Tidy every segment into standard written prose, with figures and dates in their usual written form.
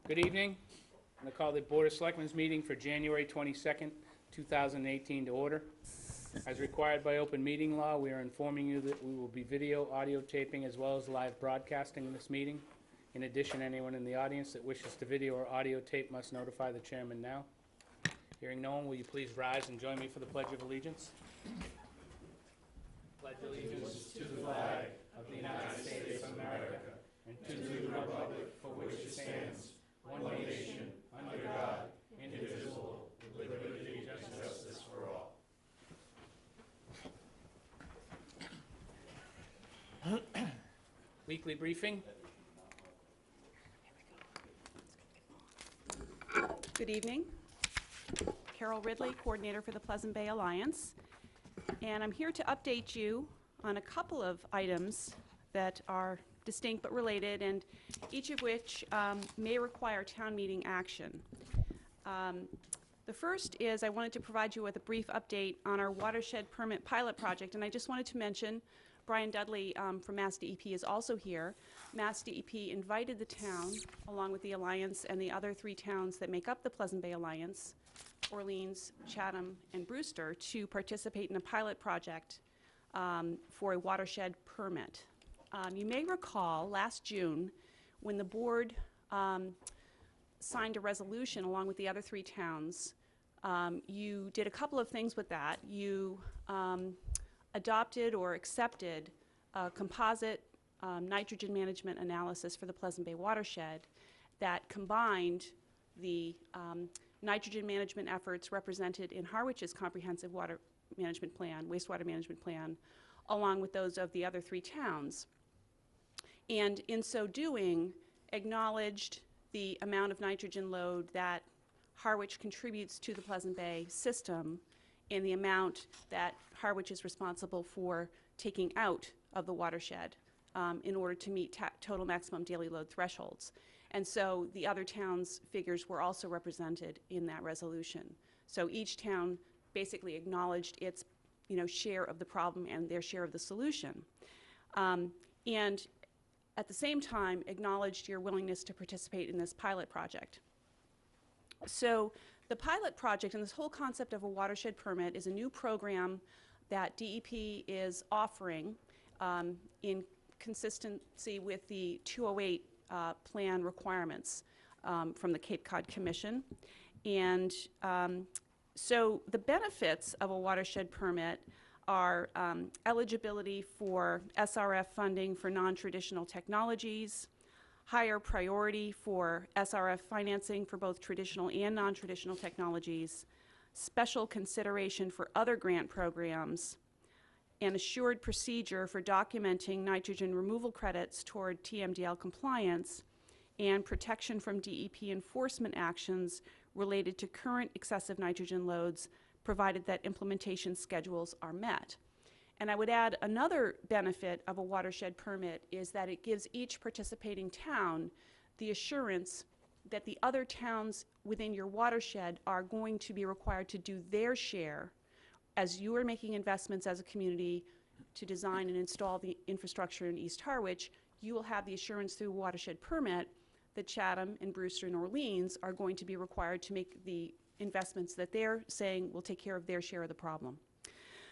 Good evening. I'm going to call the Board of Selectmen's meeting for January 22nd, 2018 to order. As required by open meeting law, we are informing you that we will be video, audio taping, as well as live broadcasting this meeting. In addition, anyone in the audience that wishes to video or audio tape must notify the chairman now. Hearing no one, will you please rise and join me for the Pledge of Allegiance? Pledge allegiance to the flag of the United States of America and to the republic for which it stands, one nation, under God, indivisible, with liberty and justice for all. Weekly briefing. Good evening. Carol Ridley, Coordinator for the Pleasant Bay Alliance. And I'm here to update you on a couple of items that are distinct but related, and each of which may require town meeting action. The first is I wanted to provide you with a brief update on our watershed permit pilot project, and I just wanted to mention Brian Dudley from Mass DEP is also here. Mass DEP invited the town, along with the Alliance and the other 3 towns that make up the Pleasant Bay Alliance, Orleans, Chatham, and Brewster, to participate in a pilot project for a watershed permit. You may recall last June when the board signed a resolution along with the other 3 towns. You did a couple of things with that. You adopted or accepted a composite nitrogen management analysis for the Pleasant Bay watershed that combined the nitrogen management efforts represented in Harwich's comprehensive water management plan, wastewater management plan, along with those of the other 3 towns. And in so doing, acknowledged the amount of nitrogen load that Harwich contributes to the Pleasant Bay system and the amount that Harwich is responsible for taking out of the watershed in order to meet total maximum daily load thresholds. And so the other towns' figures were also represented in that resolution. So each town basically acknowledged its share of the problem and their share of the solution. And at the same time, acknowledged your willingness to participate in this pilot project. So the pilot project and this whole concept of a watershed permit is a new program that DEP is offering in consistency with the 208 plan requirements from the Cape Cod Commission. And so the benefits of a watershed permit are eligibility for SRF funding for non-traditional technologies, higher priority for SRF financing for both traditional and non-traditional technologies, special consideration for other grant programs, an assured procedure for documenting nitrogen removal credits toward TMDL compliance, and protection from DEP enforcement actions related to current excessive nitrogen loads, provided that implementation schedules are met. And I would add another benefit of a watershed permit is that it gives each participating town the assurance that the other towns within your watershed are going to be required to do their share as you are making investments as a community to design and install the infrastructure in East Harwich. You will have the assurance through a watershed permit that Chatham and Brewster and Orleans are going to be required to make the investments that they're saying will take care of their share of the problem.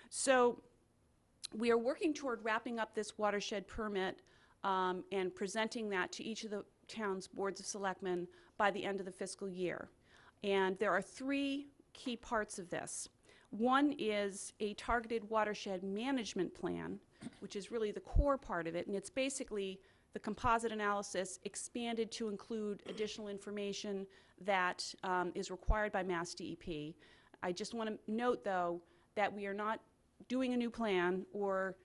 So we are working toward wrapping up this watershed permit and presenting that to each of the town's boards of selectmen by the end of the fiscal year. And there are 3 key parts of this. One is a targeted watershed management plan, which is really the core part of it, and it's basically the composite analysis expanded to include additional information that is required by Mass DEP. I just want to note, though, that we are not doing a new plan or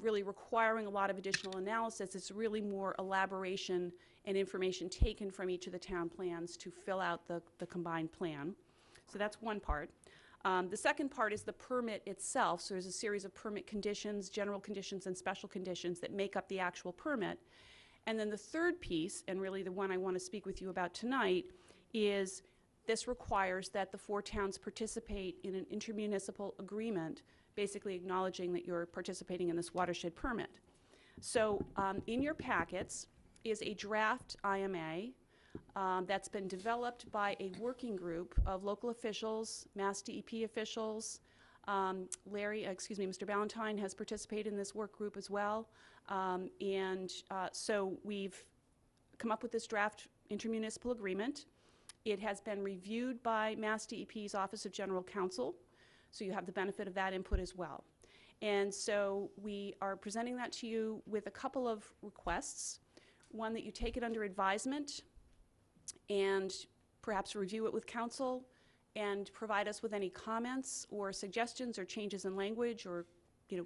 really requiring a lot of additional analysis. It's really more elaboration and information taken from each of the town plans to fill out the combined plan. So that's one part. The second part is the permit itself. So there's a series of permit conditions, general conditions, and special conditions that make up the actual permit. And then the third piece, and really the one I want to speak with you about tonight, is this requires that the 4 towns participate in an intermunicipal agreement, basically acknowledging that you're participating in this watershed permit. So in your packets is a draft IMA that's been developed by a working group of local officials, Mass DEP officials. Mr. Ballantyne has participated in this work group as well. So we've come up with this draft intermunicipal agreement. It has been reviewed by Mass DEP's Office of General Counsel, so you have the benefit of that input as well. And so we are presenting that to you with a couple of requests. One, that you take it under advisement and perhaps review it with council and provide us with any comments or suggestions or changes in language or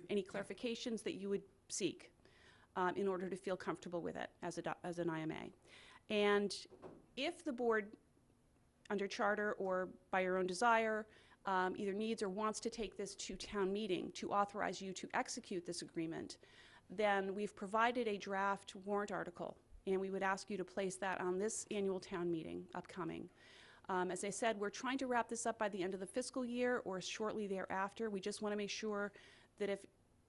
any clarifications that you would seek in order to feel comfortable with it as an IMA. And if the board, under charter or by your own desire, either needs or wants to take this to town meeting to authorize you to execute this agreement, then we've provided a draft warrant article, and we would ask you to place that on this annual town meeting upcoming. As I said, we're trying to wrap this up by the end of the fiscal year or shortly thereafter. We just want to make sure that if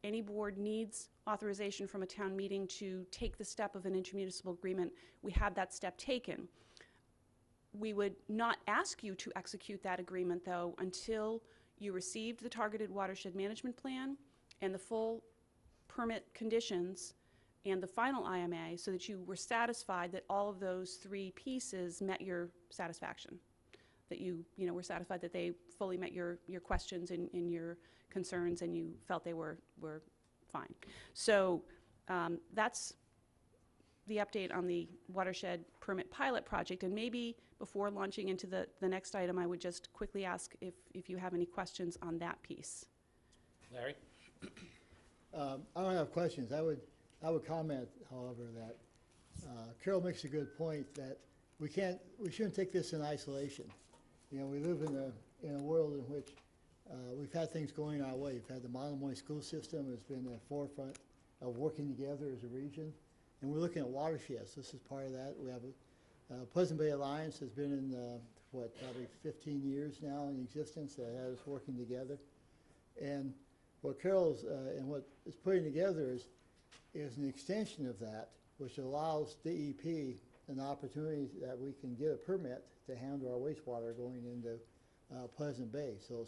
any board needs authorization from a town meeting to take the step of an intermunicipal agreement, we have that step taken. We would not ask you to execute that agreement, though, until you received the targeted watershed management plan and the full permit conditions and the final IMA, so that you were satisfied that all of those three pieces met your satisfaction, that you were satisfied that they fully met your questions and your concerns, and you felt they were fine. So that's the update on the watershed permit pilot project. And maybe before launching into the next item, I would just quickly ask if you have any questions on that piece. Larry? I don't have questions. I would comment, however, that Carol makes a good point that we shouldn't take this in isolation. We live in a world in which we've had things going our way. We've had the Monomoy school system has been at the forefront of working together as a region, and we're looking at watersheds. This is part of that. We have Pleasant Bay Alliance has been in probably 15 years now in existence that has us working together, and what Carol's and what is putting together is an extension of that, which allows DEP an opportunity that we can get a permit to handle our wastewater going into Pleasant Bay. So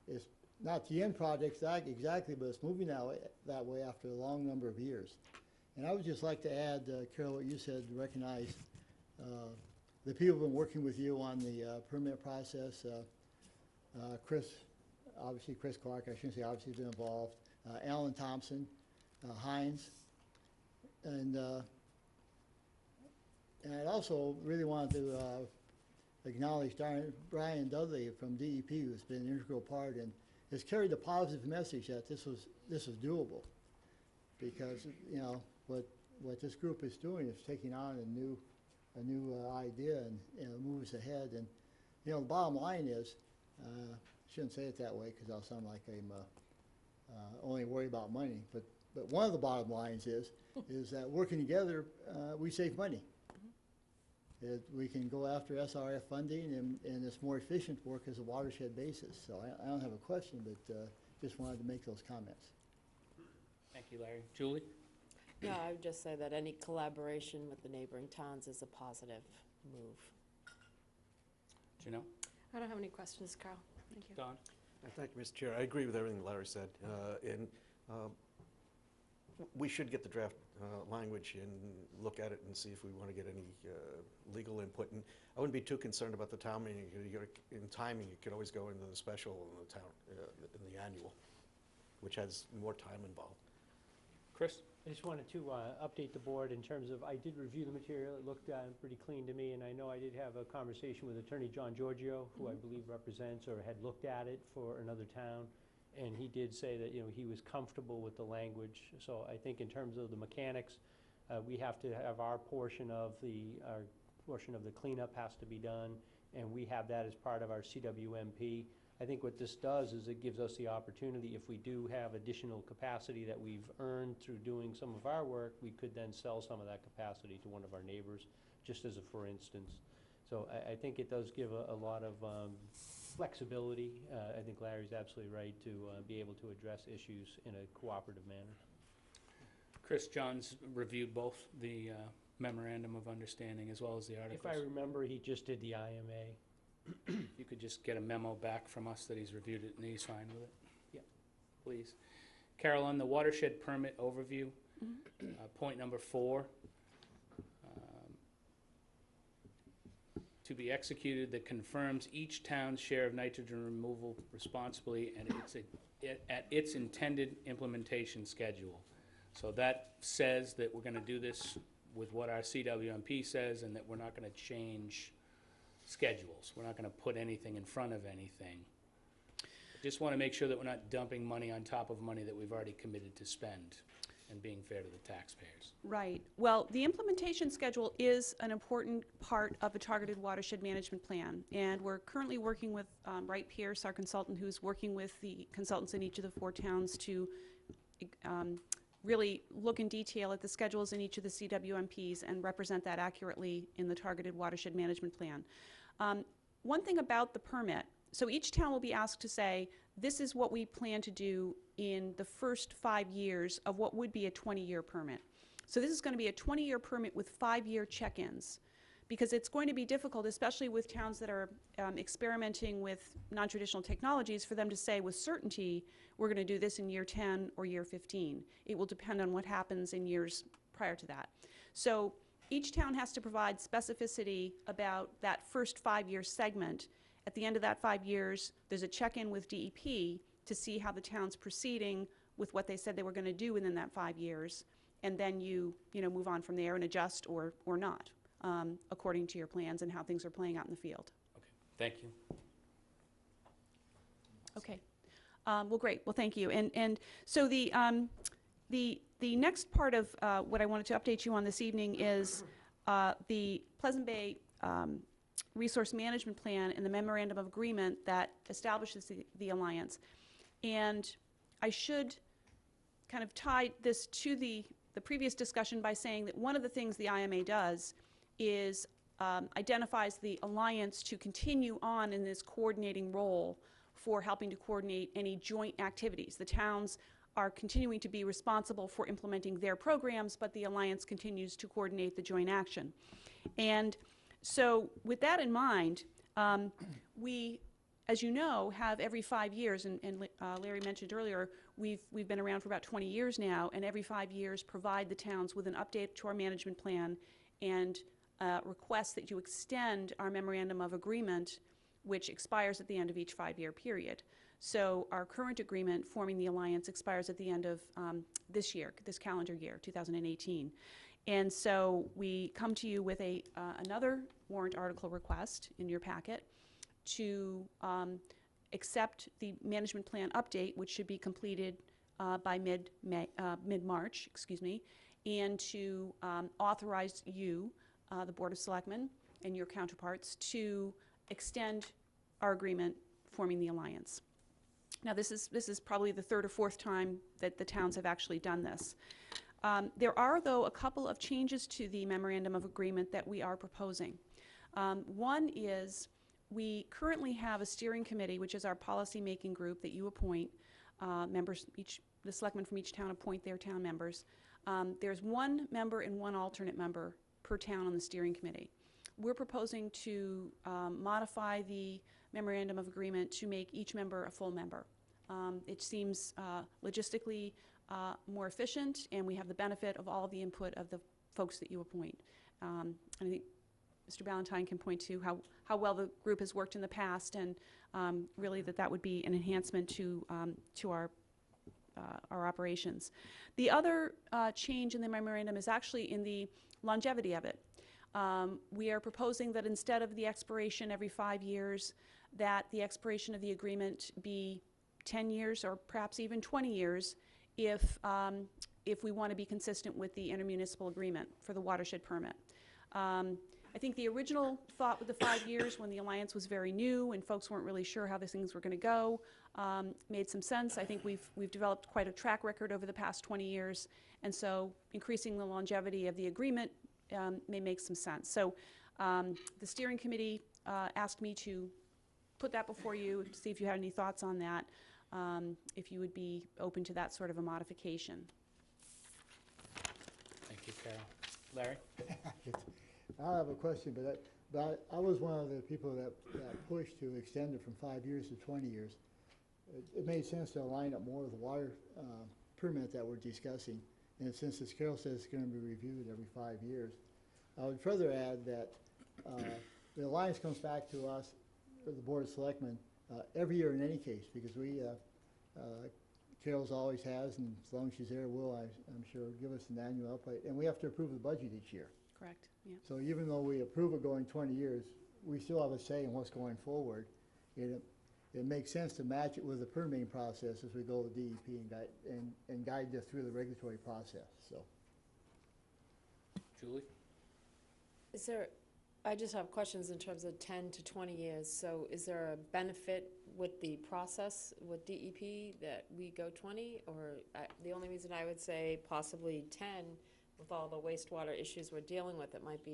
it's not the end project exactly, but it's moving that way after a long number of years. And I would just like to add, Carol, what you said, to recognize the people who have been working with you on the permit process. Chris Clark, I shouldn't say obviously, has been involved. Alan Thompson, Hines, and I'd also really wanted to acknowledge Brian Dudley from DEP, who's been an integral part and has carried the positive message that this was doable, because what this group is doing is taking on a new idea and moves ahead. And the bottom line is, shouldn't say it that way because I'll sound like I'm only worried about money, but one of the bottom lines is that working together, we save money. We can go after SRF funding, and it's more efficient to work as a watershed basis. So I don't have a question, but just wanted to make those comments. Thank you, Larry. Julie? No, I would just say that any collaboration with the neighboring towns is a positive move. Janelle? I don't have any questions, Carl. Thank you. Don? Thank you, Mr. Chair. I agree with everything Larry said. We should get the draft language and look at it and see if we want to get any legal input. And I wouldn't be too concerned about the town meeting. In timing, it could always go into the special in the town, in the annual, which has more time involved. Chris? I just wanted to update the board in terms of, I did review the material. It looked pretty clean to me, and I know I did have a conversation with Attorney John Giorgio, who I believe represents or had looked at it for another town, and he did say that he was comfortable with the language. So I think in terms of the mechanics, we have to have our portion of the cleanup has to be done, and we have that as part of our CWMP. I think what this does is it gives us the opportunity, if we do have additional capacity that we've earned through doing some of our work, we could then sell some of that capacity to one of our neighbors, just as a for instance. So I think it does give a lot of flexibility. I think Larry's absolutely right to be able to address issues in a cooperative manner. Chris, John's reviewed both the memorandum of understanding as well as the If articles. I remember, he just did the IMA. You could just get a memo back from us that he's reviewed it and he's fine with it. Yep. Please. Carol, on the watershed permit overview, point number 4, to be executed that confirms each town's share of nitrogen removal responsibly and at its intended implementation schedule. So that says that we're gonna do this with what our CWMP says and that we're not gonna change schedules. We're not gonna put anything in front of anything. Just wanna make sure that we're not dumping money on top of money that we've already committed to spend and being fair to the taxpayers. Right. Well, the implementation schedule is an important part of a targeted watershed management plan, and we're currently working with Wright Pierce, our consultant, who's working with the consultants in each of the 4 towns to really look in detail at the schedules in each of the CWMPs and represent that accurately in the targeted watershed management plan. One thing about the permit, so each town will be asked to say, this is what we plan to do in the first 5 years of what would be a 20-year permit. So this is going to be a 20-year permit with 5-year check-ins, because it's going to be difficult, especially with towns that are experimenting with non-traditional technologies, for them to say with certainty, we're going to do this in year 10 or year 15. It will depend on what happens in years prior to that. So each town has to provide specificity about that first 5-year segment. At the end of that 5 years, there's a check-in with DEP to see how the town's proceeding with what they said they were going to do within that 5 years, and then you move on from there and adjust or not, according to your plans and how things are playing out in the field. Okay, thank you. Okay. Well, great. Well, thank you. And so the next part of what I wanted to update you on this evening is the Pleasant Bay Resource Management Plan and the Memorandum of Agreement that establishes the Alliance. And I should kind of tie this to the previous discussion by saying that one of the things the IMA does is identifies the Alliance to continue on in this coordinating role for helping to coordinate any joint activities. The towns are continuing to be responsible for implementing their programs, but the Alliance continues to coordinate the joint action. And so with that in mind, we, as you know, have every 5 years, and Larry mentioned earlier, we've been around for about 20 years now, and every 5 years provide the towns with an update to our management plan and request that you extend our memorandum of agreement, which expires at the end of each 5-year period. So our current agreement forming the Alliance expires at the end of this calendar year, 2018. And so we come to you with another warrant article request in your packet to accept the management plan update, which should be completed by mid-March, and to authorize you, the Board of Selectmen, and your counterparts to extend our agreement forming the Alliance. Now, this is probably the 3rd or 4th time that the towns have actually done this. There are, though, a couple of changes to the Memorandum of Agreement that we are proposing. One is we currently have a steering committee, which is our policy-making group that you appoint. Members, the selectmen from each town appoint their town members. There's 1 member and 1 alternate member per town on the steering committee. We're proposing to modify the Memorandum of Agreement to make each member a full member. It seems logistically more efficient, and we have the benefit of all the input of the folks that you appoint. And I think Mr. Ballantyne can point to how well the group has worked in the past, and really that would be an enhancement to our operations. The other change in the memorandum is actually in the longevity of it. We are proposing that instead of the expiration every 5 years, that the expiration of the agreement be 10 years or perhaps even 20 years if we want to be consistent with the intermunicipal agreement for the watershed permit. I think the original thought with the 5 years, when the Alliance was very new and folks weren't really sure how these things were going to go, made some sense. I think we've developed quite a track record over the past 20 years, and so increasing the longevity of the agreement may make some sense. So the steering committee asked me to put that before you to see if you had any thoughts on that, if you would be open to that sort of a modification. Thank you, Carol. Larry? I don't have a question, but I was one of the people that pushed to extend it from 5 years to 20 years. It made sense to align it more with the water permit that we're discussing. And since, as Carol says, it's going to be reviewed every 5 years, I would further add that the alliance comes back to us, or the Board of Selectmen, every year in any case, because Carol's always has, and as long as she's there, will, I'm sure, give us an annual update. And we have to approve the budget each year. Correct, yeah. So even though we approve it going 20 years, we still have a say in what's going forward. It makes sense to match it with the permitting process as we go to DEP and guide us through the regulatory process, so. Julie? I just have questions in terms of 10 to 20 years. So is there a benefit with the process with DEP that we go 20? Or the only reason I would say possibly 10, with all the wastewater issues we're dealing with, 10 might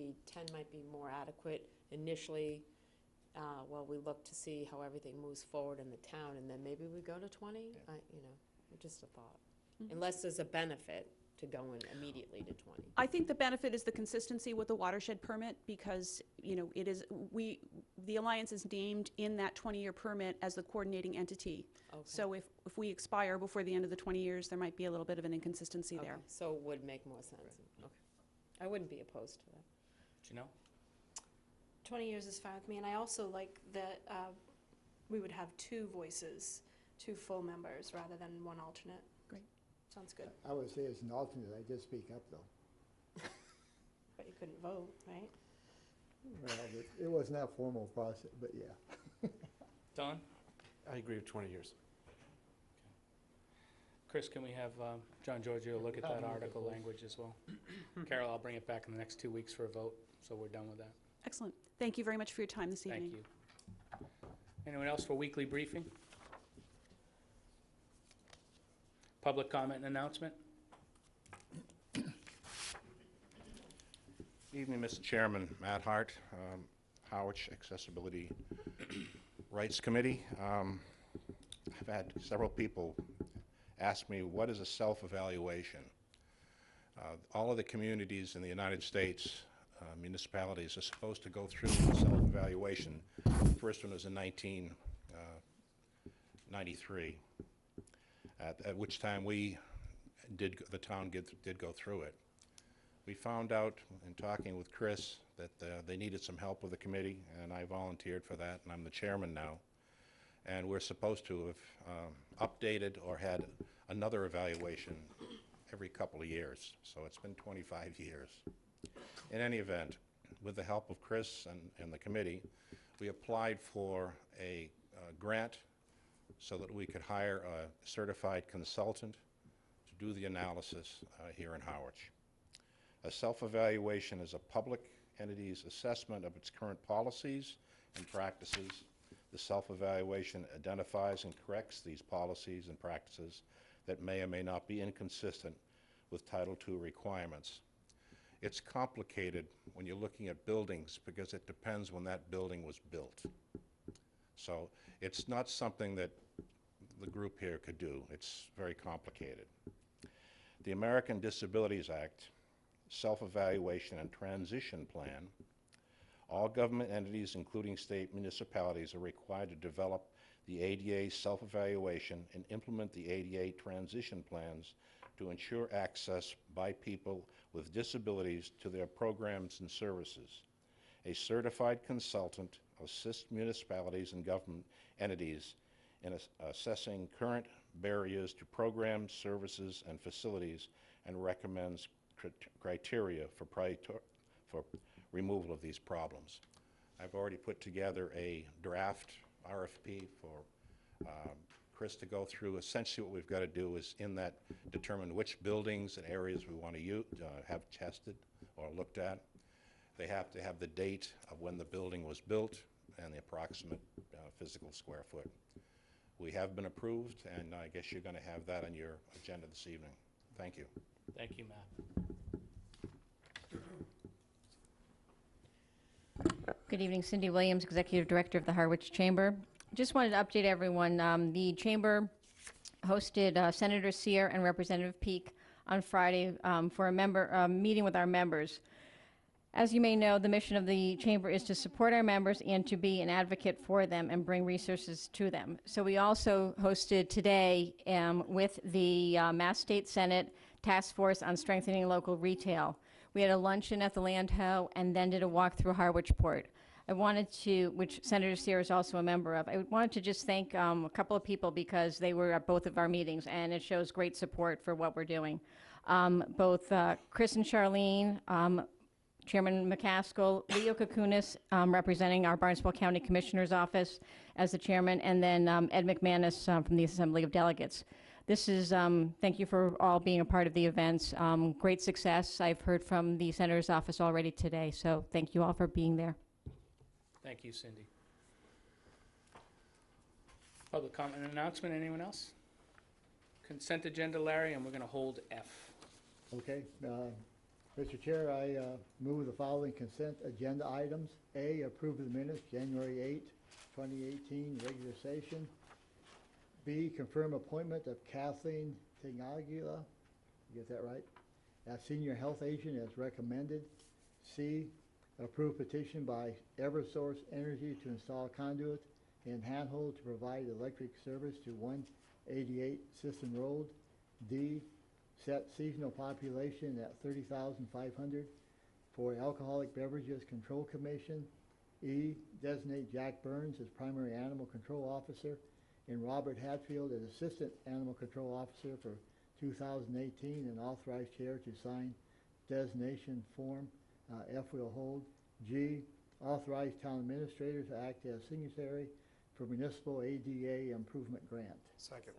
be more adequate initially while we look to see how everything moves forward in the town, and then maybe we go to 20? Just a thought. Unless there's a benefit to going immediately to 20. I think the benefit is the consistency with the watershed permit, because, it is, the Alliance is named in that 20-year permit as the coordinating entity. Okay. So if we expire before the end of the 20 years, there might be a little bit of an inconsistency there. Okay, so it would make more sense. Okay. I wouldn't be opposed to that. Janelle? 20 years is fine with me, and I also like that we would have two voices, two full members, rather than one alternate. Great. Sounds good. I would say as an alternate, I did speak up, though. But you couldn't vote, right? Well, it wasn't that formal process, but yeah. Don? I agree with 20 years. Chris, can we have John Giorgio look at that article language as well? Carol, I'll bring it back in the next 2 weeks for a vote, so we're done with that. Excellent. Thank you very much for your time this evening. Thank you. Anyone else for weekly briefing? Public comment and announcement? Evening, Mr. Chairman. Matt Hart, Harwich Accessibility Rights Committee. I've had several people ask me, what is a self-evaluation? All of the communities in the United States, municipalities, are supposed to go through a self-evaluation. The first one was in 1993, at which time the town did go through it. We found out in talking with Chris that they needed some help with the committee, and I volunteered for that, and I'm the chairman now. And we're supposed to have updated or had another evaluation every couple of years. So it's been 25 years. In any event, with the help of Chris and the committee, we applied for a grant so that we could hire a certified consultant to do the analysis here in Harwich. A self-evaluation is a public entity's assessment of its current policies and practices. The self-evaluation identifies and corrects these policies and practices that may or may not be inconsistent with Title II requirements. It's complicated when you're looking at buildings because it depends when that building was built. So it's not something that the group here could do. It's very complicated. The American Disabilities Act, Self-Evaluation and Transition Plan. All government entities, including state municipalities, are required to develop the ADA self-evaluation and implement the ADA transition plans to ensure access by people with disabilities to their programs and services. A certified consultant assists municipalities and government entities in assessing current barriers to programs, services, and facilities, and recommends criteria for removal of these problems. I've already put together a draft RFP for Chris to go through. Essentially what we've got to do is in that determine which buildings and areas we want to have tested or looked at. They have to have the date of when the building was built and the approximate physical square foot. We have been approved, and I guess you're going to have that on your agenda this evening. Thank you. Thank you, Matt. Good evening, Cindy Williams, Executive Director of the Harwich Chamber. Just wanted to update everyone. The Chamber hosted Senator Sear and Representative Peake on Friday for a meeting with our members. As you may know, the mission of the Chamber is to support our members and to be an advocate for them and bring resources to them. So we also hosted today with the Mass State Senate Task Force on Strengthening Local Retail. We had a luncheon at the Land Ho and then did a walk through Harwich Port. I wanted to, which Senator Sear is also a member of, I wanted to just thank a couple of people because they were at both of our meetings, and it shows great support for what we're doing. Both Chris and Charlene, Chairman McCaskill, Leo Kakunis, representing our Barnstable County Commissioner's Office as the chairman, and then Ed McManus from the Assembly of Delegates. This is, thank you for all being a part of the events. Great success. I've heard from the Senator's office already today, so thank you all for being there. Thank you, Cindy. Public comment and announcement, anyone else? Consent agenda, Larry, and we're going to hold F. Okay, Mr. Chair, I move the following consent agenda items. A, approve the minutes, January 8, 2018, regular session. B, confirm appointment of Kathleen Tingagila, get that right, as senior health agent as recommended. C, approve petition by Eversource Energy to install conduit and handhold to provide electric service to 188 System Road. D, set seasonal population at 30,500 for Alcoholic Beverages Control Commission. E, designate Jack Burns as primary animal control officer and Robert Hatfield as assistant animal control officer for 2018 and authorize chair to sign designation form. F will hold. G, authorize town administrator to act as signatory for municipal ADA improvement grant. Second.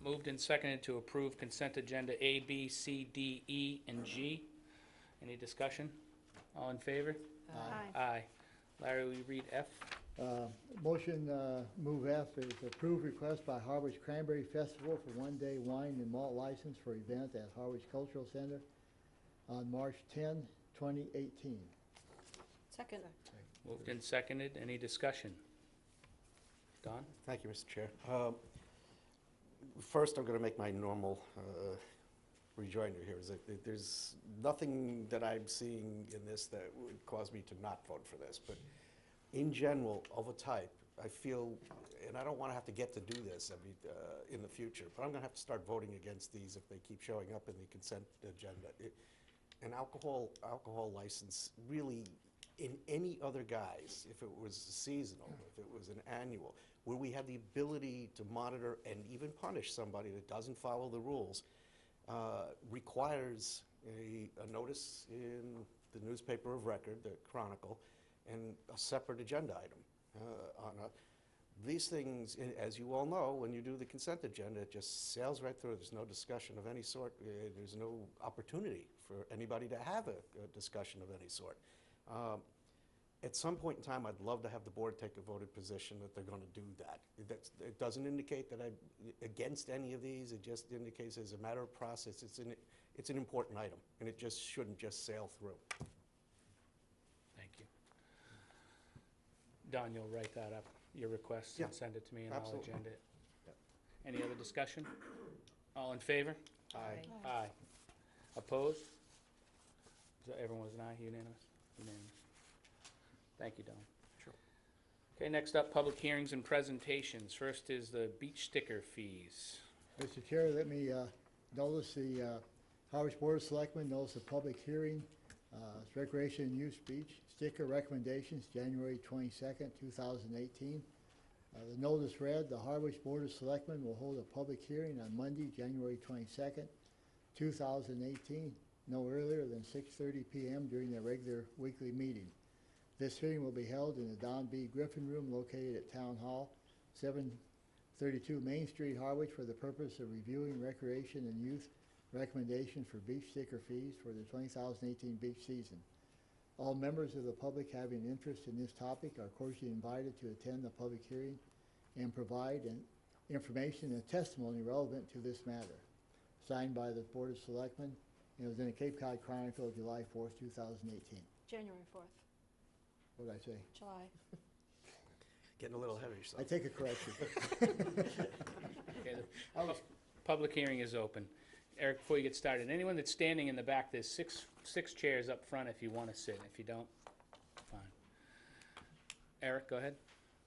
Moved and seconded to approve consent agenda A, B, C, D, E, and G. Any discussion? All in favor? Aye. Aye. Larry, will you read F? Motion move F is approved request by Harwich Cranberry Festival for one-day wine and malt license for event at Harwich Cultural Center on March 10, 2018. Second. Moved and seconded. Any discussion? Don? Thank you, Mr. Chair. First, I'm going to make my normal rejoinder here. Is that there's nothing that I'm seeing in this that would cause me to not vote for this. But in general, of a type, I feel, and I don't want to have to get to do this in the future, but I'm going to have to start voting against these if they keep showing up in the consent agenda. An alcohol license, really, in any other guise, if it was seasonal, if it was an annual, where we have the ability to monitor and even punish somebody that doesn't follow the rules, requires a notice in the newspaper of record, the Chronicle, and a separate agenda item. These things, as you all know, when you do the consent agenda, it just sails right through. There's no discussion of any sort. There's no opportunity for anybody to have a discussion of any sort. At some point in time, I'd love to have the board take a voted position that they're going to do that. It doesn't indicate that I'm against any of these. It just indicates as a matter of process, it's an important item, and it just shouldn't just sail through. Thank you. Don, you'll write that up, your request, and send it to me, and I'll Absolutely. agenda it. Any other discussion? All in favor? Aye. Aye. Opposed? So everyone was an aye, unanimous? Unanimous. Thank you, Don. Sure. Okay, next up, public hearings and presentations. First is the beach sticker fees. Mr. Chair, let me notice the Harwich Board of Selectmen notice a public hearing, Recreation and Use Beach sticker recommendations, January 22nd, 2018. The notice read, the Harwich Board of Selectmen will hold a public hearing on Monday, January 22nd, 2018, no earlier than 6:30 p.m. during their regular weekly meeting. This hearing will be held in the Don B. Griffin Room located at Town Hall, 732 Main Street, Harwich, for the purpose of reviewing recreation and youth recommendations for beach sticker fees for the 2018 beach season. All members of the public having interest in this topic are cordially invited to attend the public hearing and provide information and testimony relevant to this matter. Signed by the Board of Selectmen, and it was in the Cape Cod Chronicle, July 4th, 2018. January 4th, What did I say? July. Getting a little ahead of yourself. I take a correction. Okay, the public hearing is open. Eric, before you get started, anyone that's standing in the back, there's six chairs up front if you want to sit. If you don't, fine. Eric, go ahead.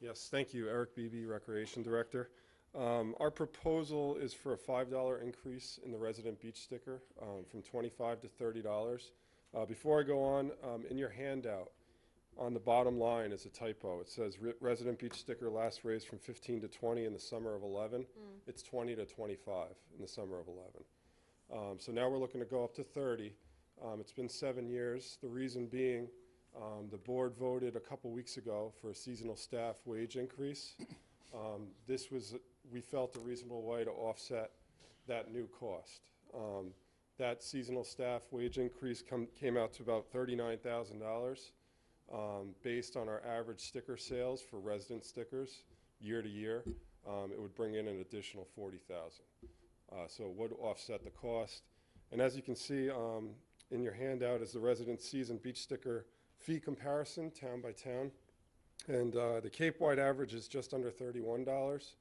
Yes, thank you. Eric Beebe, Recreation Director. Our proposal is for a $5 increase in the resident beach sticker from $25 to $30. Before I go on, in your handout, on the bottom line is a typo. It says resident beach sticker last raised from 15 to 20 in the summer of 11. It's 20 to 25 in the summer of 11. So now we're looking to go up to 30. It's been 7 years. The reason being, the board voted a couple weeks ago for a seasonal staff wage increase. This was, we felt, a reasonable way to offset that new cost. That seasonal staff wage increase came out to about $39,000. Based on our average sticker sales for resident stickers year to year, it would bring in an additional $40,000. So it would offset the cost. And as you can see in your handout is the resident season beach sticker fee comparison, town by town. And the Cape-wide average is just under $31.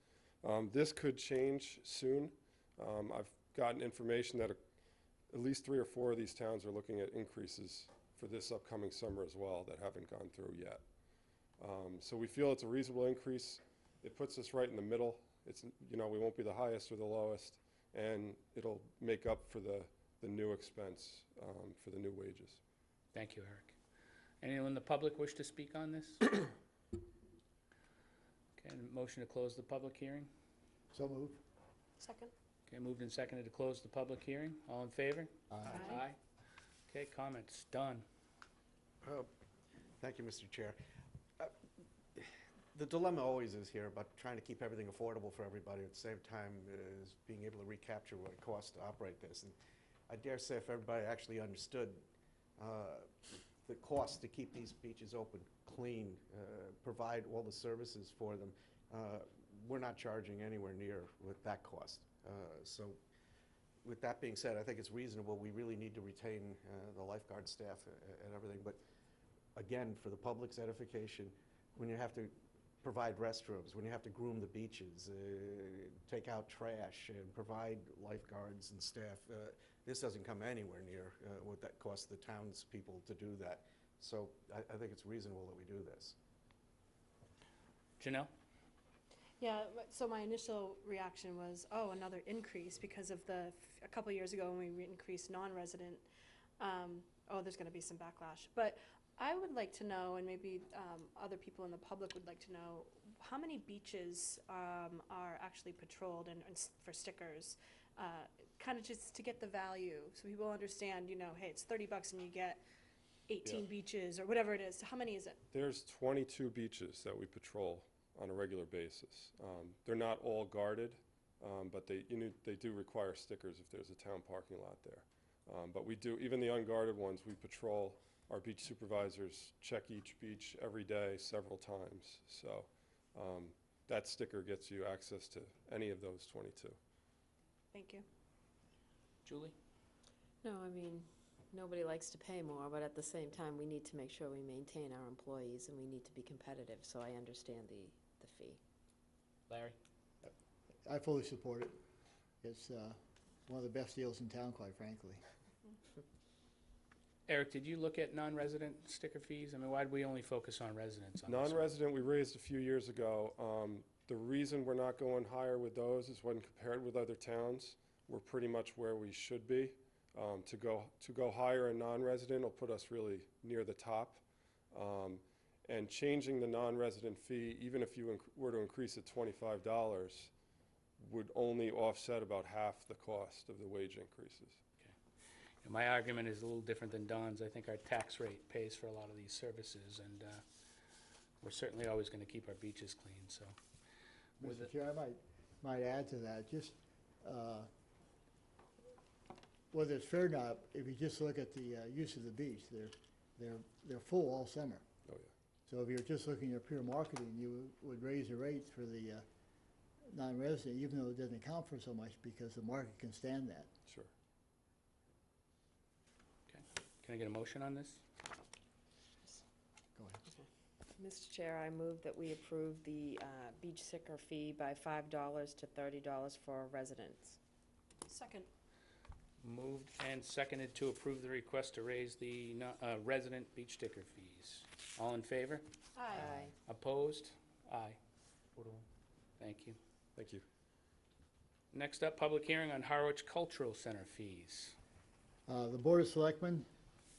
This could change soon. I've gotten information that at least 3 or 4 of these towns are looking at increases for this upcoming summer as well that haven't gone through yet. So we feel it's a reasonable increase. It puts us right in the middle. It's, you know, we won't be the highest or the lowest, and it'll make up for the new expense for the new wages. Thank you, Eric. Anyone in the public wish to speak on this? Okay, motion to close the public hearing. So moved. Second? Okay, moved and seconded to close the public hearing. All in favor? Aye. Aye. Okay, comments, done. Thank you, Mr. Chair. The dilemma always is here about trying to keep everything affordable for everybody at the same time as being able to recapture what it costs to operate this. And I dare say if everybody actually understood the cost to keep these beaches open, clean, provide all the services for them, we're not charging anywhere near with that cost. So with that being said, I think it's reasonable. We really need to retain the lifeguard staff and everything. But again, for the public's edification, when you have to provide restrooms, when you have to groom the beaches, take out trash, and provide lifeguards and staff, this doesn't come anywhere near what that costs the townspeople to do that. So I think it's reasonable that we do this. Janelle? Yeah, so my initial reaction was, oh, another increase because of a couple of years ago when we increased non-resident, oh, there's going to be some backlash. But I would like to know, and maybe other people in the public would like to know, how many beaches are actually patrolled and for stickers, kind of just to get the value so people understand, you know, hey, it's $30 and you get 18 beaches or whatever it is. How many is it? There's 22 beaches that we patrol on a regular basis. They're not all guarded, but they do require stickers if there's a town parking lot there. But we do, even the unguarded ones, we patrol. Our beach supervisors check each beach every day several times. So that sticker gets you access to any of those 22. Thank you. Julie? No, I mean, nobody likes to pay more, but at the same time, we need to make sure we maintain our employees and we need to be competitive, so I understand the fee. Larry? I fully support it. It's one of the best deals in town, quite frankly. Eric, did you look at non-resident sticker fees? I mean, why did we only focus on residents on this one? Non-resident we raised a few years ago. The reason we're not going higher with those is when compared with other towns, we're pretty much where we should be. To go higher in non-resident will put us really near the top. And changing the non-resident fee, even if you were to increase it $25, would only offset about half the cost of the wage increases. And my argument is a little different than Don's. I think our tax rate pays for a lot of these services, and we're certainly always going to keep our beaches clean, so. Mr. Chair, I might add to that, just whether it's fair or not, if you just look at the use of the beach, they're full all summer. Oh, yeah. So if you're just looking at pure marketing, you would raise the rates for the non-resident, even though it doesn't account for so much, because the market can stand that. Sure. Okay. Can I get a motion on this? Go ahead. Mr. Chair, I move that we approve the beach sticker fee by $5 to $30 for residents. Second. Moved and seconded to approve the request to raise the resident beach sticker fees. All in favor? Aye. Opposed? Aye. 4 to 1. Thank you. Thank you. Next up, public hearing on Harwich Cultural Center fees. The Board of Selectmen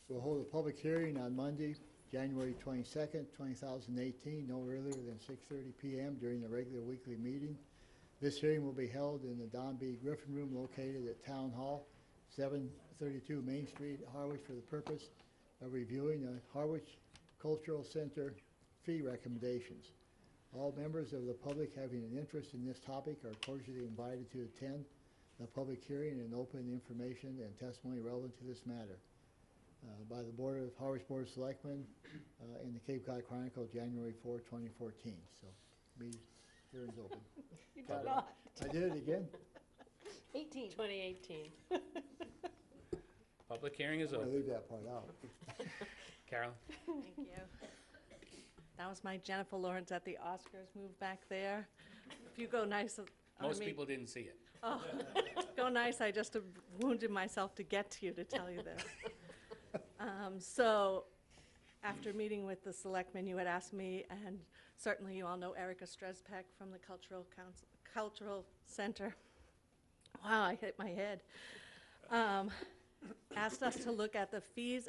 will hold a public hearing on Monday, January 22nd, 2018, no earlier than 6:30 p.m. during the regular weekly meeting. This hearing will be held in the Don B. Griffin Room located at Town Hall, 732 Main Street, Harwich, for the purpose of reviewing the Harwich Cultural Center fee recommendations. All members of the public having an interest in this topic are cordially invited to attend the public hearing and open information and testimony relevant to this matter. By the Harwich Board of Selectmen in the Cape Cod Chronicle, January 4, 2014. So, hearing's open. You did Got it. not. I did it again? 18. 2018. Public hearing is I'm gonna open. leave that part out. Carolyn? Thank you. That was my Jennifer Lawrence at the Oscars move back there. If you go nice, Most people didn't see it. Oh, go nice, I just wounded myself to get to you to tell you this. So, after meeting with the selectmen, you had asked me, and certainly you all know Erica Strezpeck from the Cultural Center. Wow, I hit my head. Asked us to look at the fees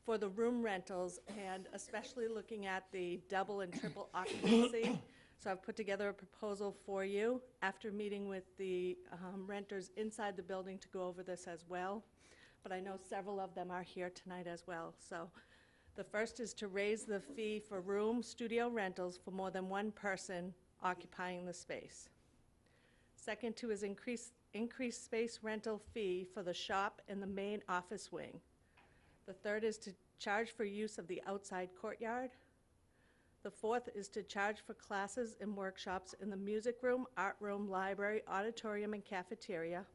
for the room rentals, and especially looking at the double and triple occupancy. So I've put together a proposal for you after meeting with the renters inside the building to go over this as well. But I know several of them are here tonight as well. So the first is to raise the fee for room studio rentals for more than one person occupying the space. Second to is increased space rental fee for the shop and the main office wing. The third is to charge for use of the outside courtyard. The fourth is to charge for classes and workshops in the music room, art room, library, auditorium, and cafeteria.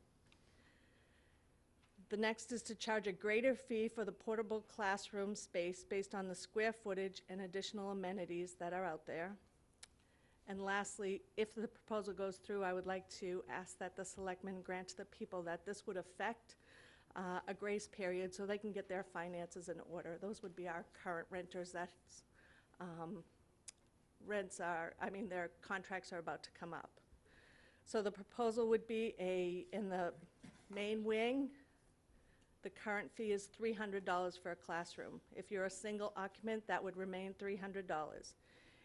The next is to charge a greater fee for the portable classroom space based on the square footage and additional amenities that are out there. And lastly, if the proposal goes through, I would like to ask that the selectmen grant to the people that this would affect a grace period so they can get their finances in order. Those would be our current renters that their contracts are about to come up. So the proposal would be in the main wing, the current fee is $300 for a classroom. If you're a single occupant, that would remain $300.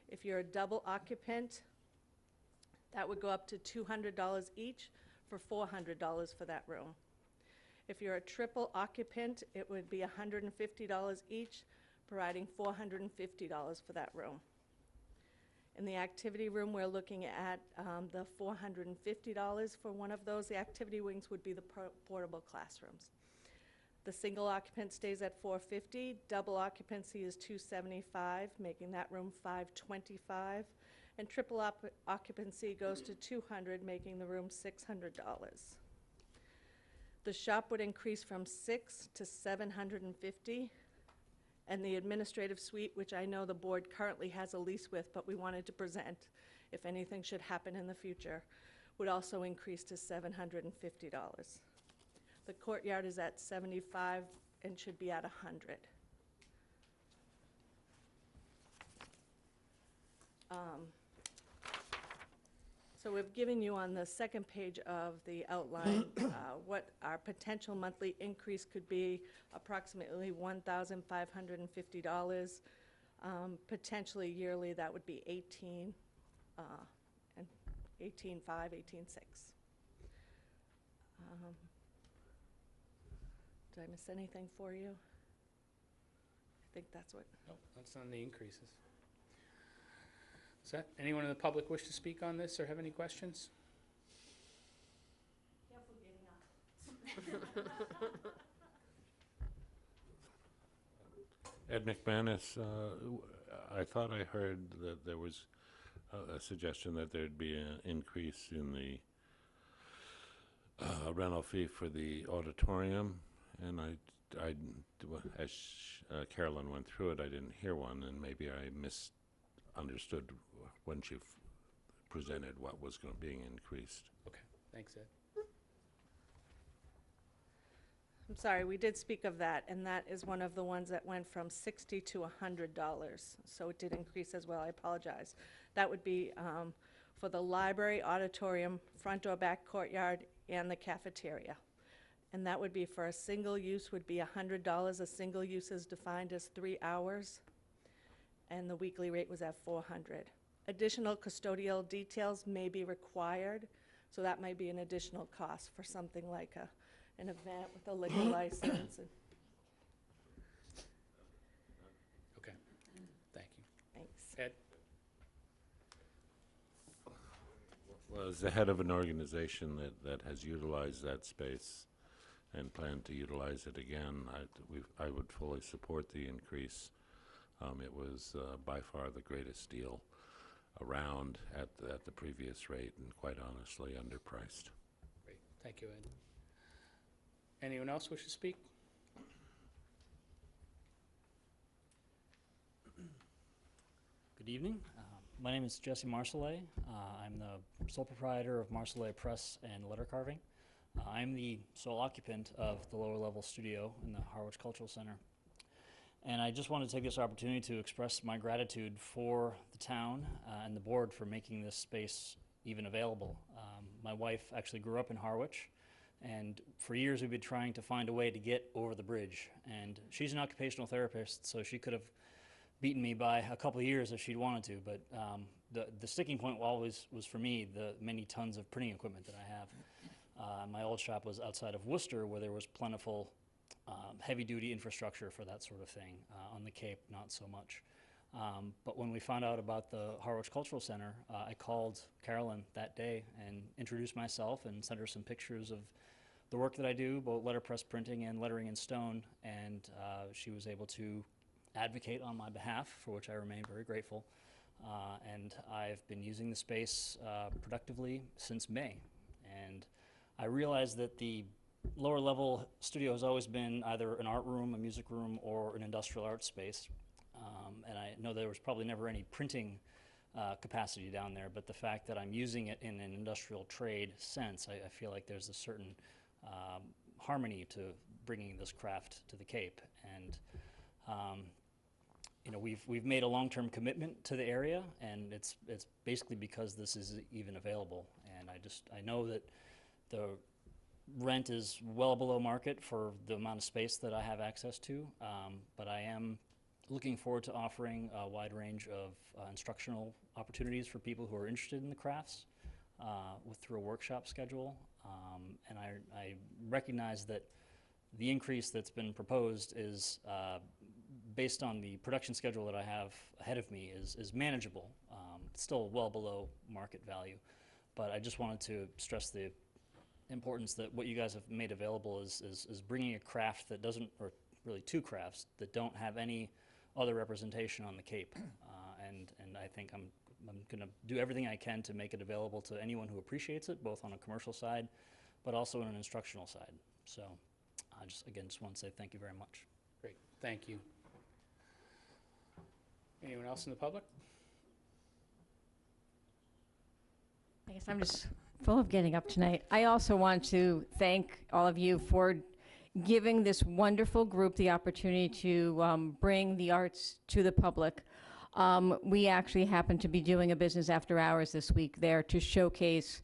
If you're a double occupant, that would go up to $200 each for $400 for that room. If you're a triple occupant, it would be $150 each, providing $450 for that room. In the activity room, we're looking at the $450 for one of those. The activity wings would be the portable classrooms. The single occupant stays at $450, double occupancy is $275, making that room $525, and triple occupancy goes to $200, making the room $600. The shop would increase from $600 to $750, and the administrative suite, which I know the board currently has a lease with, but we wanted to present if anything should happen in the future, would also increase to $750. The courtyard is at $75 and should be at $100. So we've given you on the second page of the outline what our potential monthly increase could be, approximately $1,550. Potentially yearly, that would be $18,500, $18,600. Did I miss anything for you? I think that's what. Nope, that's on the increases. Is that, anyone in the public wish to speak on this or have any questions? Careful getting up. Ed McManus, I thought I heard that there was a suggestion that there'd be an increase in the rental fee for the auditorium, and as Carolyn went through it, I didn't hear one, and maybe I misunderstood when she presented what was being increased. Okay, thanks, Ed. I'm sorry, we did speak of that, and that is one of the ones that went from $60 to $100. So it did increase as well, I apologize. That would be for the library, auditorium, front or back courtyard, and the cafeteria. And that would be for a single use would be $100. A single use is defined as 3 hours, and the weekly rate was at $400. Additional custodial details may be required, so that might be an additional cost for something like an event with a liquor license. Okay, thank you. Thanks. Ed? Well, as the head of an organization that has utilized that space and plan to utilize it again, I would fully support the increase. It was by far the greatest deal around at the previous rate, and quite honestly, underpriced. Great, thank you, Ed. Anyone else wish to speak? Good evening. My name is Jesse Marcellet. I'm the sole proprietor of Marcellet Press and Letter Carving. I'm the sole occupant of the lower level studio in the Harwich Cultural Center. And I just wanted to take this opportunity to express my gratitude for the town and the board for making this space even available. My wife actually grew up in Harwich, and for years we've been trying to find a way to get over the bridge. And she's an occupational therapist, so she could have beaten me by a couple of years if she'd wanted to, but the sticking point always was for me the many tons of printing equipment that I have. My old shop was outside of Worcester, where there was plentiful heavy-duty infrastructure for that sort of thing. On the Cape, not so much. But when we found out about the Harwich Cultural Center, I called Carolyn that day and introduced myself and sent her some pictures of the work that I do, both letterpress printing and lettering in stone, and she was able to advocate on my behalf, for which I remain very grateful. And I've been using the space productively since May. And I realized that the lower level studio has always been either an art room, a music room, or an industrial art space. And I know there was probably never any printing capacity down there, but the fact that I'm using it in an industrial trade sense, I feel like there's a certain harmony to bringing this craft to the Cape. And you know, we've made a long-term commitment to the area, and it's basically because this is even available. And I know that the rent is well below market for the amount of space that I have access to, but I am looking forward to offering a wide range of instructional opportunities for people who are interested in the crafts through a workshop schedule. And I recognize that the increase that's been proposed is based on the production schedule that I have ahead of me is manageable. It's still well below market value, but I just wanted to stress the importance that what you guys have made available is bringing a craft that doesn't, or really two crafts that don't have any other representation on the Cape. And I think I'm going to do everything I can to make it available to anyone who appreciates it, both on a commercial side, but also on an instructional side. So I just want to say thank you very much. Great, thank you. Anyone else in the public? I guess I'm just full of getting up tonight. I also want to thank all of you for giving this wonderful group the opportunity to bring the arts to the public. We actually happen to be doing a business after hours this week there to showcase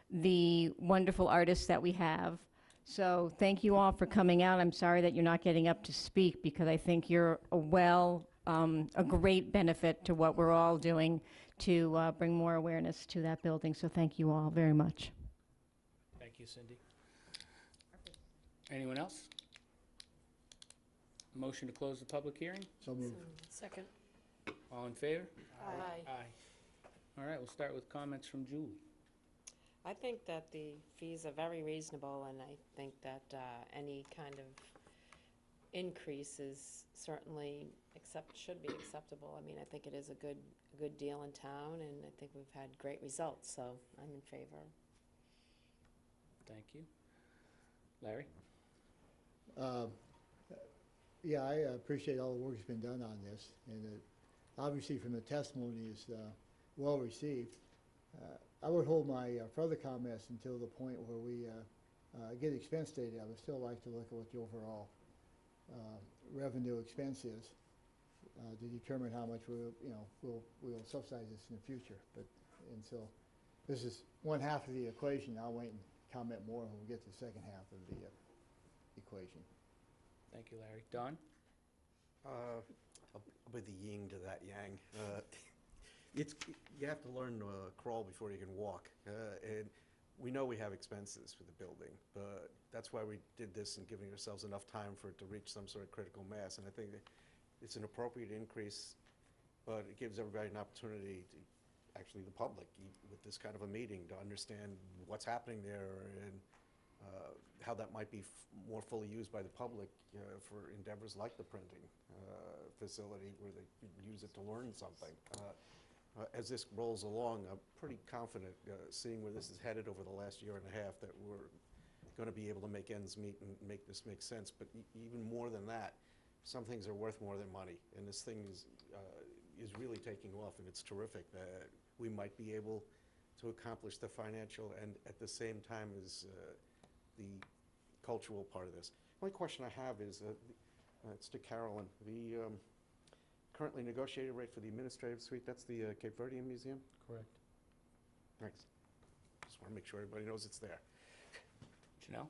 the wonderful artists that we have. So thank you all for coming out. I'm sorry that you're not getting up to speak, because I think you're a great benefit to what we're all doing to bring more awareness to that building. So thank you all very much. Thank you, Cindy. Anyone else? Motion to close the public hearing? So moved. Second. All in favor? Aye. Aye. All right, we'll start with comments from Julie. I think that the fees are very reasonable, and I think that any kind of increase is certainly should be acceptable. I mean, I think it is a good deal in town, and I think we've had great results, so I'm in favor. Thank you. Larry? Yeah, I appreciate all the work that's been done on this, and obviously from the testimony is well received. I would hold my further comments until the point where we get expense data, I would still like to look at what the overall revenue expense is to determine how much we'll subsidize this in the future. And so this is one half of the equation. I'll wait and comment more when we get to the second half of the equation. Thank you, Larry. Don? I'll be the yin to that yang. You have to learn to crawl before you can walk. And we know we have expenses for the building, but that's why we did this and giving ourselves enough time for it to reach some sort of critical mass. And I think that it's an appropriate increase, but it gives everybody an opportunity to, actually the public, with this kind of a meeting, to understand what's happening there and how that might be more fully used by the public for endeavors like the printing facility, where they could use it to learn something. As this rolls along, I'm pretty confident, seeing where this is headed over the last year and a half, that we're going to be able to make ends meet and make this make sense. But even more than that, some things are worth more than money, and this thing is really taking off, and it's terrific that we might be able to accomplish the financial and at the same time as the cultural part of this. The only question I have is, it's to Carolyn, the currently negotiated rate for the administrative suite, that's the Cape Verdean Museum? Correct. Thanks. Just want to make sure everybody knows it's there. Janelle?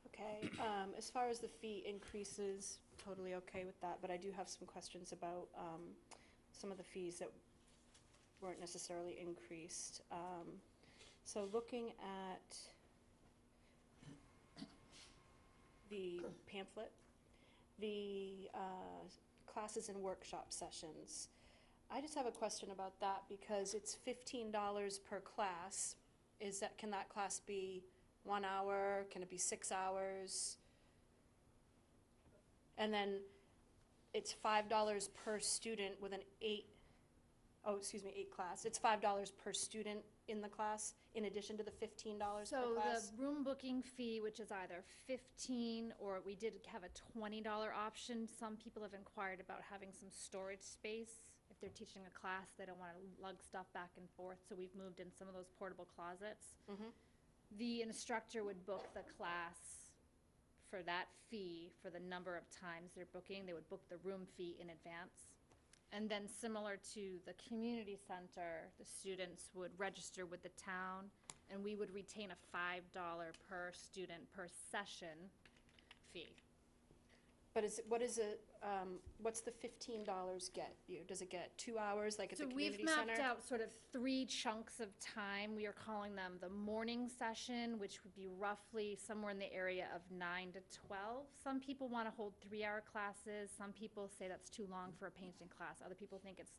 Okay, as far as the fee increases, totally okay with that, but I do have some questions about some of the fees that weren't necessarily increased. So looking at the pamphlet, the classes and workshop sessions, I just have a question about that because it's $15 per class. Can that class be 1 hour? Can it be 6 hours? And then it's $5 per student with an 8 class. It's $5 per student in the class in addition to the $15 per class? So the room booking fee, which is either $15 or we did have a $20 option. Some people have inquired about having some storage space. If they're teaching a class, they don't want to lug stuff back and forth, so we've moved in some of those portable closets. Mhm. The instructor would book the class for that fee for the number of times they're booking. They would book the room fee in advance. And then similar to the community center, the students would register with the town, and we would retain a $5 per student per session fee. But what's the $15 get you? Does it get 2 hours like at the So we've community center? mapped out sort of 3 chunks of time. We are calling them the morning session, which would be roughly somewhere in the area of 9 to 12. Some people want to hold 3-hour classes. Some people say that's too long for a painting class. Other people think it's,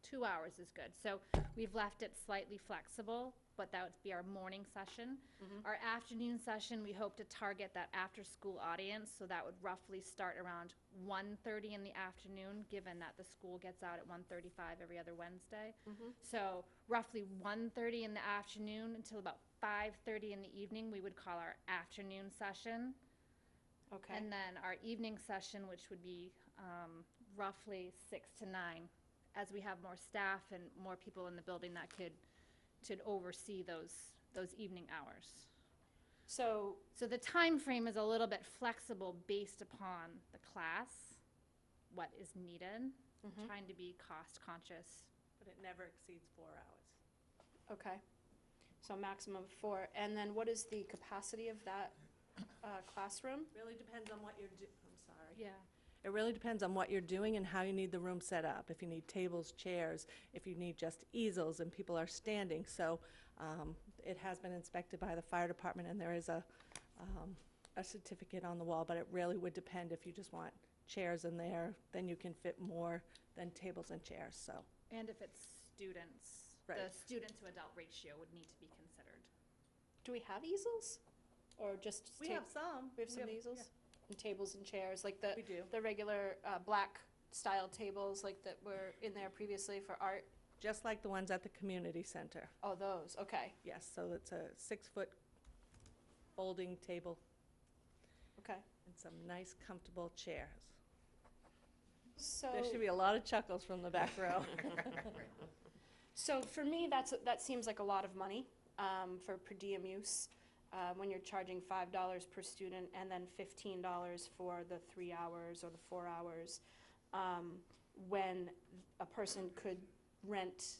2 hours is good. So we've left it slightly flexible, but that would be our morning session. Our afternoon session, we hope to target that after-school audience, so that would roughly start around 1:30 in the afternoon, given that the school gets out at 1:35 every other Wednesday. So roughly 1:30 in the afternoon until about 5:30 in the evening, we would call our afternoon session. Okay. And then our evening session, which would be roughly 6 to 9, as we have more staff and more people in the building that could oversee those evening hours. So the time frame is a little bit flexible based upon the class, what is needed, trying to be cost conscious. But it never exceeds 4 hours. Okay, so maximum of 4. And then what is the capacity of that classroom? Really depends on what I'm sorry. Yeah. It really depends on what you're doing and how you need the room set up. If you need tables, chairs, if you need just easels and people are standing. So it has been inspected by the fire department, and there is a certificate on the wall, but it really would depend. If you just want chairs in there, then you can fit more than tables and chairs, so. And if it's students, Right. the student to adult ratio would need to be considered. Do we have easels? Or just We have some. We have some easels? And tables and chairs, like the We do. the regular black style tables like that were in there previously for art? Just like the ones at the community center. Oh, those, okay, Yes, so it's a 6-foot folding table okay. and some nice comfortable chairs. So, There should be a lot of chuckles from the back row. so for me, that seems like a lot of money for per diem use. when you're charging $5 per student and then $15 for the 3 hours or the 4 hours, when a person could rent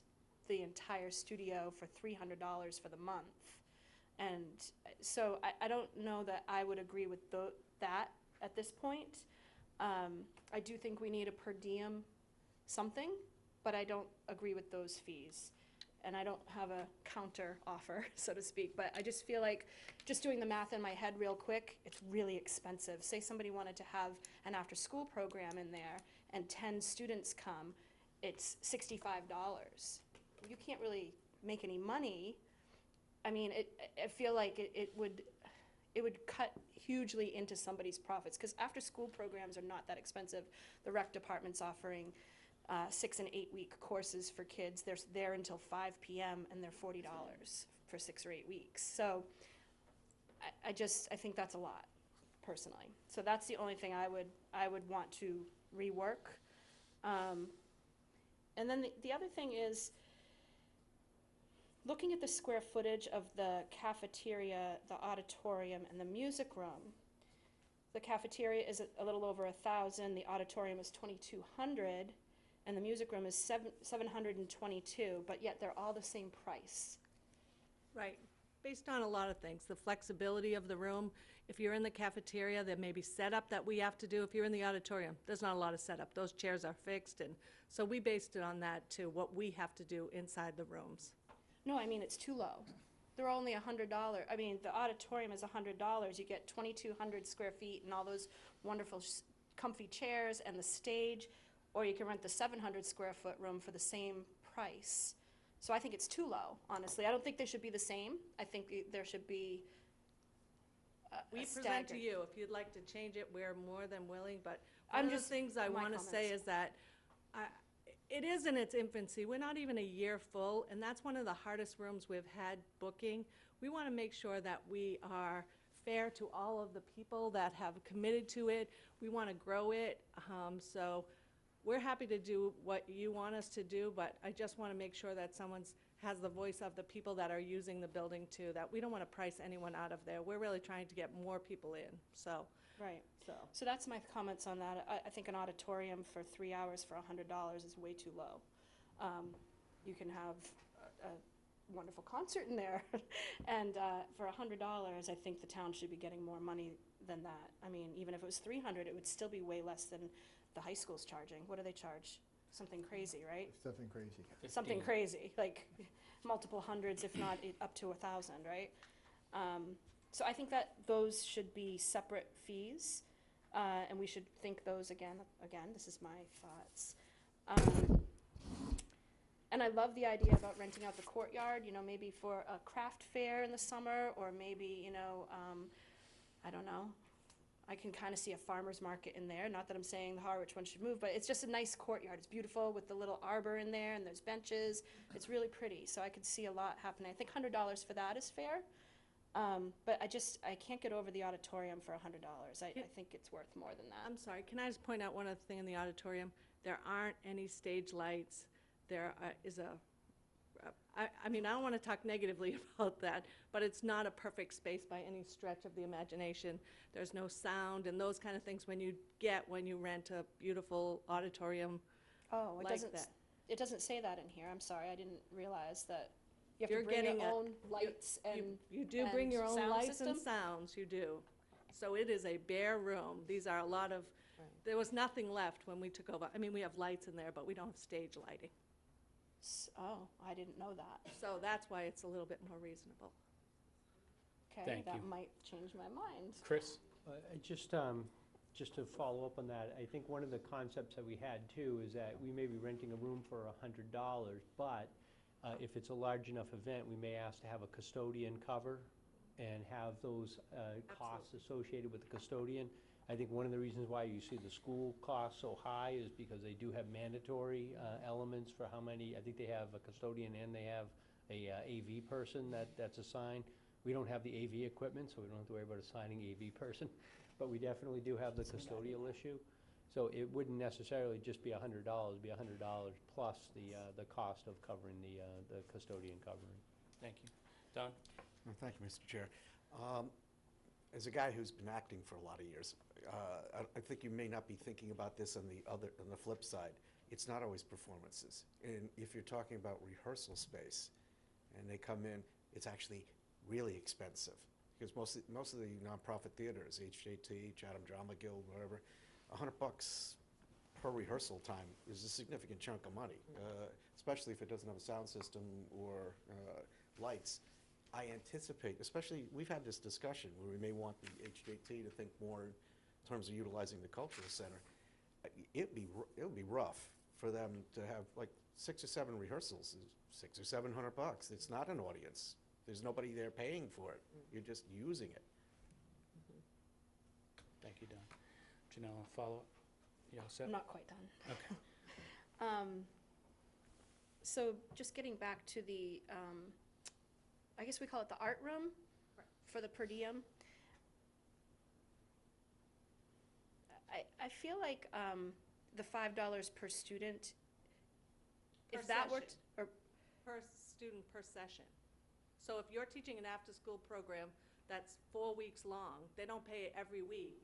the entire studio for $300 for the month. And so I don't know that I would agree with that at this point. I do think we need a per diem something, but I don't agree with those fees. And I don't have a counter offer, so to speak, but I just feel like, just doing the math in my head real quick, it's really expensive. Say somebody wanted to have an after-school program in there and 10 students come, it's $65. You can't really make any money. I mean, I feel like it would cut hugely into somebody's profits, because after-school programs are not that expensive. The rec department's offering 6 and 8 week courses for kids. They're there until 5 p.m. and they're $40 for 6 or 8 weeks. So I think that's a lot, personally. So that's the only thing I would want to rework. And then the other thing is, looking at the square footage of the cafeteria, the auditorium, and the music room, the cafeteria is a little over 1,000, the auditorium is 2,200, and the music room is 722, but yet they're all the same price. Right, based on a lot of things, the flexibility of the room. If you're in the cafeteria, there may be setup that we have to do. If you're in the auditorium, there's not a lot of setup. Those chairs are fixed, and so we based it on that too, what we have to do inside the rooms. No, I mean, it's too low. They're only $100. I mean, the auditorium is $100. You get 2,200 square feet and all those wonderful comfy chairs and the stage, or you can rent the 700 square foot room for the same price. So I think it's too low, honestly. I don't think they should be the same. I think there should be We a present to staggered. you, if you'd like to change it, we're more than willing, but I'm one of the just- things I my want to say comments. is that it is in its infancy. We're not even a year full, and that's one of the hardest rooms we've had booking. We want to make sure that we are fair to all of the people that have committed to it. We want to grow it, so we're happy to do what you want us to do, but I just want to make sure that someone has the voice of the people that are using the building too, that we don't want to price anyone out of there. We're really trying to get more people in, so. Right. So that's my comments on that. I think an auditorium for 3 hours for $100 is way too low. You can have a wonderful concert in there, and for $100, I think the town should be getting more money than that. I mean, even if it was $300, it would still be way less than the high school's charging. What do they charge? Something crazy, right? Something crazy. Something crazy, like multiple hundreds, if not up to 1,000, right? So I think that those should be separate fees, and we should think those again, this is my thoughts. And I love the idea about renting out the courtyard, maybe for a craft fair in the summer, or maybe, I don't know. I can kind of see a farmer's market in there. Not that I'm saying the Harwich one should move, but it's just a nice courtyard. It's beautiful with the little arbor in there, and there's benches. It's really pretty, so I could see a lot happening. I think $100 for that is fair, but I can't get over the auditorium for $100. I think it's worth more than that. I'm sorry, can I just point out one other thing in the auditorium? There aren't any stage lights. There is I mean, I don't want to talk negatively about that, but it's not a perfect space by any stretch of the imagination. There's no sound and those kind of things when you rent a beautiful auditorium Oh, like that. it doesn't say that in here. I'm sorry, I didn't realize that you have You're to bring getting your a- own lights and You do bring your own sound lights system? and sounds, you do. So it is a bare room. These are a lot of, there was nothing left when we took over. I mean, we have lights in there, but we don't have stage lighting. Oh, I didn't know that. So that's why it's a little bit more reasonable. Okay, Thank that you. might change my mind. Chris? Just to follow up on that, I think one of the concepts that we had too is that we may be renting a room for $100, but if it's a large enough event, we may ask to have a custodian cover and have those costs associated with the custodian. I think one of the reasons why you see the school costs so high is because they do have mandatory elements for how many. I think they have a custodian and they have a AV person that's assigned. We don't have the AV equipment, so we don't have to worry about assigning AV person, but we definitely do have the custodial issue. So it wouldn't necessarily just be $100, it'd be $100 plus the cost of covering the custodian covering. Thank you. Don? Thank you, Mr. Chair. As a guy who's been acting for a lot of years, I think you may not be thinking about this on the flip side. It's not always performances. And if you're talking about rehearsal space, and they come in, it's actually really expensive. Because most of the nonprofit theaters, HJT, Chatham Drama Guild, whatever, $100 per rehearsal time is a significant chunk of money, especially if it doesn't have a sound system or lights. I anticipate, especially, we've had this discussion where we may want the HJT to think more in terms of utilizing the cultural center. It'll be rough for them to have like 6 or 7 rehearsals, $600 or $700. It's not an audience. There's nobody there paying for it. You're just using it. Thank you, Don. Janelle, a follow-up? You all set? I'm not quite done. Okay. So just getting back to the, I guess we call it the art room for the per diem. I feel like the $5 per student, Per if that were, session. or Per student per session. So if you're teaching an after-school program that's 4 weeks long, they don't pay every week.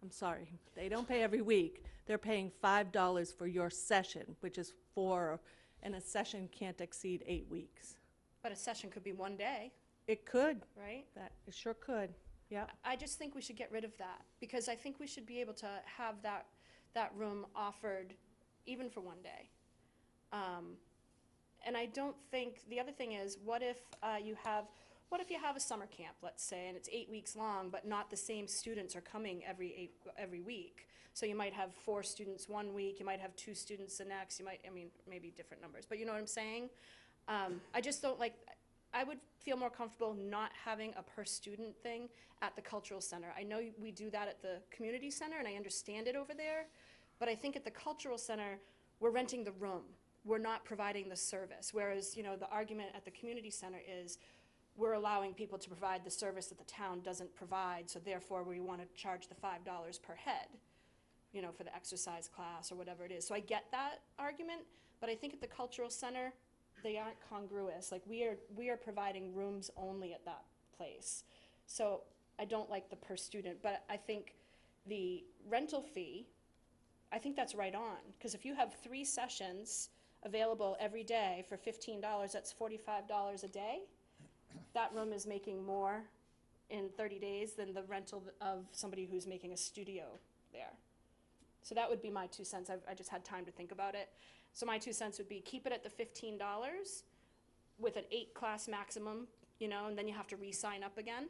I'm sorry, they don't pay every week. They're paying $5 for your session, which is 4, and a session can't exceed 8 weeks. but a session could be one day, It could, right? it sure could, yeah. I just think we should get rid of that, because I think we should be able to have that room offered even for one day. And I don't think, the other thing is, what if you have a summer camp, let's say, and it's 8 weeks long, but not the same students are coming every week? So you might have 4 students one week, you might have 2 students the next, maybe different numbers, but you know what I'm saying? I just don't like, I would feel more comfortable not having a per student thing at the cultural center. I know we do that at the community center, and I understand it over there, but I think at the cultural center, we're renting the room. We're not providing the service, whereas, the argument at the community center is we're allowing people to provide the service that the town doesn't provide, so therefore we want to charge the $5 per head, for the exercise class or whatever it is. So I get that argument, but I think at the cultural center, they aren't congruous. Like, we are providing rooms only at that place. So I don't like the per student, but I think the rental fee, I think that's right on, because if you have 3 sessions available every day for $15, that's $45 a day. That room is making more in 30 days than the rental of somebody who's making a studio there. So that would be my 2 cents. I just had time to think about it. So my 2 cents would be keep it at the $15 with an 8-class maximum, and then you have to re-sign up again.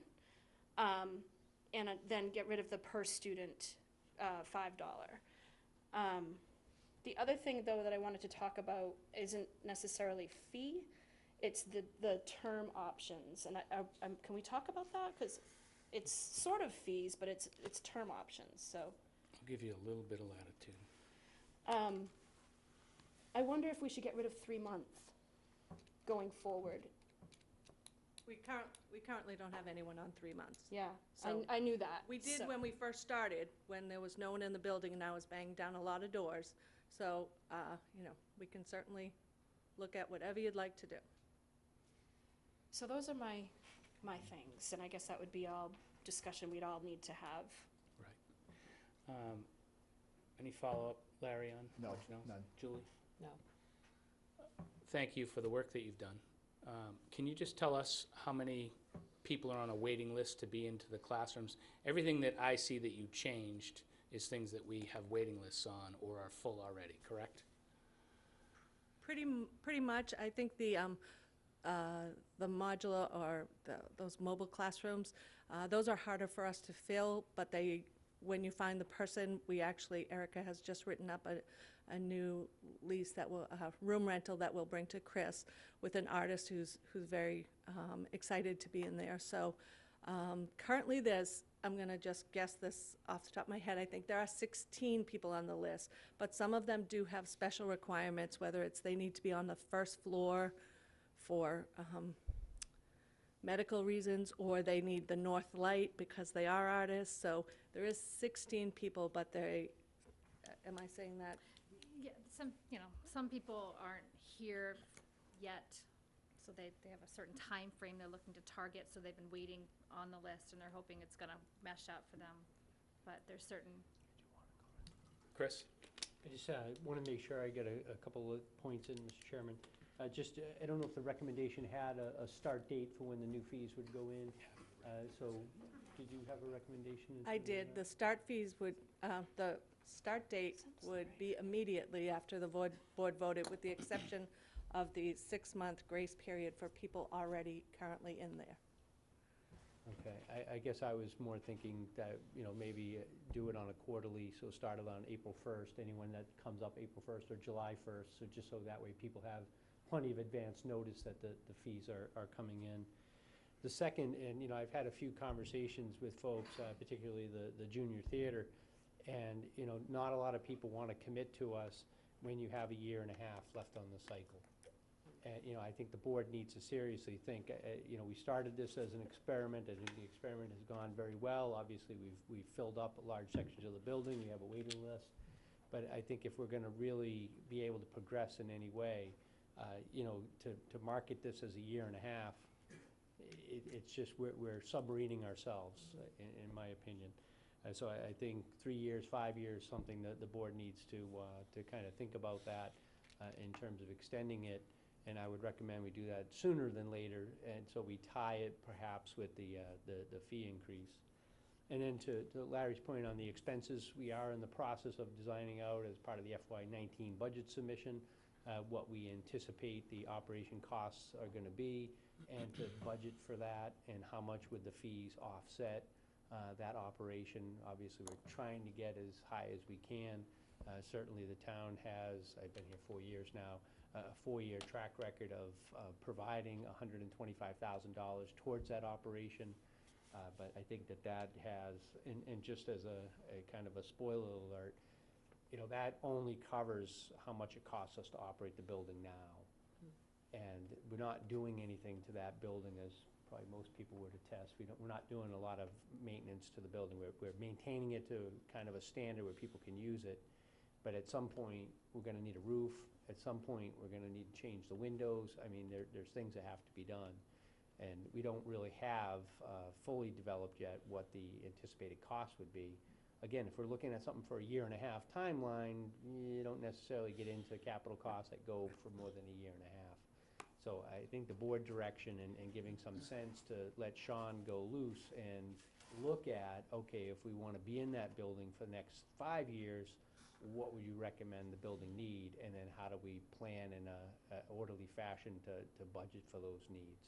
And then get rid of the per student $5. The other thing, though, that I wanted to talk about isn't necessarily fee, it's the term options. And can we talk about that? Because it's sort of fees, but it's term options, so. I'll give you a little bit of latitude. I wonder if we should get rid of 3 months going forward. We currently don't have anyone on 3 months. Yeah, So- I knew that. We did so- when we first started, when there was no one in the building and I was banging down a lot of doors. So, we can certainly look at whatever you'd like to do. So those are my things, and I guess that would be all discussion we'd all need to have. Right. Any follow-up, Larry, on? No, Janelle? none. Julie? No. Thank you for the work that you've done. Can you just tell us how many people are on a waiting list to be into the classrooms? Everything that I see that you changed is things that we have waiting lists on or are full already, correct? Pretty much. I think the modular or those mobile classrooms, those are harder for us to fill, but when you find the person, Erica has just written up a new lease that will, room rental that we'll bring to Chris with an artist who's very excited to be in there. So currently I'm gonna just guess this off the top of my head, I think there are 16 people on the list, but some of them do have special requirements, whether it's they need to be on the first floor for medical reasons, or they need the north light because they are artists. So there is 16 people, but am I saying that? Yeah, some people aren't here yet, So they have a certain time frame they're looking to target, so they've been waiting on the list, and they're hoping it's gonna mesh out for them. But there's certain, Chris? I just want to make sure I get a couple of points in, Mr. Chairman. Just, I don't know if the recommendation had a start date for when the new fees would go in. So, did you have a recommendation? in I terms of did. that? The start fees would, the start date would be immediately after the board voted, with the exception of the 6-month grace period for people already currently in there. Okay, I guess I was more thinking that, you know, maybe do it on a quarterly, so start it on April 1st, anyone that comes up April 1st or July 1st, so just so that way people have plenty of advance notice that the fees are coming in. The second, and, you know, I've had a few conversations with folks, particularly the junior theater, and, you know, not a lot of people want to commit to us when you have a year and a half left on the cycle. And, you know, I think the board needs to seriously think, you know, we started this as an experiment, and the experiment has gone very well. Obviously, we've filled up large sections of the building, we have a waiting list. But I think if we're gonna really be able to progress in any way, you know, to market this as a year and a half, it's just, we're submarining ourselves, in my opinion. So I think 3 years, 5 years, something that the board needs to kind of think about that in terms of extending it. And I would recommend we do that sooner than later, and so we tie it perhaps with the fee increase. And then to Larry's point on the expenses, we are in the process of designing out, as part of the FY19 budget submission, what we anticipate the operation costs are gonna be, and to budget for that, and how much would the fees offset that operation. Obviously, we're trying to get as high as we can. Certainly, the town has, I've been here 4 years now, a 4-year track record of providing $125,000 towards that operation. But I think that has, and just as a kind of a spoiler alert, you know, that only covers how much it costs us to operate the building now. And we're not doing anything to that building, as probably most people would attest. We're not doing a lot of maintenance to the building. We're maintaining it to kind of a standard where people can use it. But at some point, we're gonna need a roof. At some point, we're gonna need to change the windows. I mean, there's things that have to be done. And we don't really have fully developed yet what the anticipated cost would be. Again, if we're looking at something for a year and a half timeline, you don't necessarily get into capital costs that go for more than a year and a half. So I think the board direction and giving some sense to let Sean go loose and look at, okay, if we wanna be in that building for the next 5 years, what would you recommend the building need, and then how do we plan in a orderly fashion to budget for those needs?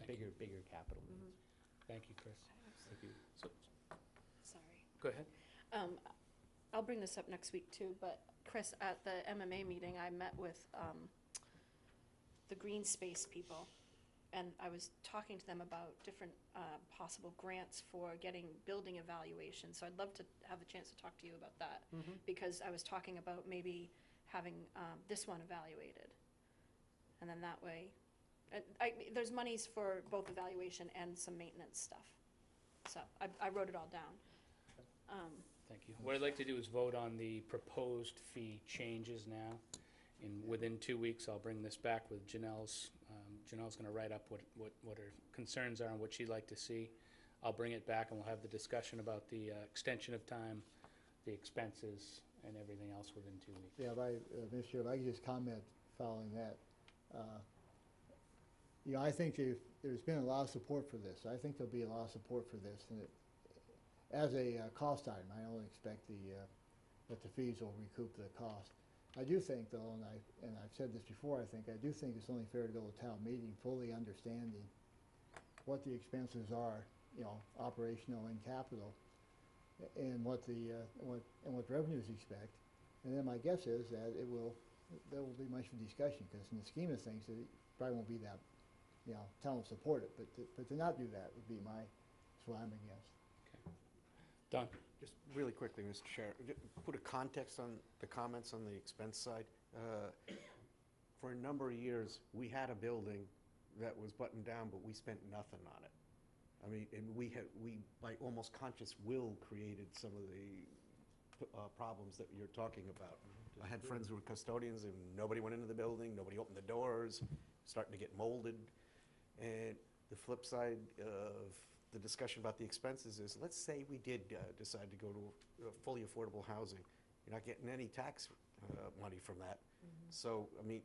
Bigger capital needs. Thank you, Chris. Thank you. So, Sorry. go ahead. I'll bring this up next week too, but Chris, at the MMA meeting, I met with the green space people, and I was talking to them about different possible grants for getting building evaluation. So I'd love to have a chance to talk to you about that, because I was talking about maybe having this one evaluated. And then that way, there's monies for both evaluation and some maintenance stuff. So I wrote it all down. Thank you. What I'd like to do is vote on the proposed fee changes now. And within 2 weeks, I'll bring this back with Janelle's. Janelle's gonna write up what her concerns are and what she'd like to see. I'll bring it back and we'll have the discussion about the extension of time, the expenses, and everything else within 2 weeks. Yeah, Mr. Chair, if I could just comment following that. You know, I think there's been a lot of support for this. I think there'll be a lot of support for this. And as a cost item, I don't expect that the fees will recoup the cost. I do think, though, and I've said this before, I do think it's only fair to go to town meeting fully understanding what the expenses are, you know, operational and capital, and what revenues expect. And then my guess is that there will be much of a discussion, because in the scheme of things, it probably won't be that, you know, town will support it, but to not do that would be that's what I'm against. Okay. Don? Just really quickly, Mr. Chair, put a context on the comments on the expense side. For a number of years, we had a building that was buttoned down, but we spent nothing on it. I mean, and we by almost conscious will, created some of the problems that you're talking about. I had friends who were custodians, and nobody went into the building, nobody opened the doors. starting to get molded. And the flip side of the discussion about the expenses is, let's say we did decide to go to fully affordable housing. You're not getting any tax money from that. So, I mean,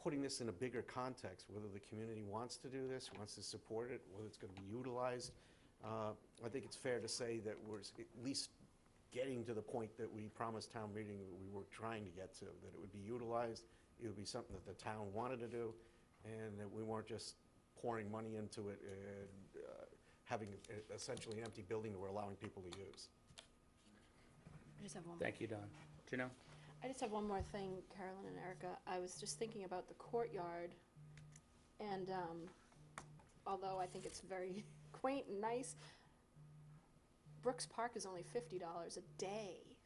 putting this in a bigger context, whether the community wants to do this, wants to support it, whether it's going to be utilized, I think it's fair to say that we're at least getting to the point that we promised town meeting that we were trying to get to, that it would be utilized, it would be something that the town wanted to do, and that we weren't just pouring money into it and having essentially an empty building that we're allowing people to use. I just have one. Thank you, Don. Janelle? I just have one more thing, Carolyn and Erica. I was just thinking about the courtyard, and although I think it's very quaint and nice, Brooks Park is only $50 a day.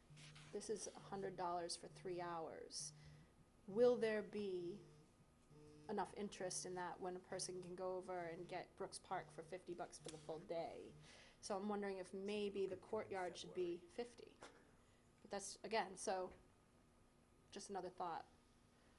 This is $100 for 3 hours. Will there be enough interest in that when a person can go over and get Brooks Park for $50 for the full day? So I'm wondering if maybe the courtyard should be 50. But that's, again, so just another thought.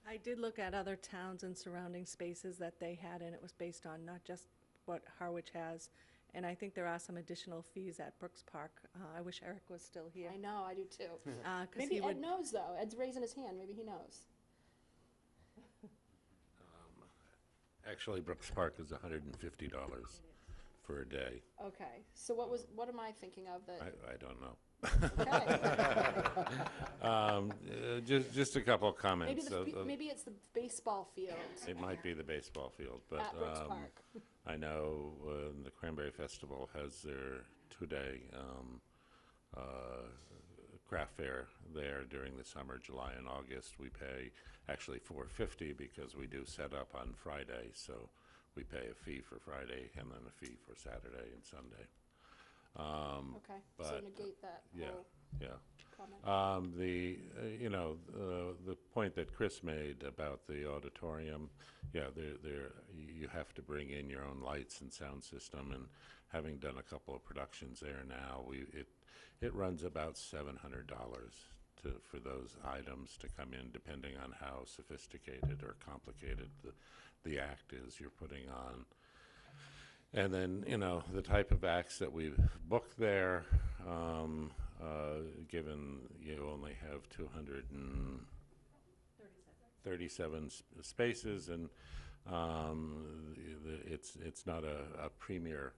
I did look at other towns and surrounding spaces that they had, and it was based on not just what Harwich has. And I think there are some additional fees at Brooks Park. I wish Eric was still here. I know, I do too. 'Cause Maybe he Ed would- knows, though. Ed's raising his hand. Maybe he knows. Actually, Brooks Park is $150 for a day. Okay, so what am I thinking of that? I don't know. Okay. Just a couple of comments. Maybe it's the baseball field It might be the baseball field, but at Brooks Park. I know the Cranberry Festival has their two-day craft fair there during the summer, July and August. We pay actually $4.50 because we do set up on Friday, so we pay a fee for Friday and then a fee for Saturday and Sunday. Okay, so but, negate that yeah, whole yeah. comment. The point that Chris made about the auditorium, yeah, you have to bring in your own lights and sound system, and having done a couple of productions there now, it runs about $700 for those items to come in, depending on how sophisticated or complicated the act is you're putting on. And then, the type of acts that we've booked there, given you only have 237 spaces, and it's not a premier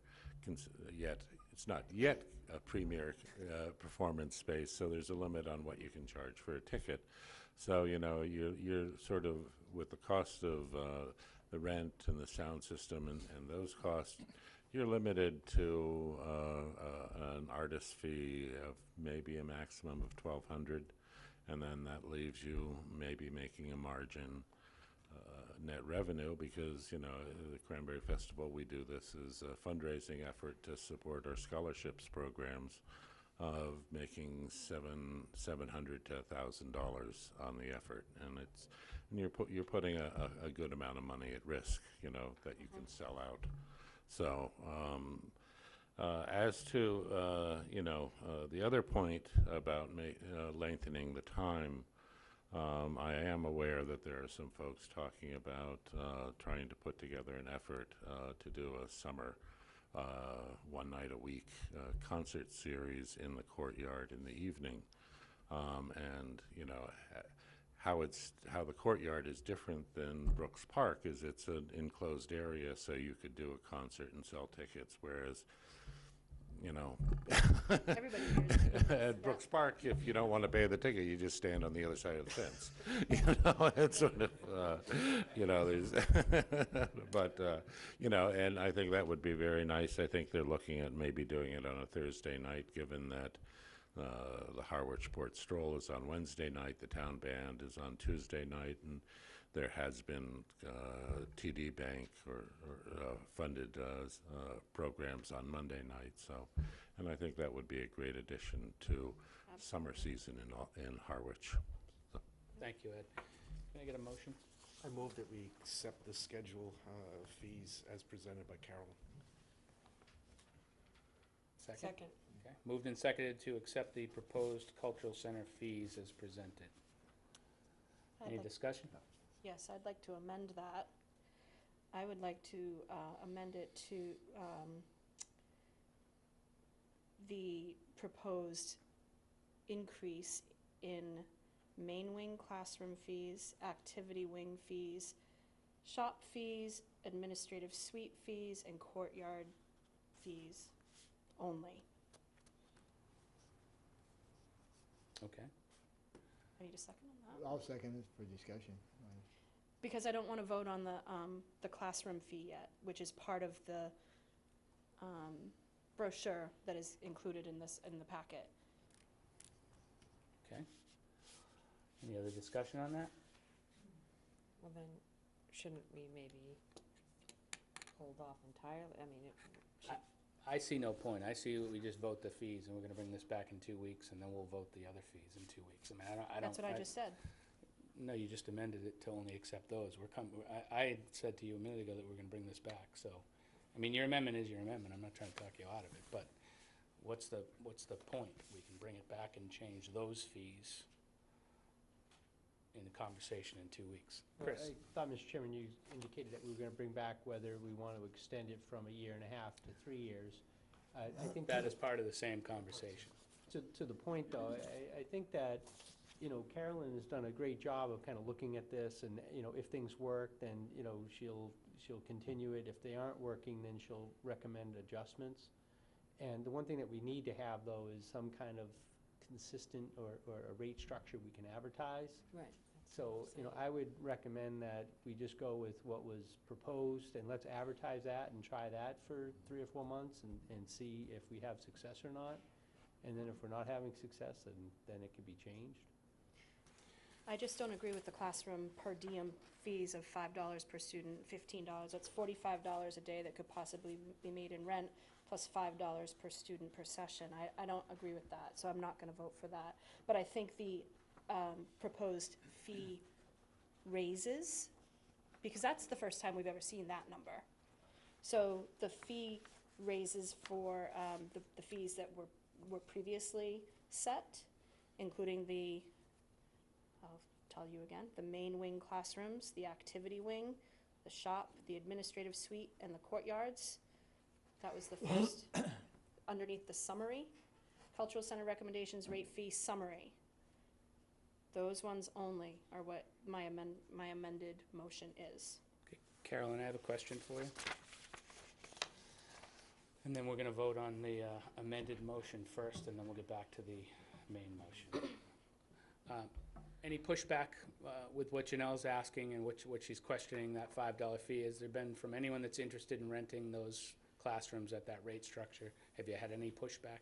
yet. It's not yet a premier performance space, so there's a limit on what you can charge for a ticket. So, you're sort of, with the cost of the rent and the sound system and those costs, you're limited to an artist fee of maybe a maximum of $1,200, and then that leaves you maybe making a margin net revenue, because the Cranberry Festival, we do this as a fundraising effort to support our scholarships programs, of making $700 to $1,000 on the effort, and you're putting a good amount of money at risk, that you can sell out. So as to the other point about lengthening the time, I am aware that there are some folks talking about trying to put together an effort to do a summer one night a week concert series in the courtyard in the evening, and how the courtyard is different than Brooks Park is it's an enclosed area, so you could do a concert and sell tickets, whereas Everybody hears at Brooks Park, if you don't want to pay the ticket, you just stand on the other side of the fence. It's sort of, there's, but, and I think that would be very nice. I think they're looking at maybe doing it on a Thursday night, given that the Harwich Port Stroll is on Wednesday night, the town band is on Tuesday night, and there has been TD Bank or funded programs on Monday night. So, and I think that would be a great addition to summer season in Harwich. So. Thank you, Ed. Can I get a motion? I move that we accept the schedule of fees as presented by Carolyn. Second? Okay. Moved and seconded to accept the proposed cultural center fees as presented. Any discussion? Yes, I'd like to amend that I would like to amend it to the proposed increase in main wing classroom fees, activity wing fees, shop fees, administrative suite fees, and courtyard fees only. Okay. I need a second on that. I'll second it for discussion. Because I don't want to vote on the classroom fee yet, which is part of the brochure that is included in the packet. Okay. Any other discussion on that? Well, then, shouldn't we maybe hold off entirely? I mean, I see no point. I see we just vote the fees, and we're gonna bring this back in 2 weeks, and then we'll vote the other fees in 2 weeks. I mean, I don't. That's what I just said. No, you just amended it to only accept those. I had said to you a minute ago that we're gonna bring this back, so, I mean, your amendment is your amendment. I'm not trying to talk you out of it, but what's the point? We can bring it back and change those fees in the conversation in 2 weeks. Chris? I thought, Mr. Chairman, you indicated that we were going to bring back whether we want to extend it from 1.5 years to 3 years. I think That is part of the same conversation. to the point, though, I think that, you know, Carolyn has done a great job of kind of looking at this, and, you know, if things work, then, you know, she'll continue it. If they aren't working, then she'll recommend adjustments. And the one thing that we need to have, though, is some kind of consistent or a rate structure we can advertise. right. So, you know, I would recommend that we just go with what was proposed, and let's advertise that and try that for 3 or 4 months and see if we have success or not. And then if we're not having success, then it can be changed. I just don't agree with the classroom per diem fees of $5 per student, $15. That's $45 a day that could possibly be made in rent, plus $5 per student per session. I don't agree with that, so I'm not going to vote for that. But I think the proposed fee raises, because that's the first time we've ever seen that number. So the fee raises for the fees that were previously set, including the, I'll tell you again, the main wing classrooms, the activity wing, the shop, the administrative suite, and the courtyards. That was the first, underneath the summary, cultural center recommendations, rate fee summary. Those ones only are what my amended motion is. Okay. Carolyn, I have a question for you. And then we're gonna vote on the amended motion first, and then we'll get back to the main motion. Any pushback with what Janelle's asking and what she's questioning, that $5 fee? Has there been from anyone that's interested in renting those classrooms at that rate structure? Have you had any pushback?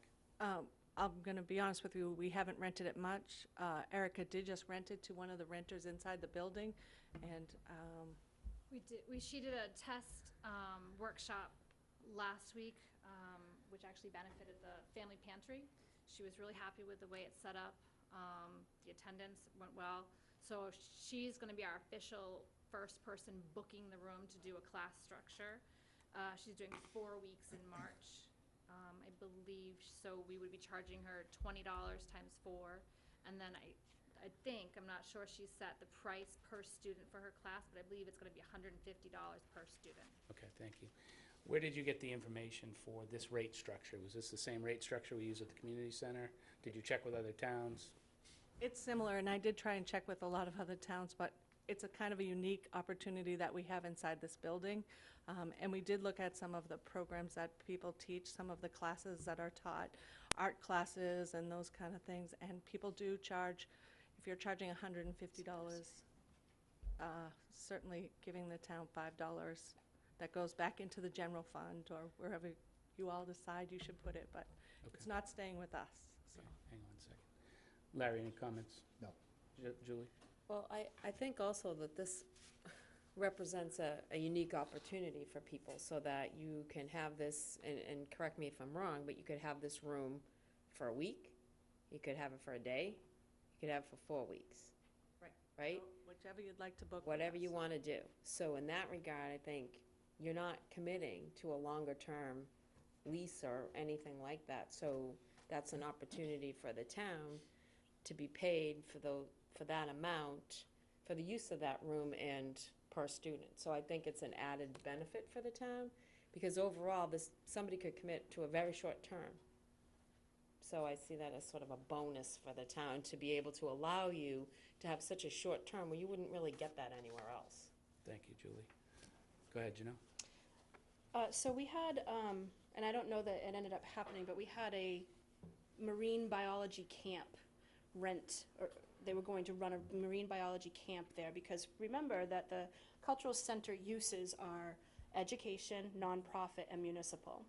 I'm going to be honest with you, we haven't rented it much. Erica did just rent it to one of the renters inside the building, and She did a test workshop last week, which actually benefited the family pantry. She was really happy with the way it's set up. The attendance went well. So she's going to be our official first person booking the room to do a class structure. She's doing 4 weeks in March, I believe. So we would be charging her $20 times 4. And then I think, I'm not sure she set the price per student for her class, but I believe it's going to be $150 per student. Okay, thank you. Where did you get the information for this rate structure? Was this the same rate structure we use at the community center? Did you check with other towns? it's similar, and I did try and check with a lot of other towns, but it's a kind of a unique opportunity that we have inside this building. And we did look at some of the programs that people teach, some of the classes that are taught, art classes and those kind of things, and people do charge, if you're charging $150, certainly giving the town $5 that goes back into the general fund or wherever you all decide you should put it, but it's not staying with us. So. Okay, hang on a second. Larry, any comments? No. Julie? Well, I think also that this represents a unique opportunity for people so that you can have this, and correct me if I'm wrong, but you could have this room for a week, you could have it for a day, you could have it for 4 weeks. Right. Right? So whichever you'd like to book. with Whatever us. you want to do. So in that regard, I think you're not committing to a longer-term lease or anything like that. So that's an opportunity for the town to be paid for that amount, for the use of that room, and per student. So I think it's an added benefit for the town, because overall, somebody could commit to a very short term. So I see that as sort of a bonus for the town to be able to allow you to have such a short term where you wouldn't really get that anywhere else. Thank you, Julie. Go ahead, Janelle. So we had, and I don't know that it ended up happening, but we had a marine biology camp or they were going to run a marine biology camp there, because remember that the cultural center uses are education, nonprofit, and municipal.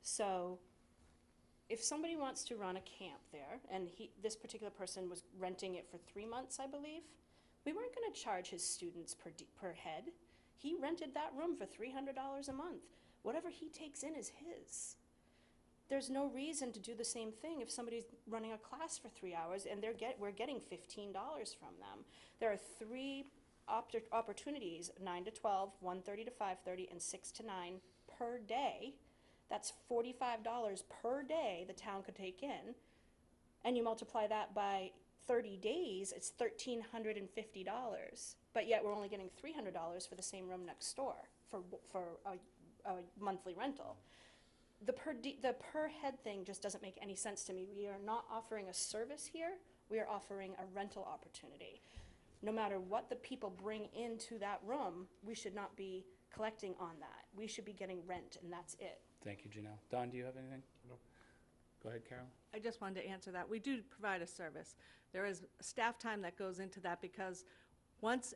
So if somebody wants to run a camp there, and this particular person was renting it for 3 months, I believe, we weren't going to charge his students per head. He rented that room for $300 a month. Whatever he takes in is his. There's no reason to do the same thing if somebody's running a class for 3 hours and we're getting $15 from them. There are 3 opportunities, 9 to 12, 1:30 to 5:30, and 6 to 9 per day. That's $45 per day the town could take in. And you multiply that by 30 days, it's $1,350. But yet we're only getting $300 for the same room next door for a monthly rental. The per head thing just doesn't make any sense to me. We are not offering a service here. We are offering a rental opportunity. No matter what the people bring into that room, we should not be collecting on that. We should be getting rent, and that's it. Thank you, Janelle. Don, do you have anything? No. Go ahead, Carol. I just wanted to answer that. We do provide a service. There is staff time that goes into that, because once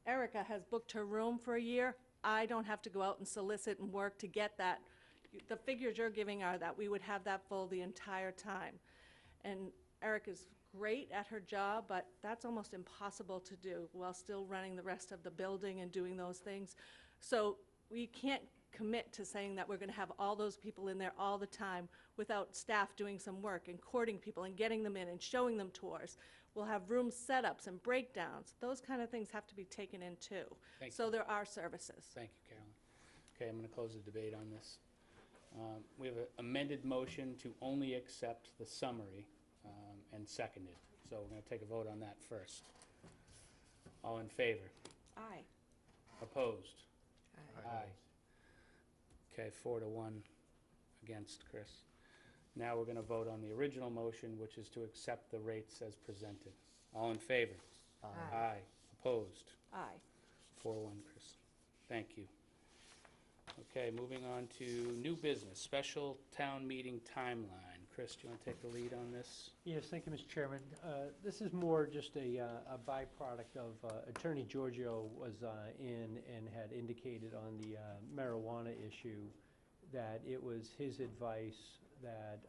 Erica has booked her room for a year, I don't have to go out and solicit and work to get that. The figures you're giving are that we would have that full the entire time. And Erica's great at her job, but that's almost impossible to do while still running the rest of the building and doing those things. So we can't commit to saying that we're going to have all those people in there all the time without staff doing some work and courting people and getting them in and showing them tours. We'll have room setups and breakdowns. Those kind of things have to be taken in too. Thank you. So there are services. Thank you, Carolyn. Okay, I'm going to close the debate on this. We have an amended motion to only accept the summary and seconded. So we're going to take a vote on that first. All in favor? Aye. Opposed? Aye. Okay, 4-1 against Chris. Now we're going to vote on the original motion, which is to accept the rates as presented. All in favor? Aye. Aye. Opposed? Aye. 4-1, Chris. Thank you. Okay, moving on to new business, special town meeting timeline. Chris, do you want to take the lead on this? Yes, thank you, Mr. Chairman. This is more just a byproduct of Attorney Giorgio was in and had indicated on the marijuana issue that it was his advice that,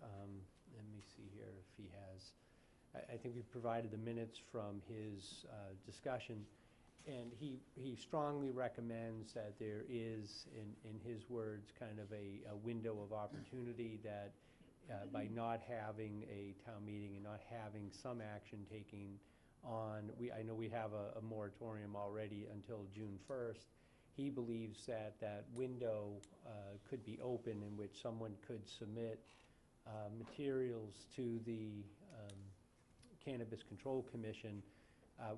let me see here if he has, I think we provided the minutes from his discussion, and he strongly recommends that there is, in his words, kind of a window of opportunity that by not having a town meeting and not having some action taking on, I know we have a moratorium already until June 1st. He believes that that window could be open in which someone could submit materials to the Cannabis Control Commission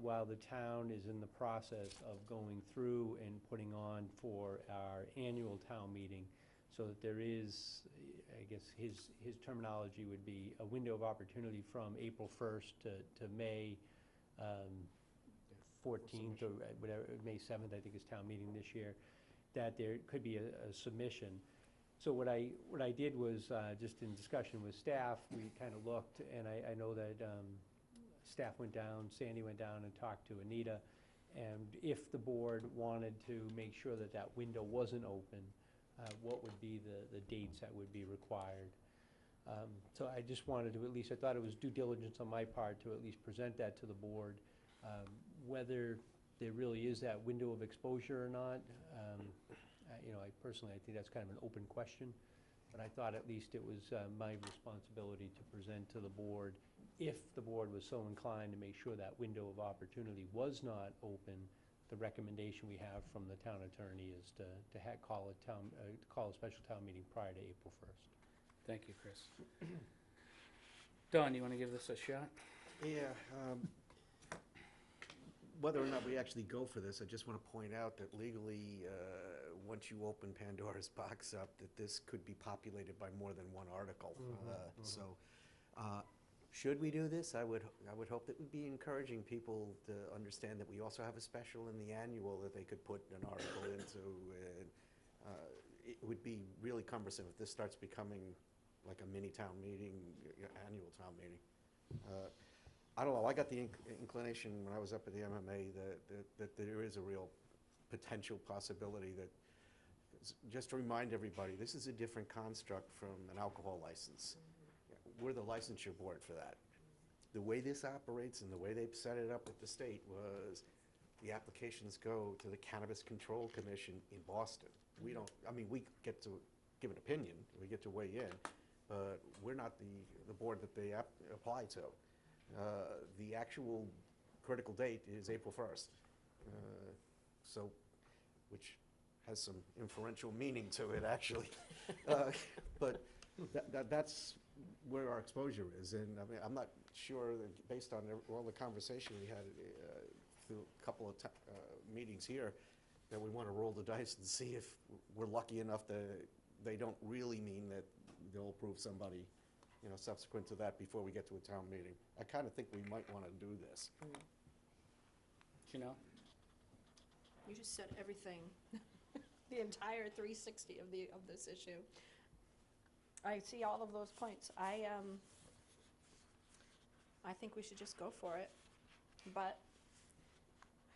while the town is in the process of going through and putting on for our annual town meeting, so that there is, I guess his terminology would be a window of opportunity from April 1st to May 14th or whatever, May 7th, I think is town meeting this year, that there could be a submission. So what I did was, just in discussion with staff, we kind of looked, and I know that staff went down, Sandy went down and talked to Anita, and if the board wanted to make sure that that window wasn't open, what would be the dates that would be required. So I just wanted to at least, I thought it was due diligence on my part to at least present that to the board. Whether there really is that window of exposure or not, you know, I personally think that's kind of an open question, but I thought at least it was my responsibility to present to the board, if the board was so inclined, to make sure that window of opportunity was not open. The recommendation we have from the town attorney is to call a special town meeting prior to April 1st. Thank you, Chris. Don, you want to give this a shot? Yeah, whether or not we actually go for this, I just want to point out that legally, once you open Pandora's box up, that this could be populated by more than one article. So, should we do this? I would hope that we'd be encouraging people to understand that we also have a special in the annual that they could put an article into. It would be really cumbersome if this starts becoming like a mini town meeting, annual town meeting. I don't know, I got the inclination when I was up at the MMA that there is a real potential possibility that, just to remind everybody, this is a different construct from an alcohol license. We're the licensure board for that. The way this operates and the way they've set it up with the state was the applications go to the Cannabis Control Commission in Boston. We don't, I mean, we get to give an opinion, we get to weigh in, but we're not the board that they apply to. The actual critical date is April 1st. So, which has some inferential meaning to it, actually. But that's where our exposure is. And I mean, I'm not sure that based on all the conversation we had through a couple of meetings here, that we want to roll the dice and see if we're lucky enough that they don't really mean that they'll approve somebody, you know, subsequent to that before we get to a town meeting. I kind of think we might want to do this. Janelle? You just said everything, the entire 360 of this issue. I see all of those points. I think we should just go for it, but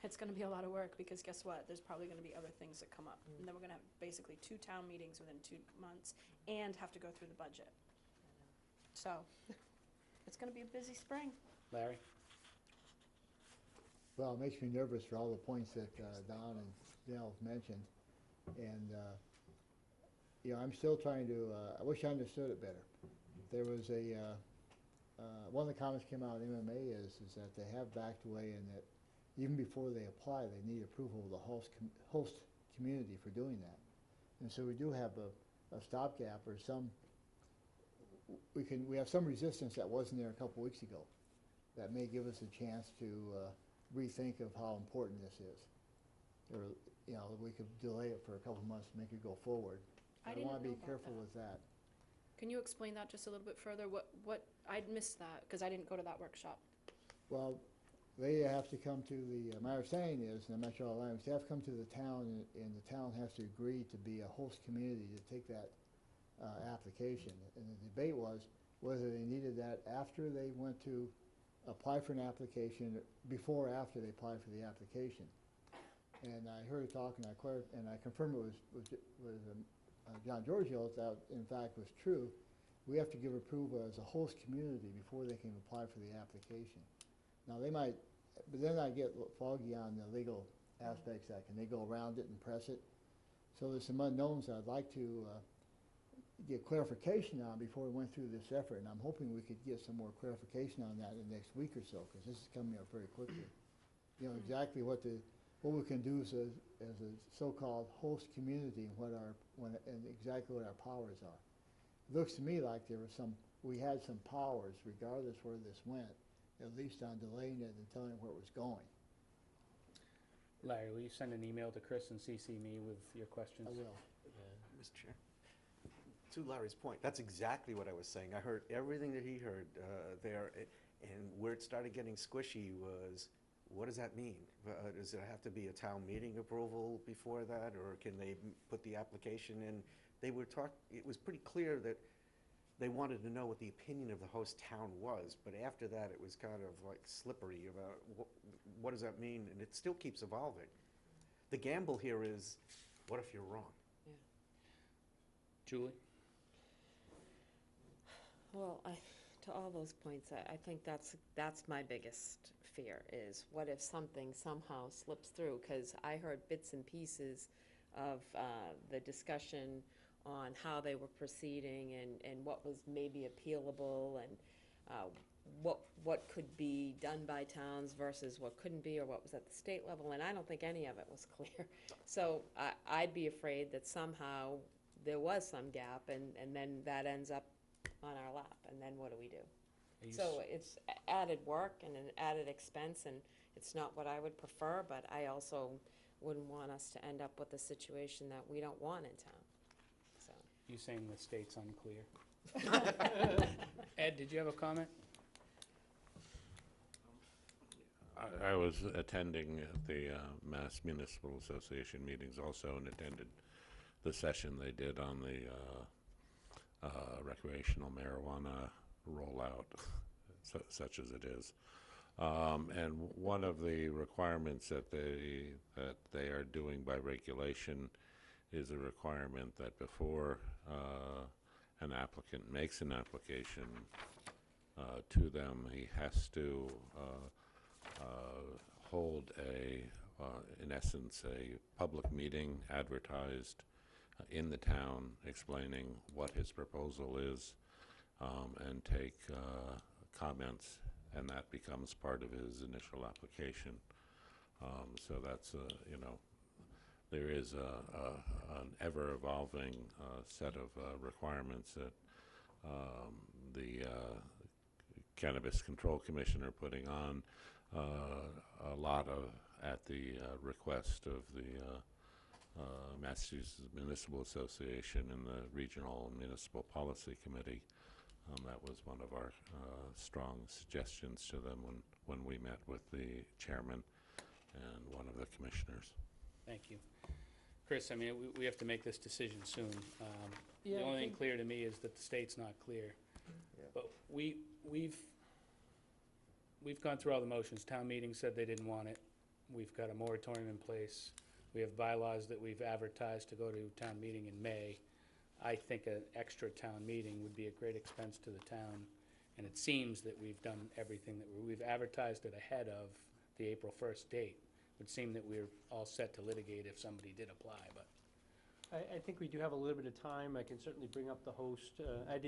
it's gonna be a lot of work, because guess what? There's probably gonna be other things that come up. And then we're gonna have basically 2 town meetings within 2 months, and have to go through the budget. So, it's gonna be a busy spring. Larry? Well, it makes me nervous for all the points that Don and Dale have mentioned. And, you know, I'm still trying to, I wish I understood it better. There was one of the comments came out of MMA is that they have backed away, and that even before they apply, they need approval of the host community for doing that. And so we do have a stopgap, or we have some resistance that wasn't there a couple weeks ago that may give us a chance to rethink of how important this is. Or, you know, we could delay it for a couple months to make it go forward. I I didn't want to know be about careful that. with that. Can you explain that just a little bit further? What, I'd missed that, because I didn't go to that workshop. Well, they have to come to my understanding is, and I'm not sure all language, they have to come to the town, and the town has to agree to be a host community to take that application. And the debate was whether they needed that after they went to apply for an application, before or after they applied for the application. And I heard it talk, and I confirmed it was John Giorgio, that in fact was true. We have to give approval as a host community before they can apply for the application. Now, they might, but then I get foggy on the legal aspects that can they go around it and press it. So there's some unknowns I'd like to get clarification on before we went through this effort, and I'm hoping we could get some more clarification on that in the next week or so, because this is coming up very quickly. You know, exactly what we can do as a so-called host community, and exactly what our powers are. It looks to me like we had some powers, regardless where this went, at least on delaying it and telling it where it was going. Larry, will you send an email to Chris and CC me with your questions? I will. Mr. Chair. To Larry's point, that's exactly what I was saying. I heard everything that he heard there, and where it started getting squishy was, what does that mean? Does it have to be a town meeting approval before that, or can they put the application in? It was pretty clear that they wanted to know what the opinion of the host town was, but after that it was kind of like slippery about what does that mean, and it still keeps evolving. The gamble here is, what if you're wrong? Yeah. Julie? Well, to all those points, I think that's my biggest fear, is what if something somehow slips through? Because I heard bits and pieces of the discussion on how they were proceeding, and what was maybe appealable, and what could be done by towns versus what couldn't be, or what was at the state level, and I don't think any of it was clear. So I'd be afraid that somehow there was some gap, and then that ends up on our lap, and then what do we do? So it's added work and an added expense, and It's not what I would prefer, but I also wouldn't want us to end up with a situation that we don't want in town, so. You saying the state's unclear? Ed, did you have a comment? I was attending the Mass Municipal Association meetings also and attended the session they did on the recreational marijuana rollout, such as it is. And one of the requirements that they are doing by regulation is a requirement that before an applicant makes an application to them, he has to hold in essence, a public meeting advertised in the town explaining what his proposal is, and take comments, and that becomes part of his initial application. So that's, there is an ever-evolving set of requirements that the Cannabis Control Commission are putting on, a lot of at the request of the Massachusetts Municipal Association and the Regional Municipal Policy Committee. That was one of our strong suggestions to them when we met with the chairman and one of the commissioners. Thank you. Chris, I mean, we have to make this decision soon. Yeah, The I only thing think- clear to me is that the state's not clear. But we've gone through all the motions. Town meeting said they didn't want it. We've got a moratorium in place. We have bylaws that we've advertised to go to town meeting in May. I think an extra town meeting would be a great expense to the town, and it seems that we've done everything that we've advertised it ahead of the April 1st date. It would seem that we're all set to litigate if somebody did apply, but I think we do have a little bit of time. I can certainly bring up the host. I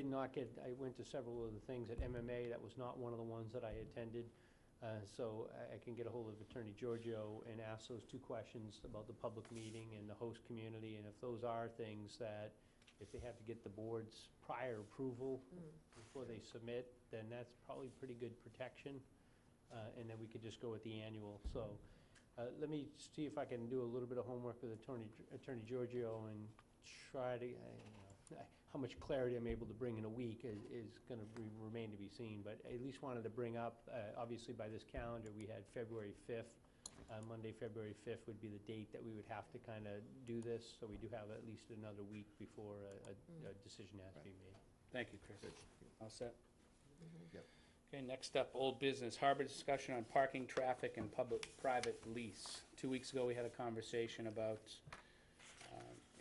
went to several of the things at MMA. That was not one of the ones that I attended. So I can get a hold of Attorney Giorgio and ask those two questions about the public meeting and the host community. And if those are things that, if they have to get the board's prior approval before they submit, then that's probably pretty good protection. And then we could just go with the annual. So let me see if I can do a little bit of homework with Attorney Giorgio and try to, how much clarity I'm able to bring in a week is going to remain to be seen. But I at least wanted to bring up, obviously by this calendar, we had February 5th. Monday, February 5th would be the date that we would have to kind of do this. So we do have at least another week before a decision has to be made. thank you, Chris. All set? Yep. Okay, next up, old business, harbor discussion on parking, traffic, and public-private lease. 2 weeks ago, we had a conversation about,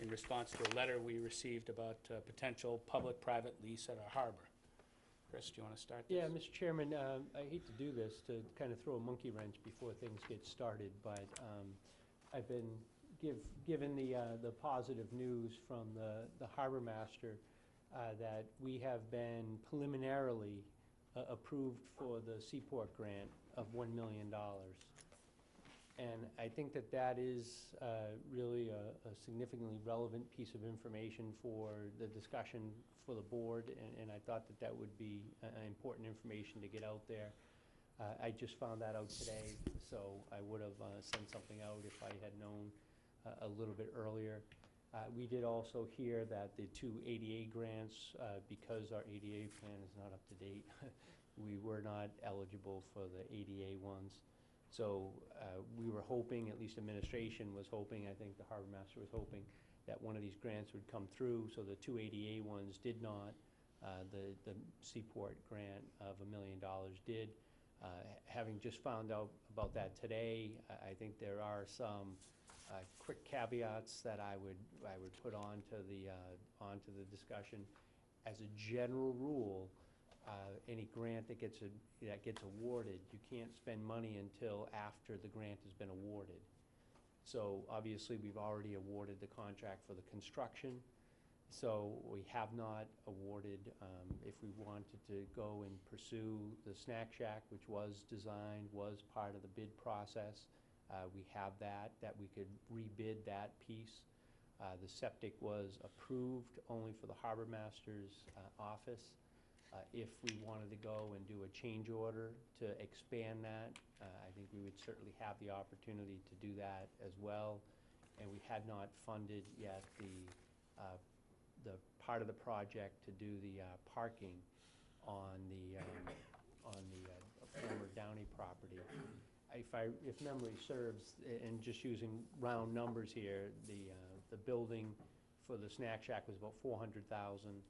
in response to a letter we received about potential public-private lease at our harbor. Chris, do you want to start this? Yeah, Mr. Chairman, I hate to do this, to kind of throw a monkey wrench before things get started, but I've been given the positive news from the harbor master that we have been preliminarily approved for the Seaport grant of $1 million. And I think that that is really a significantly relevant piece of information for the discussion for the board, and I thought that that would be important information to get out there. I just found that out today, so I would have sent something out if I had known a little bit earlier. We did also hear that the two ADA grants, because our ADA plan is not up to date, we were not eligible for the ADA ones. So we were hoping, at least administration was hoping, I think the harbor master was hoping, that one of these grants would come through. So the two ADA ones did not. The Seaport grant of $1 million did. Having just found out about that today, I think there are some quick caveats that I would put onto the discussion. As a general rule, any grant that gets awarded, you can't spend money until after the grant has been awarded. So obviously, we've already awarded the contract for the construction. So we have not awarded, if we wanted to go and pursue the snack shack, which was designed, was part of the bid process. We have that we could rebid that piece. The septic was approved only for the harbor master's office. If we wanted to go and do a change order to expand that, I think we would certainly have the opportunity to do that as well. And we had not funded yet the part of the project to do the parking on the former Downey property. If memory serves, and just using round numbers here, the building for the snack shack was about $400,000.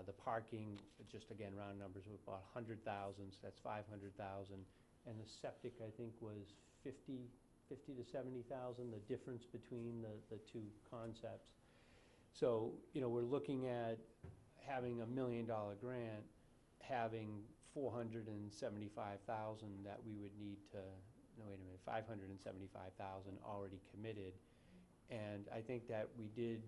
The parking, just again, round numbers, was about $100,000, so that's $500,000. And the septic, I think, was $50,000 to $70,000, the difference between the two concepts. So, you know, we're looking at having $1 million grant, having $475,000 that we would need to, no, wait a minute, $575,000 already committed. And I think that we did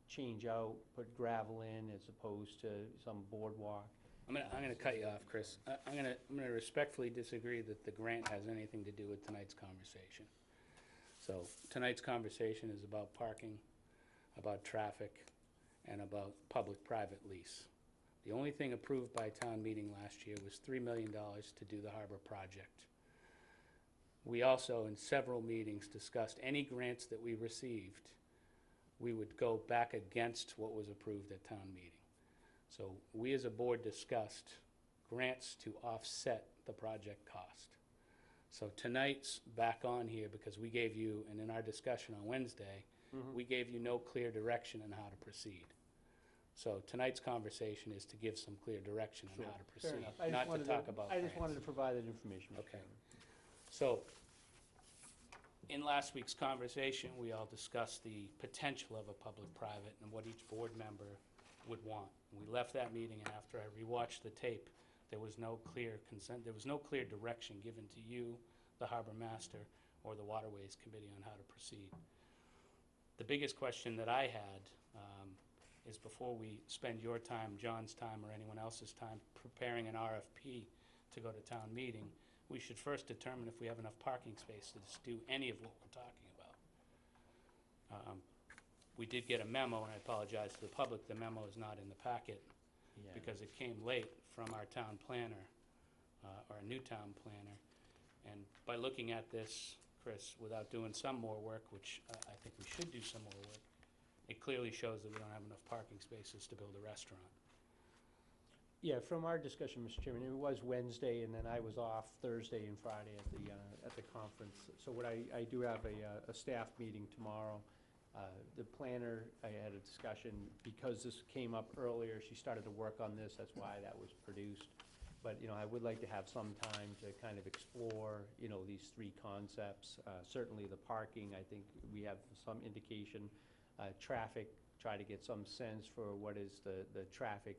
change out, put gravel in as opposed to some boardwalk. I'm gonna cut you off, Chris. I'm gonna respectfully disagree that the grant has anything to do with tonight's conversation. So tonight's conversation is about parking, about traffic, and about public-private lease. The only thing approved by town meeting last year was $3 million to do the harbor project. We also, in several meetings, discussed any grants that we received, we would go back against what was approved at town meeting. So we as a board discussed grants to offset the project cost. So tonight's back on here because we gave you, and in our discussion on Wednesday, we gave you no clear direction on how to proceed. So tonight's conversation is to give some clear direction on how to proceed, not to talk about I just grants. wanted to provide that information. Mr. Okay. Chairman. So, in last week's conversation, we all discussed the potential of a public-private and what each board member would want. We left that meeting, and after I rewatched the tape, there was no clear consent, there was no clear direction given to you, the harbor master, or the waterways committee on how to proceed. The biggest question that I had is before we spend your time, John's time, or anyone else's time preparing an RFP to go to town meeting, we should first determine if we have enough parking space to just do any of what we're talking about. We did get a memo, and I apologize to the public, the memo is not in the packet Yeah. because it came late from our town planner, our new town planner. And by looking at this, Chris, without doing some more work, which I think we should do some more work, it clearly shows that we don't have enough parking spaces to build a restaurant. Yeah, from our discussion, Mr. Chairman, it was Wednesday, and then I was off Thursday and Friday at the conference. So what I do have a staff meeting tomorrow. The planner, I had a discussion, because this came up earlier, she started to work on this, that's why that was produced. But, you know, I would like to have some time to kind of explore, you know, these three concepts. Certainly the parking, I think we have some indication. Traffic, try to get some sense for what is the traffic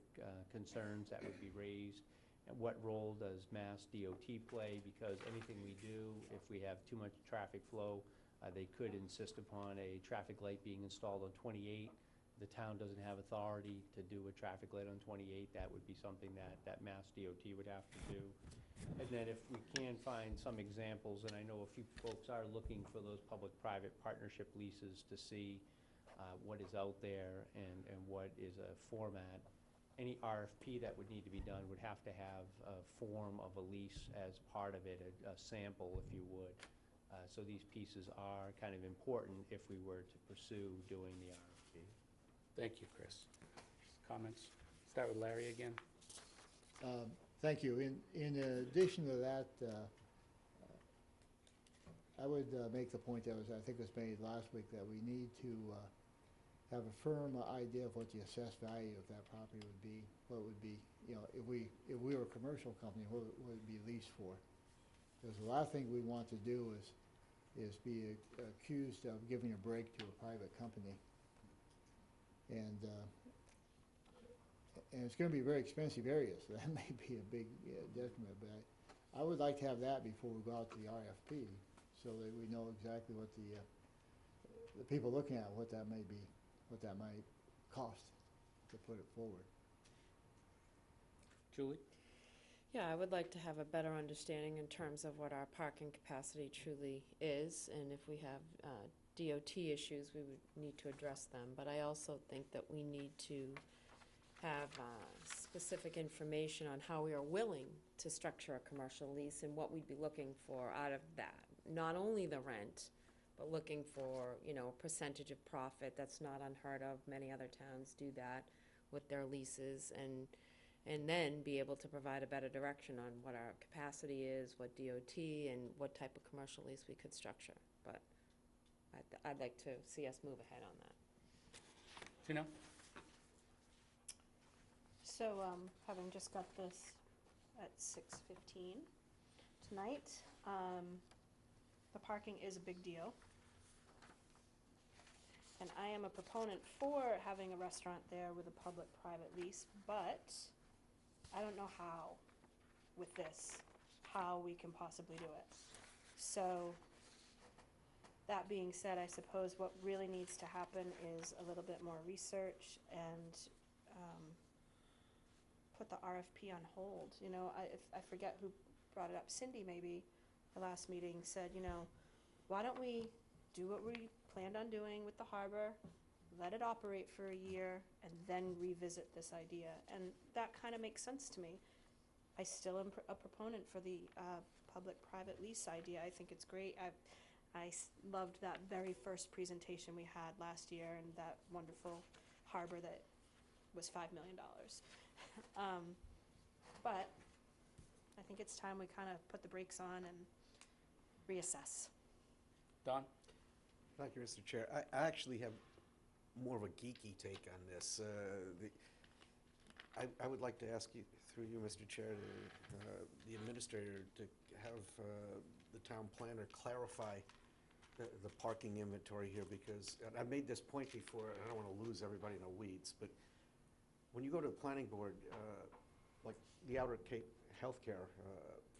concerns that would be raised, and what role does Mass DOT play, because anything we do, if we have too much traffic flow, they could insist upon a traffic light being installed on 28. The town doesn't have authority to do a traffic light on 28. That would be something that Mass DOT would have to do. And then if we can find some examples, and I know a few folks are looking for those public-private partnership leases to see what is out there and what is a format. Any RFP that would need to be done would have to have a form of a lease as part of it, a sample, if you would. So these pieces are kind of important if we were to pursue doing the RFP. Thank you, Chris. Comments? Start with Larry again. Thank you. In addition to that, I would make the point that I think was made last week, that we need to have a firm idea of what the assessed value of that property would be, what would be, you know, if we were a commercial company, what would it be leased for? Because the last thing we want to do is be accused of giving a break to a private company. And it's going to be very expensive areas, so that may be a big detriment. But I would like to have that before we go out to the RFP, so that we know exactly what the people looking at, what that may be, what that might cost to put it forward. Julie? Yeah, I would like to have a better understanding in terms of what our parking capacity truly is, and if we have DOT issues, we would need to address them. But I also think that we need to have specific information on how we are willing to structure a commercial lease and what we'd be looking for out of that. Not only the rent, but looking for, you know, a percentage of profit. That's not unheard of. Many other towns do that with their leases, and then be able to provide a better direction on what our capacity is, what DOT, and what type of commercial lease we could structure. But I'd like to see us move ahead on that. Gino? So, having just got this at 6:15 tonight, the parking is a big deal. And I am a proponent for having a restaurant there with a public-private lease, but I don't know how, with this, how we can possibly do it. So, that being said, I suppose what really needs to happen is a little bit more research and put the RFP on hold. You know, I forget who brought it up, Cindy maybe, the last meeting said, you know, why don't we do what we planned on doing with the harbor, let it operate for a year, and then revisit this idea. And that kind of makes sense to me. I still am a proponent for the public-private lease idea. I think it's great. I loved that very first presentation we had last year and that wonderful harbor that was $5 million. But I think it's time we kind of put the brakes on and reassess. Don? Thank you, Mr. Chair. I actually have more of a geeky take on this. I would like to ask you, through you, Mr. Chair, the administrator, to have the town planner clarify the parking inventory here, because, and I've made this point before, and I don't want to lose everybody in the weeds, but when you go to the planning board, like the Outer Cape Healthcare,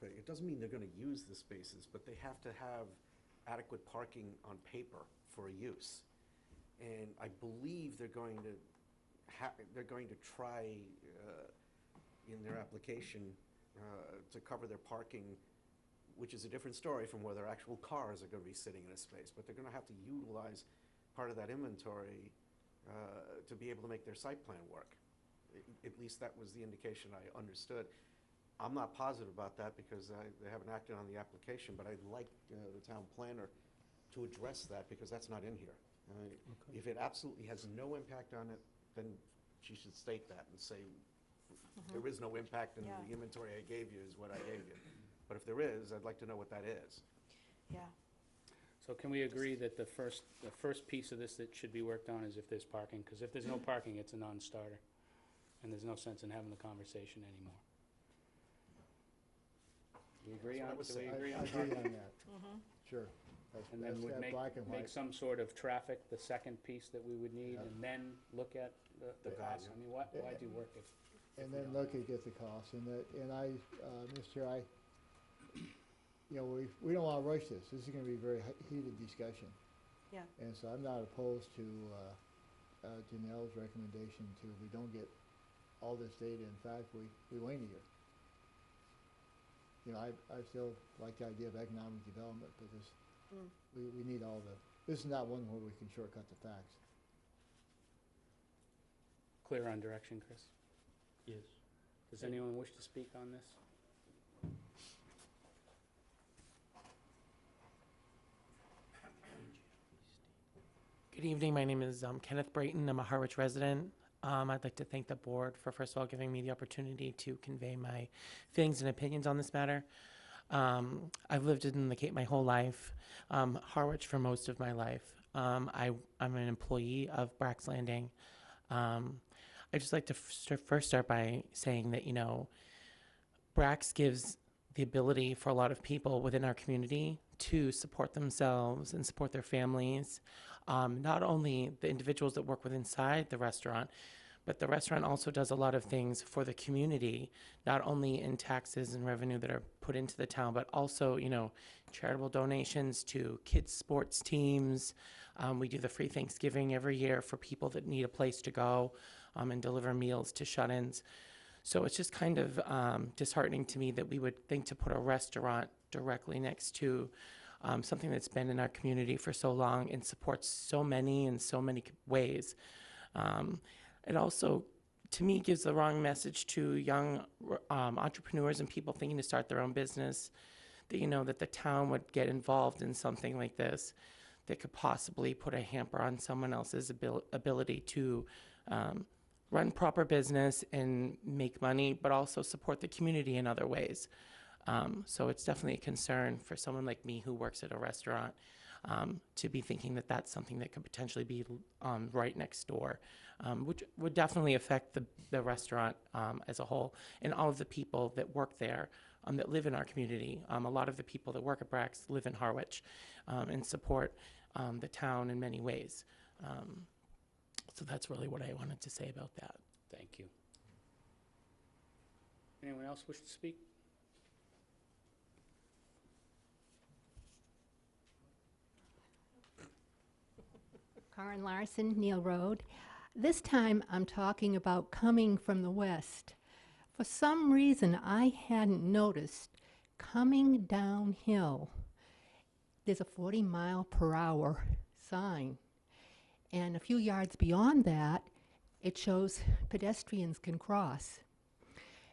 it doesn't mean they're going to use the spaces, but they have to have adequate parking on paper for a use. And I believe they're going to try in their application to cover their parking, which is a different story from where their actual cars are going to be sitting in a space. But they're going to have to utilize part of that inventory to be able to make their site plan work. At least that was the indication I understood. I'm not positive about that because they haven't acted on the application, but I'd like the town planner to address that, because that's not in here. If it absolutely has no impact on it, then she should state that and say, there is no impact, and the inventory I gave you is what I gave you. But if there is, I'd like to know what that is. Yeah. So can we agree that the first piece of this that should be worked on is if there's parking? Because if there's no parking, it's a non-starter, and there's no sense in having the conversation anymore. Do we agree on, do we agree on I agree parking? on that. Sure. And then would make some sort of traffic the second piece that we would need, and then look at the cost. I mean, why do work if And we then don't? look at the cost, and Mr. Chair, you know, we don't want to rush this. This is going to be a very heated discussion. Yeah. And so I'm not opposed to Janelle's recommendation to, if we don't get all this data, in fact, we wait a year. You know, I still like the idea of economic development, but we need all this is not one where we can shortcut the facts. Clear on direction, Chris? Yes. Does anyone wish to speak on this? Good evening. My name is Kenneth Brayton. I'm a Harwich resident. I'd like to thank the board for, first of all, giving me the opportunity to convey my feelings and opinions on this matter. I've lived in the Cape my whole life, Harwich for most of my life. I'm an employee of Brack's Landing. I'd just like to first start by saying that, you know, Brack's gives the ability for a lot of people within our community to support themselves and support their families. Not only the individuals that work inside the restaurant, but the restaurant also does a lot of things for the community, not only in taxes and revenue that are put into the town, but also, you know, charitable donations to kids' sports teams. We do the free Thanksgiving every year for people that need a place to go, and deliver meals to shut-ins. So it's just kind of disheartening to me that we would think to put a restaurant directly next to something that's been in our community for so long and supports so many in so many ways. It also to me, gives the wrong message to young entrepreneurs and people thinking to start their own business, that, that the town would get involved in something like this that could possibly put a hamper on someone else's ability to run proper business and make money, but also support the community in other ways. So it's definitely a concern for someone like me who works at a restaurant to be thinking that that's something that could potentially be right next door, which would definitely affect the restaurant as a whole and all of the people that work there that live in our community. A lot of the people that work at Brax live in Harwich and support the town in many ways. So that's really what I wanted to say about that. Thank you. Anyone else wish to speak? Karen Larson, Neil Road. This time I'm talking about coming from the west. For some reason I hadn't noticed coming downhill, there's a 40-mile-per-hour sign. And a few yards beyond that, it shows pedestrians can cross.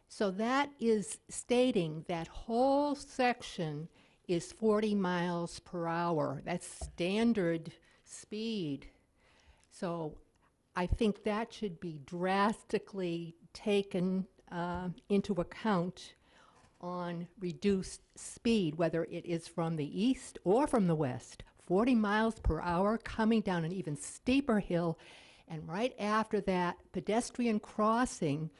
So that is stating that whole section is 40 miles per hour. That's standard speed. So I think that should be drastically taken into account on reduced speed, whether it is from the east or from the west. 40 miles per hour coming down an even steeper hill, and right after that, pedestrian crossing.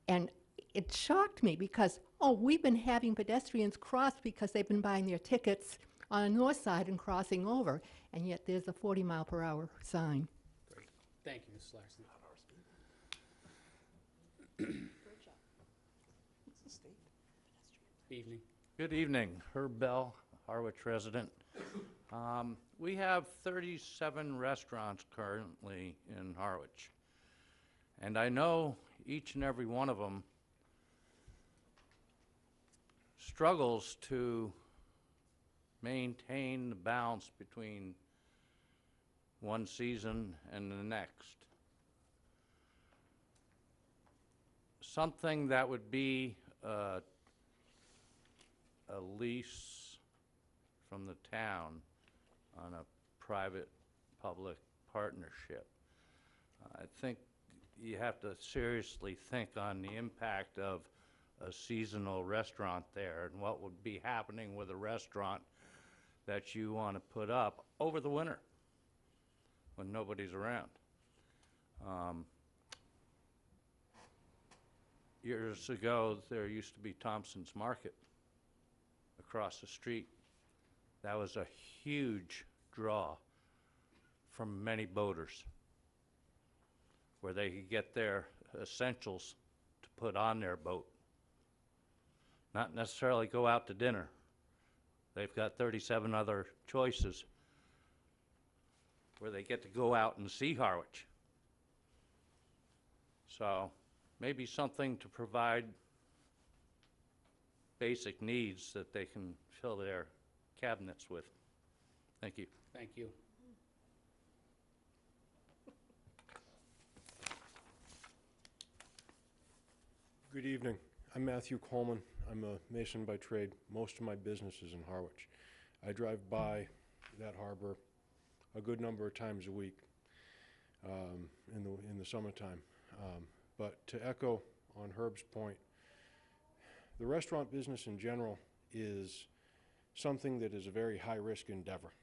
And it shocked me because, we've been having pedestrians cross because they've been buying their tickets on the north side and crossing over, and yet there's a 40-mile-per-hour sign. Great. Thank you, Mrs. Larson. Evening. Good evening. Herb Bell, Harwich resident. We have 37 restaurants currently in Harwich. And I know each and every one of them struggles to maintain the balance between one season and the next. Something that would be a lease from the town on a private-public partnership. I think you have to seriously think on the impact of a seasonal restaurant there and what would be happening with a restaurant that you want to put up over the winter when nobody's around. Years ago, there used to be Thompson's Market across the street. That was a huge draw from many boaters, where they could get their essentials to put on their boat, not necessarily go out to dinner. They've got 37 other choices where they get to go out and see Harwich. So maybe something to provide basic needs that they can fill their cabinets with. Thank you. Thank you. Good evening. I'm Matthew Coleman. I'm a mason by trade. Most of my business is in Harwich. I drive by that harbor a good number of times a week in the summertime. But to echo on Herb's point, the restaurant business in general is something that is a very high-risk endeavor.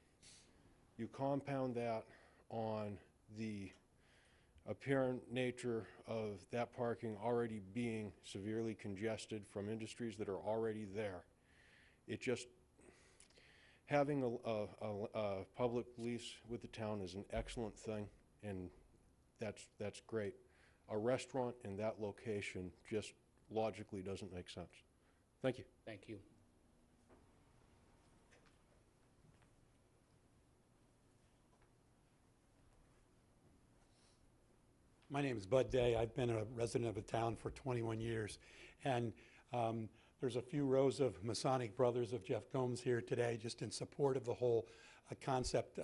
You compound that on the apparent nature of that parking already being severely congested from industries that are already there. It just, having a public lease with the town is an excellent thing, and that's great. A restaurant in that location just logically doesn't make sense. Thank you. Thank you. My name is Bud Day. I've been a resident of the town for 21 years. And there's a few rows of Masonic Brothers of Jeff Gomes here today just in support of the whole concept.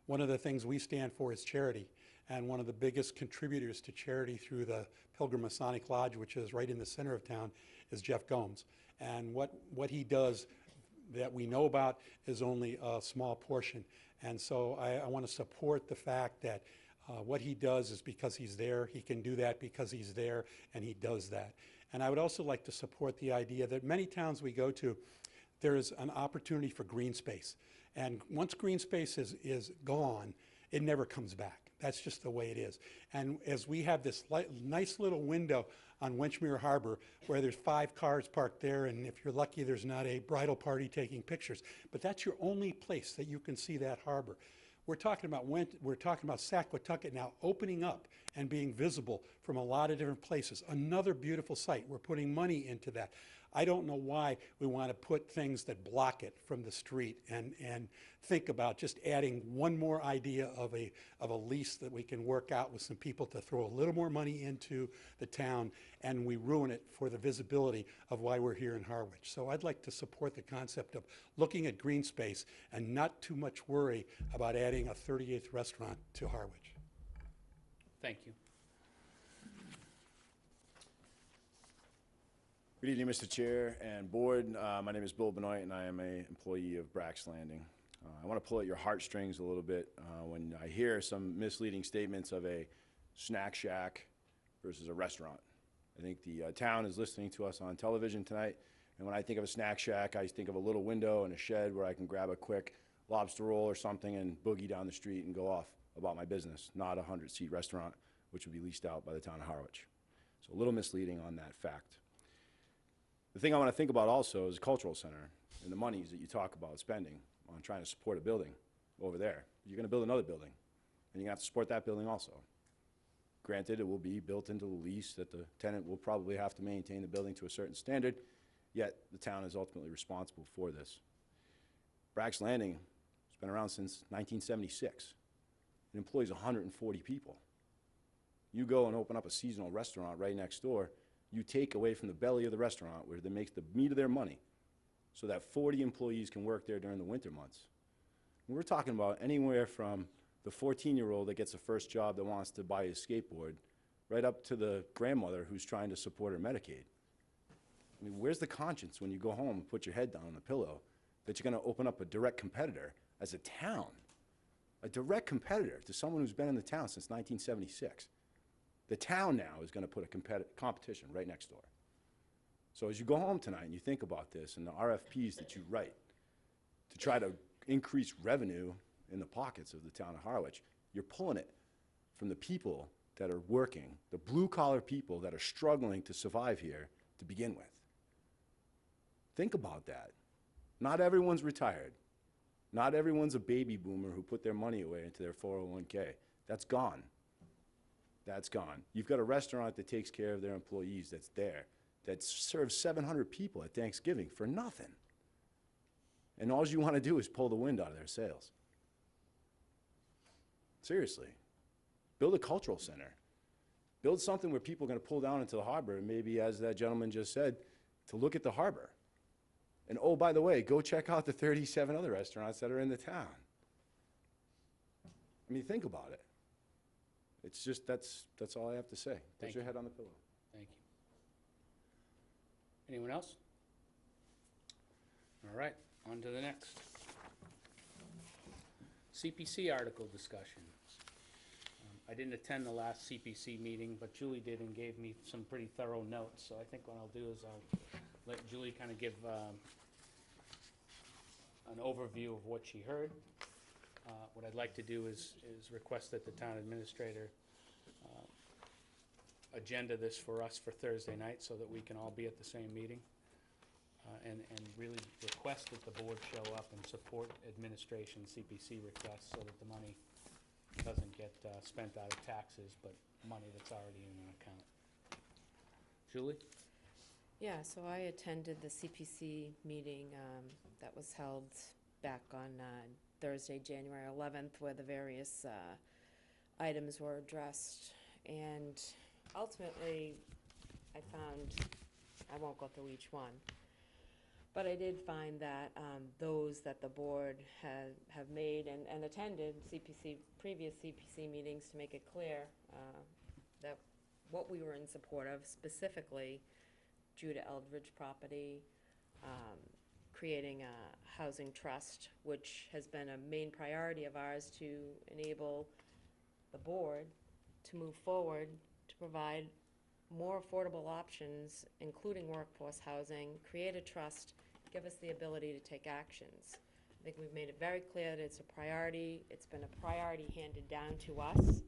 One of the things we stand for is charity. And one of the biggest contributors to charity through the Pilgrim Masonic Lodge, which is right in the center of town, is Jeff Gomes. And what he does that we know about is only a small portion. And so I want to support the fact that what he does is because he's there. He can do that because he's there, and he does that. And I would also like to support the idea that many towns we go to, there is an opportunity for green space. And once green space is gone, it never comes back. That's just the way it is. And as we have this nice little window on Winchmere Harbor where there's 5 cars parked there, and if you're lucky, there's not a bridal party taking pictures. But that's your only place that you can see that harbor. We're talking about Saquatucket now opening up and being visible from a lot of different places. Another beautiful site. We're putting money into that. I don't know why we want to put things that block it from the street and think about just adding one more idea of a lease that we can work out with some people to throw a little more money into the town, and we ruin it for the visibility of why we're here in Harwich. So I'd like to support the concept of looking at green space and not too much worry about adding a 38th restaurant to Harwich. Thank you. Good evening, Mr. Chair and Board. My name is Bill Benoit, and I am an employee of Brack's Landing. I want to pull at your heartstrings a little bit when I hear some misleading statements of a snack shack versus a restaurant. I think the town is listening to us on television tonight, and when I think of a snack shack, I think of a little window and a shed where I can grab a quick lobster roll or something and boogie down the street and go off about my business, not a 100-seat restaurant, which would be leased out by the town of Harwich. So a little misleading on that fact. The thing I want to think about also is the cultural center and the monies that you talk about spending on trying to support a building over there. You're going to build another building, and you're going to have to support that building also. Granted, it will be built into the lease that the tenant will probably have to maintain the building to a certain standard, yet the town is ultimately responsible for this. Brack's Landing has been around since 1976. It employs 140 people. You go and open up a seasonal restaurant right next door, you take away from the belly of the restaurant where that makes the meat of their money so that 40 employees can work there during the winter months. And we're talking about anywhere from the 14-year-old that gets a first job that wants to buy a skateboard right up to the grandmother who's trying to support her Medicaid. I mean, where's the conscience when you go home and put your head down on the pillow that you're going to open up a direct competitor as a town, a direct competitor to someone who's been in the town since 1976? The town now is going to put a competition right next door. So as you go home tonight and you think about this and the RFPs that you write to try to increase revenue in the pockets of the town of Harwich, you're pulling it from the people that are working, the blue-collar people that are struggling to survive here to begin with. Think about that. Not everyone's retired. Not everyone's a baby boomer who put their money away into their 401k. That's gone. That's gone. You've got a restaurant that takes care of their employees that's there, that serves 700 people at Thanksgiving for nothing. And all you want to do is pull the wind out of their sails. Seriously. Build a cultural center. Build something where people are going to pull down into the harbor, and maybe, as that gentleman just said, to look at the harbor. And oh, by the way, go check out the 37 other restaurants that are in the town. I mean, think about it. It's just, that's all I have to say. Put your head on the pillow. Thank you. Anyone else? All right, on to the next. CPC article discussion. I didn't attend the last CPC meeting, but Julie did and gave me some pretty thorough notes. So I think what I'll do is I'll let Julie kind of give an overview of what she heard. What I'd like to do is request that the town administrator agenda this for us for Thursday night so that we can all be at the same meeting, and really request that the board show up and support administration CPC requests so that the money doesn't get spent out of taxes, but money that's already in an account. Julie? Yeah, so I attended the CPC meeting that was held back on Thursday, January 11th, where the various items were addressed. And ultimately, I found, I won't go through each one, But I did find that those that the board have made and attended previous CPC meetings to make it clear that what we were in support of, specifically Judah Eldridge property, creating a housing trust, which has been a main priority of ours to enable the board to move forward to provide more affordable options, including workforce housing, create a trust, give us the ability to take actions. I think we've made it very clear that it's a priority. It's been a priority handed down to us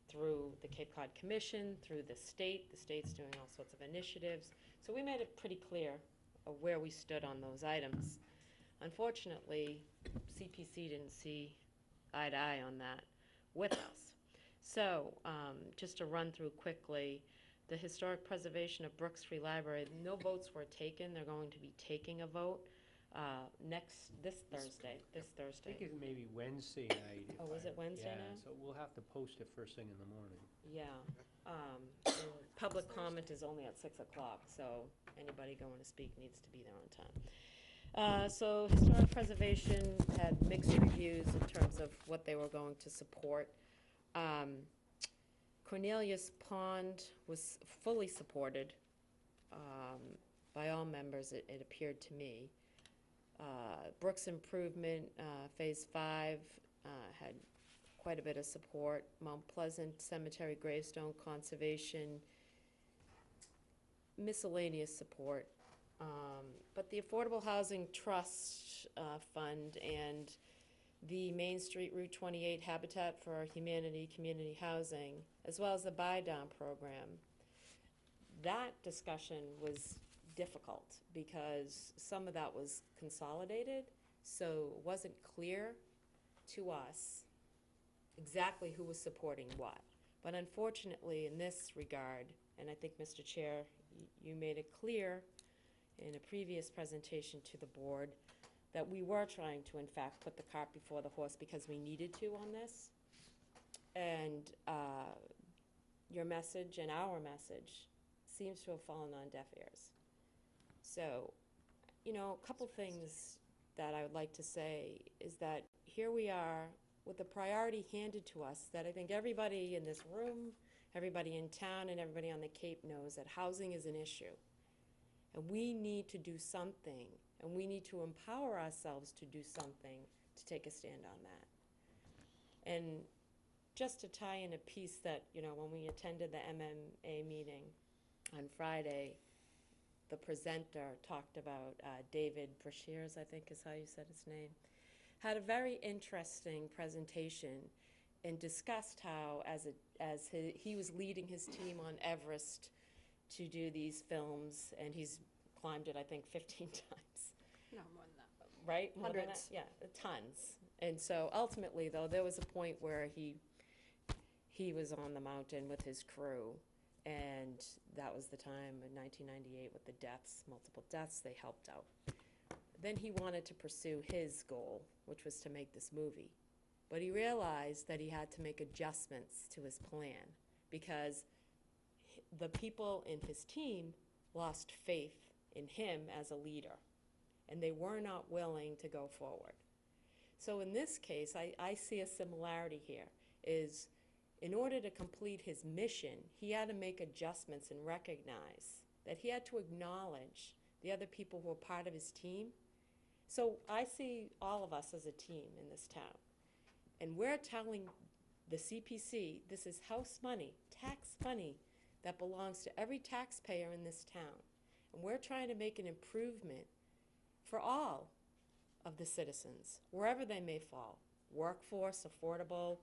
through the Cape Cod Commission, through the state. The state's doing all sorts of initiatives. So we made it pretty clear of where we stood on those items. Unfortunately, CPC didn't see eye to eye on that with us. So just to run through quickly, the historic preservation of Brooks Free Library, no votes were taken. They're going to be taking a vote this Thursday. I think it's maybe Wednesday night. Oh, is it Wednesday Yeah, now? so we'll have to post it first thing in the morning. Yeah. And public comment is only at 6 o'clock, so anybody going to speak needs to be there on time. So historic preservation had mixed reviews in terms of what they were going to support. Cornelius Pond was fully supported by all members, it appeared to me. Brooks Improvement, Phase 5, had quite a bit of support. Mount Pleasant Cemetery Gravestone Conservation, miscellaneous support. But the Affordable Housing Trust Fund and the Main Street Route 28 Habitat for Humanity Community Housing, as well as the buy-down program, that discussion was difficult because some of that was consolidated, so it wasn't clear to us exactly who was supporting what. But unfortunately, in this regard, and I think, Mr. Chair, you made it clear in a previous presentation to the board that we were trying to, in fact, put the cart before the horse because we needed to on this. And your message and our message seems to have fallen on deaf ears. So, you know, a couple things that I would like to say is that here we are with a priority handed to us that I think everybody in this room, everybody in town, and everybody on the Cape knows that housing is an issue. And we need to do something, and we need to empower ourselves to do something to take a stand on that. And just to tie in a piece that, you know, when we attended the MMA meeting on Friday, the presenter talked about David Brashears, I think is how you said his name, had a very interesting presentation and discussed how, he was leading his team on Everest to do these films, and he's climbed it, I think, 15 times. No, more than that. Right? More than Hundreds. that? Yeah, tons. And so ultimately, though, there was a point where he was on the mountain with his crew, and that was the time in 1998 with the deaths, multiple deaths, they helped out. Then he wanted to pursue his goal, which was to make this movie. But he realized that he had to make adjustments to his plan because the people in his team lost faith in him as a leader, and they were not willing to go forward. So in this case, I see a similarity here, is in order to complete his mission, he had to make adjustments and recognize that he had to acknowledge the other people who were part of his team. So I see all of us as a team in this town, and we're telling the CPC this is house money, tax money, that belongs to every taxpayer in this town. And we're trying to make an improvement for all of the citizens, wherever they may fall. Workforce, affordable,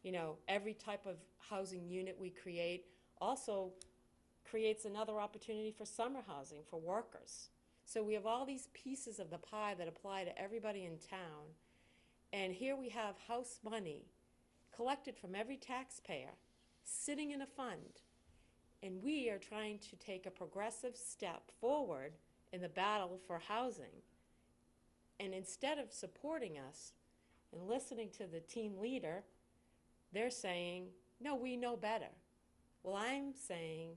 you know, every type of housing unit we create also creates another opportunity for summer housing for workers. So we have all these pieces of the pie that apply to everybody in town. And here we have house money collected from every taxpayer sitting in a fund. And we are trying to take a progressive step forward in the battle for housing. And instead of supporting us and listening to the team leader, they're saying, no, we know better. Well, I'm saying,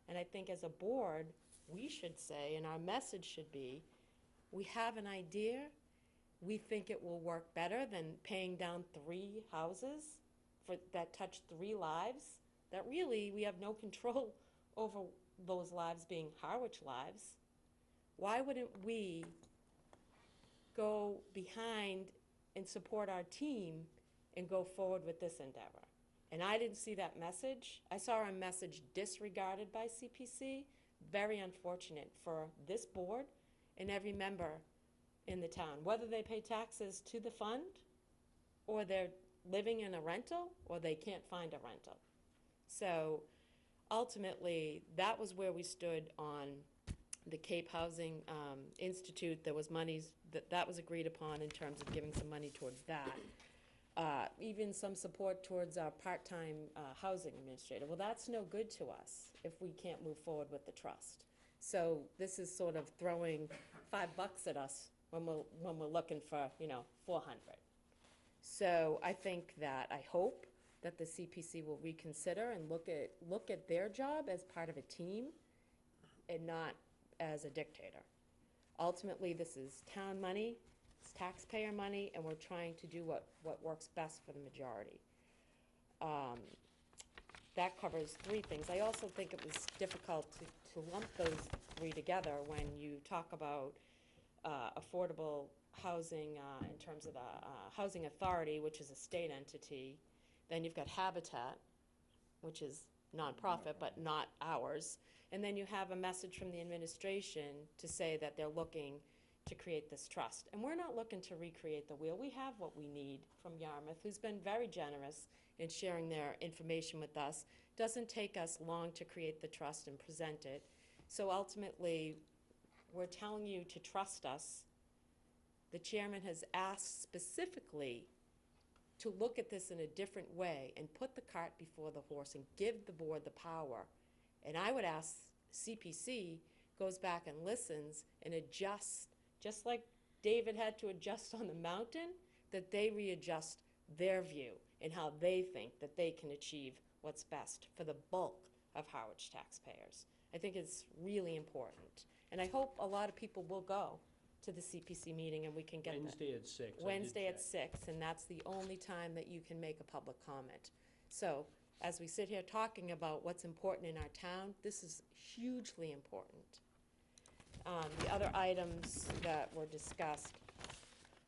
and I think as a board, we should say, and our message should be, we have an idea, we think it will work better than paying down 3 houses that touch 3 lives, that really we have no control over those lives being Harwich lives. Why wouldn't we go behind and support our team and go forward with this endeavor? And I didn't see that message. I saw a message disregarded by CPC. Very unfortunate for this board and every member in the town, whether they pay taxes to the fund, or they're living in a rental, or they can't find a rental. So ultimately, that was where we stood on the Cape Housing Institute. There was monies, that was agreed upon in terms of giving some money towards that. Even some support towards our part-time housing administrator. Well, that's no good to us if we can't move forward with the trust. So this is sort of throwing $5 at us when we're looking for, you know, 400. So I think that, I hope that the CPC will reconsider and look at their job as part of a team and not as a dictator. Ultimately, this is town money, it's taxpayer money, and we're trying to do what works best for the majority. That covers 3 things. I also think it was difficult to lump those 3 together when you talk about affordable housing in terms of the Housing Authority, which is a state entity. Then you've got Habitat, which is nonprofit, but not ours. And then you have a message from the administration to say that they're looking to create this trust. And we're not looking to recreate the wheel. We have what we need from Yarmouth, who's been very generous in sharing their information with us. Doesn't take us long to create the trust and present it. So ultimately, we're telling you to trust us. The chairman has asked specifically to look at this in a different way and put the cart before the horse and give the board the power. And I would ask CPC goes back and listens and adjusts, just like David had to adjust on the mountain, that they readjust their view and how they think that they can achieve what's best for the bulk of Harwich taxpayers. I think it's really important. And I hope a lot of people will go to the CPC meeting and we can get that. Wednesday at 6. I did Wednesday at check. 6, and that's the only time that you can make a public comment. So, as we sit here talking about what's important in our town, this is hugely important. The other items that were discussed,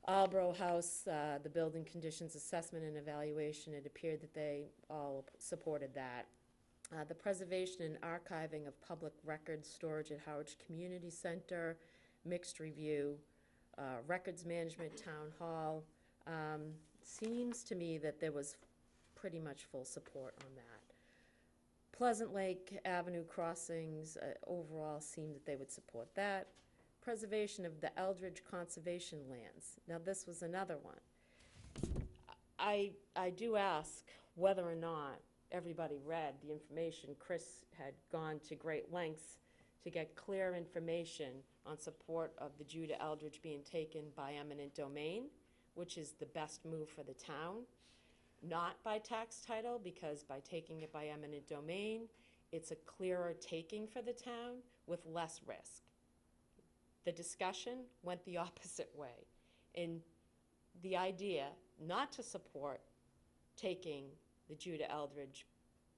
Albro House, the building conditions assessment and evaluation, it appeared that they all supported that. The preservation and archiving of public records storage at Harwich Community Center, mixed review, records management town hall. Seems to me that there was pretty much full support on that. Pleasant Lake Avenue crossings, overall seemed that they would support that. Preservation of the Eldridge Conservation lands. Now this was another one. I do ask whether or not everybody read the information. Chris had gone to great lengths to get clear information on support of the Judah Eldridge being taken by eminent domain, which is the best move for the town. Not by tax title, because by taking it by eminent domain, it's a clearer taking for the town with less risk. The discussion went the opposite way. And the idea not to support taking the Judah Eldridge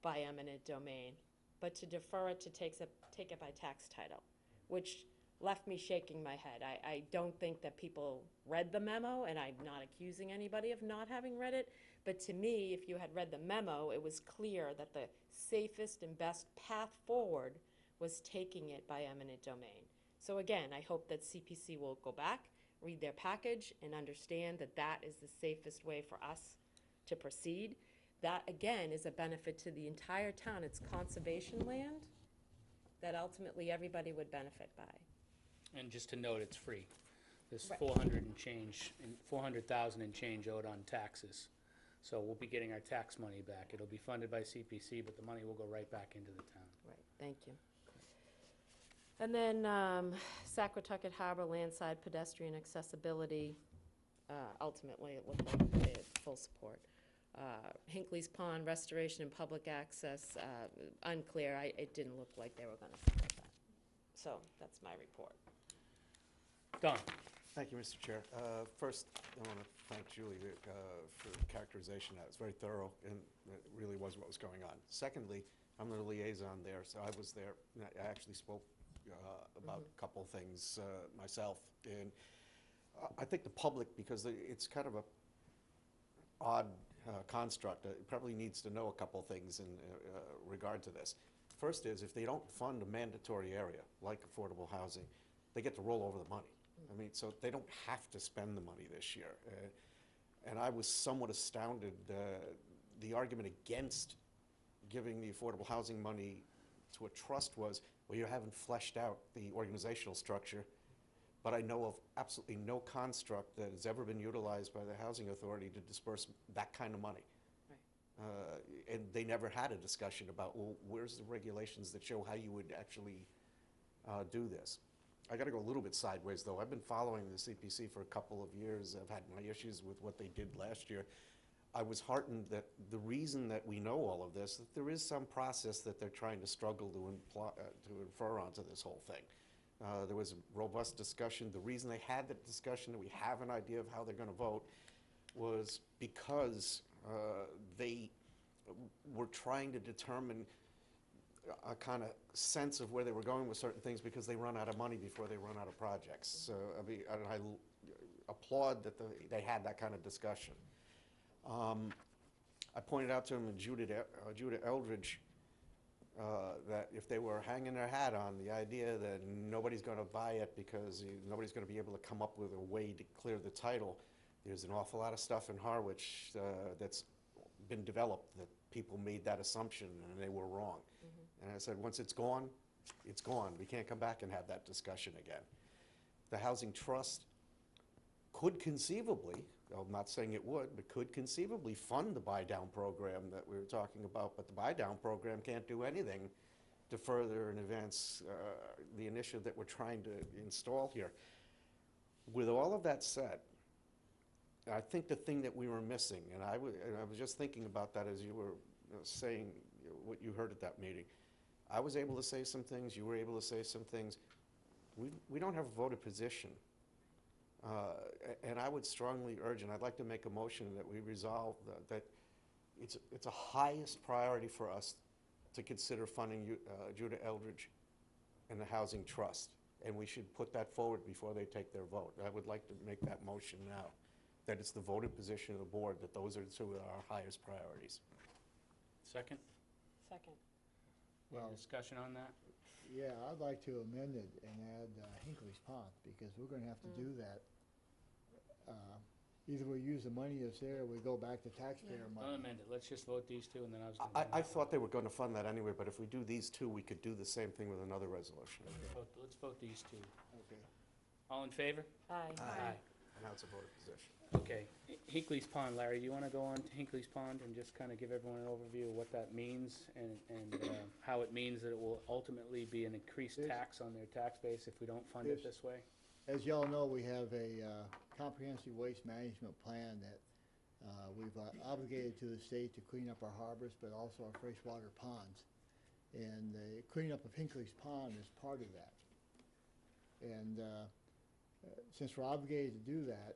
by eminent domain, but to defer it to take it by tax title, which left me shaking my head. I don't think that people read the memo, and I'm not accusing anybody of not having read it, but to me, if you had read the memo, it was clear that the safest and best path forward was taking it by eminent domain. So again, I hope that CPC will go back, read their package, and understand that that is the safest way for us to proceed. That, again, is a benefit to the entire town. It's conservation land that ultimately everybody would benefit by. And just to note, it's free. There's Right. 400 and change, and 400,000 and change owed on taxes. So we'll be getting our tax money back. It'll be funded by CPC, but the money will go right back into the town. Right, thank you. And then Saquatucket Harbor landside pedestrian accessibility, ultimately it looked like they had full support. Hinckley's Pond restoration and public access, unclear. It didn't look like they were going to support that. So that's my report. Don? Thank you, Mr. Chair. First, I want to thank Julie for the characterization. That was very thorough, and it really was what was going on. Secondly, I'm the liaison there, so I was there. And I actually spoke about a couple of things myself. And I think the public, because it's kind of a odd construct, it probably needs to know a couple of things in regard to this. First is, if they don't fund a mandatory area like affordable housing, they get to roll over the money. I mean, so they don't have to spend the money this year. And I was somewhat astounded. The argument against giving the affordable housing money to a trust was, well, you haven't fleshed out the organizational structure, but I know of absolutely no construct that has ever been utilized by the Housing Authority to disperse that kind of money. And they never had a discussion about, well, where's the regulations that show how you would actually do this? I got to go a little bit sideways, though. I've been following the CPC for a couple of years. I've had my issues with what they did last year. I was heartened that the reason that we know all of this, that there is some process that they're trying to struggle to infer onto this whole thing. There was a robust discussion. The reason they had that discussion, that we have an idea of how they're going to vote, was because they were trying to determine a kind of sense of where they were going with certain things, because they run out of money before they run out of projects. So I mean, I applaud that they had that kind of discussion. I pointed out to him and Judah Eldridge that if they were hanging their hat on the idea that nobody's going to buy it because nobody's going to be able to come up with a way to clear the title, there's an awful lot of stuff in Harwich that's been developed that people made that assumption and they were wrong. And I said, once it's gone, it's gone. We can't come back and have that discussion again. The Housing Trust could conceivably, I'm not saying it would, but could conceivably fund the buy-down program that we were talking about, but the buy-down program can't do anything to further and advance the initiative that we're trying to install here. With all of that said, I think the thing that we were missing, and I was just thinking about that as you were saying what you heard at that meeting. I was able to say some things, you were able to say some things. We don't have a voted position. And I would strongly urge, and I'd like to make a motion that we resolve that it's a highest priority for us to consider funding Judah Eldridge and the Housing Trust. And we should put that forward before they take their vote. I would like to make that motion now, that it's the voted position of the board that those are two of our highest priorities. Second? Second. Any discussion on that? Yeah, I'd like to amend it and add Hinckley's Pond, because we're going to have to do that. Either we use the money that's there, or we go back to taxpayer money. Don't amend it. Let's just vote these two, and then I was going to... I thought they were going to fund that anyway, but if we do these two, we could do the same thing with another resolution. Let's vote these two. Okay. All in favor? Aye. Aye. And now it's a voted position. Okay. Hinckley's Pond, Larry, do you want to go on to Hinckley's Pond and just kind of give everyone an overview of what that means and how it means that it will ultimately be an increased tax on their tax base if we don't fund it this way? As y'all know, we have a comprehensive waste management plan that we've obligated to the state to clean up our harbors, but also our freshwater ponds. And the cleanup of Hinckley's Pond is part of that. And since we're obligated to do that,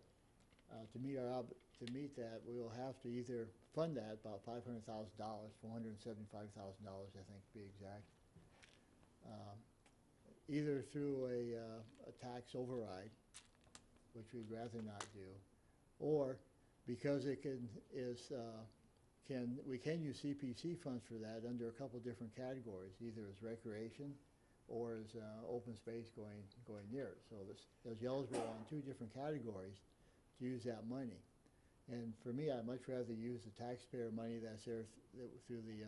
to meet that, we will have to either fund that about $500,000, $475,000, I think to be exact, either through a tax override, which we'd rather not do, or because we can use CPC funds for that under a couple different categories, either as recreation or as open space going near it. So those yellows were on two different categories to use that money. And for me, I'd much rather use the taxpayer money that's there through the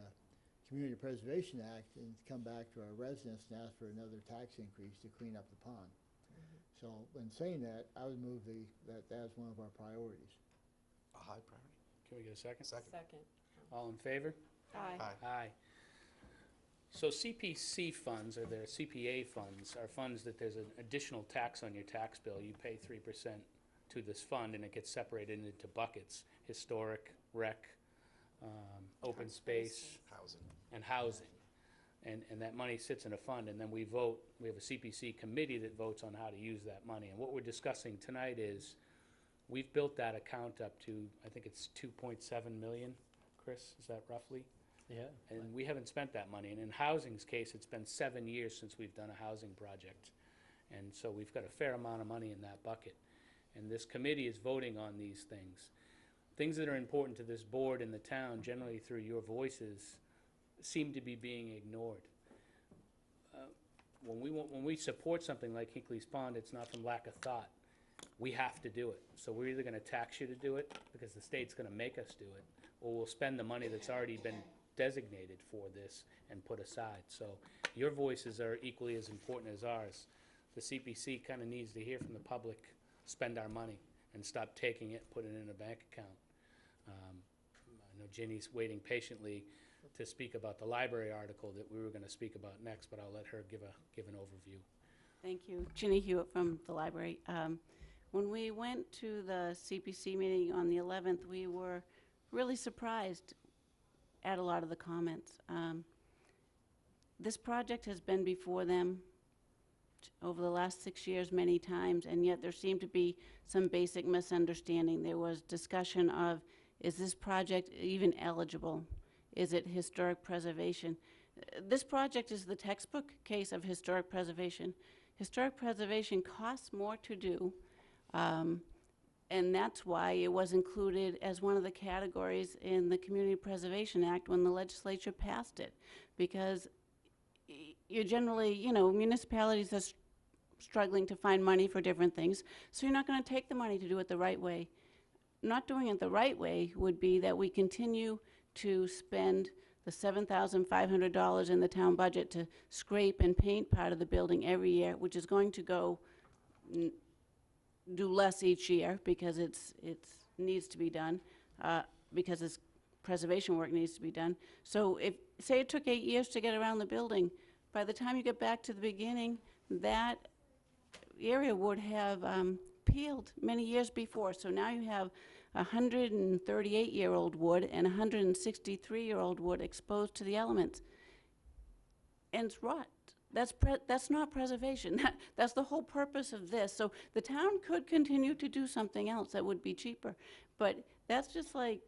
Community Preservation Act and come back to our residents and ask for another tax increase to clean up the pond. So in saying that, I would move that as one of our priorities. A high priority. Can we get a second? Second. All in favor? Aye. Aye. So CPC funds, or their CPA funds, are funds that there's an additional tax on your tax bill. You pay 3% to this fund, and it gets separated into buckets: historic, rec, open space, Housing. and housing. and that money sits in a fund, and then we vote. We have a CPC committee that votes on how to use that money. And what we're discussing tonight is, we've built that account up to, I think it's 2.7 million, Chris, is that roughly? Yeah. And we haven't spent that money. And in housing's case, it's been 7 years since we've done a housing project. And so we've got a fair amount of money in that bucket. And this committee is voting on these things. Things that are important to this board and the town, generally through your voices, seem to be being ignored. When we support something like Hinckley's Pond, it's not from lack of thought. We have to do it. So we're either gonna tax you to do it, because the state's gonna make us do it, or we'll spend the money that's already been designated for this and put aside. So your voices are equally as important as ours. The CPC kinda needs to hear from the public, spend our money, and stop taking it, put it in a bank account. I know Ginny's waiting patiently to speak about the library article that we were gonna speak about next, but I'll let her give an overview. Thank you. Ginny Hewitt from the library. When we went to the CPC meeting on the 11th, we were really surprised at a lot of the comments. This project has been before them over the last 6 years many times, and yet there seemed to be some basic misunderstanding. There was discussion of, is this project even eligible? Is it historic preservation? This project is the textbook case of historic preservation. Historic preservation costs more to do, and that's why it was included as one of the categories in the Community Preservation Act when the legislature passed it. Because you're generally, municipalities are struggling to find money for different things, so you're not going to take the money to do it the right way. Not doing it the right way would be that we continue to spend the $7,500 in the town budget to scrape and paint part of the building every year, which is going to go do less each year because it needs to be done, because its preservation work needs to be done. So if, say it took 8 years to get around the building, by the time you get back to the beginning, that area would have peeled many years before. So now you have 138-year-old wood and 163-year-old wood exposed to the elements. And it's rot. That's not preservation. That's the whole purpose of this. So the town could continue to do something else that would be cheaper. But that's just like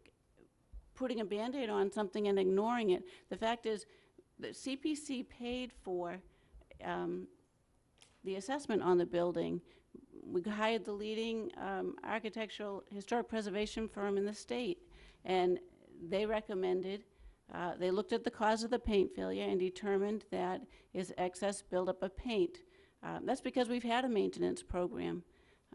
putting a Band-Aid on something and ignoring it. The fact is, the CPC paid for the assessment on the building. We hired the leading architectural historic preservation firm in the state, and they recommended, they looked at the cause of the paint failure and determined that is excess buildup of paint. That's because we've had a maintenance program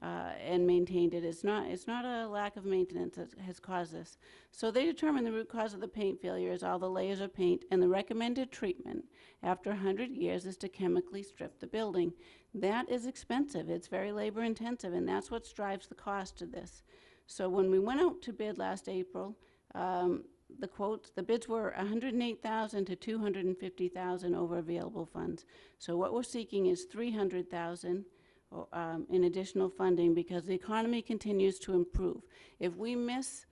and maintained it. It's not a lack of maintenance that has caused this. So they determined the root cause of the paint failure is all the layers of paint, and the recommended treatment after 100 years is to chemically strip the building. That is expensive. It's very labor intensive, and that's what drives the cost of this. So when we went out to bid last April, the bids were $108,000 to $250,000 over available funds. So what we're seeking is $300,000 in additional funding because the economy continues to improve. If we miss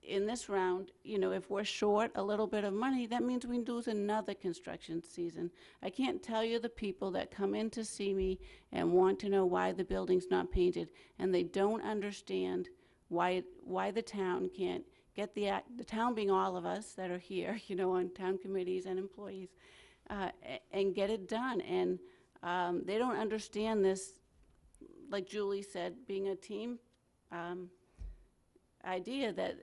in this round, if we're short a little bit of money, that means we lose another construction season. I can't tell you the people that come in to see me and want to know why the building's not painted, and they don't understand why the town can't get the town being all of us that are here, on town committees and employees, and get it done. And they don't understand this, like Julie said, being a team idea that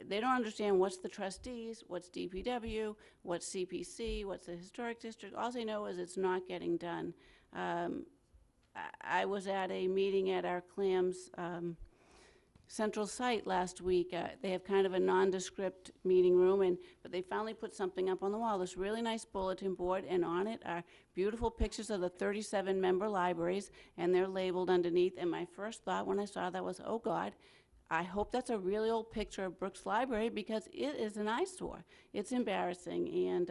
they don't understand what's the trustees, what's DPW, what's CPC, what's the historic district. All they know is it's not getting done. I was at a meeting at our Clams central site last week. They have kind of a nondescript meeting room, but they finally put something up on the wall, this really nice bulletin board, and on it are beautiful pictures of the 37 member libraries, and they're labeled underneath. And my first thought when I saw that was, oh God, I hope that's a really old picture of Brooks Library because it is an eyesore. It's embarrassing, and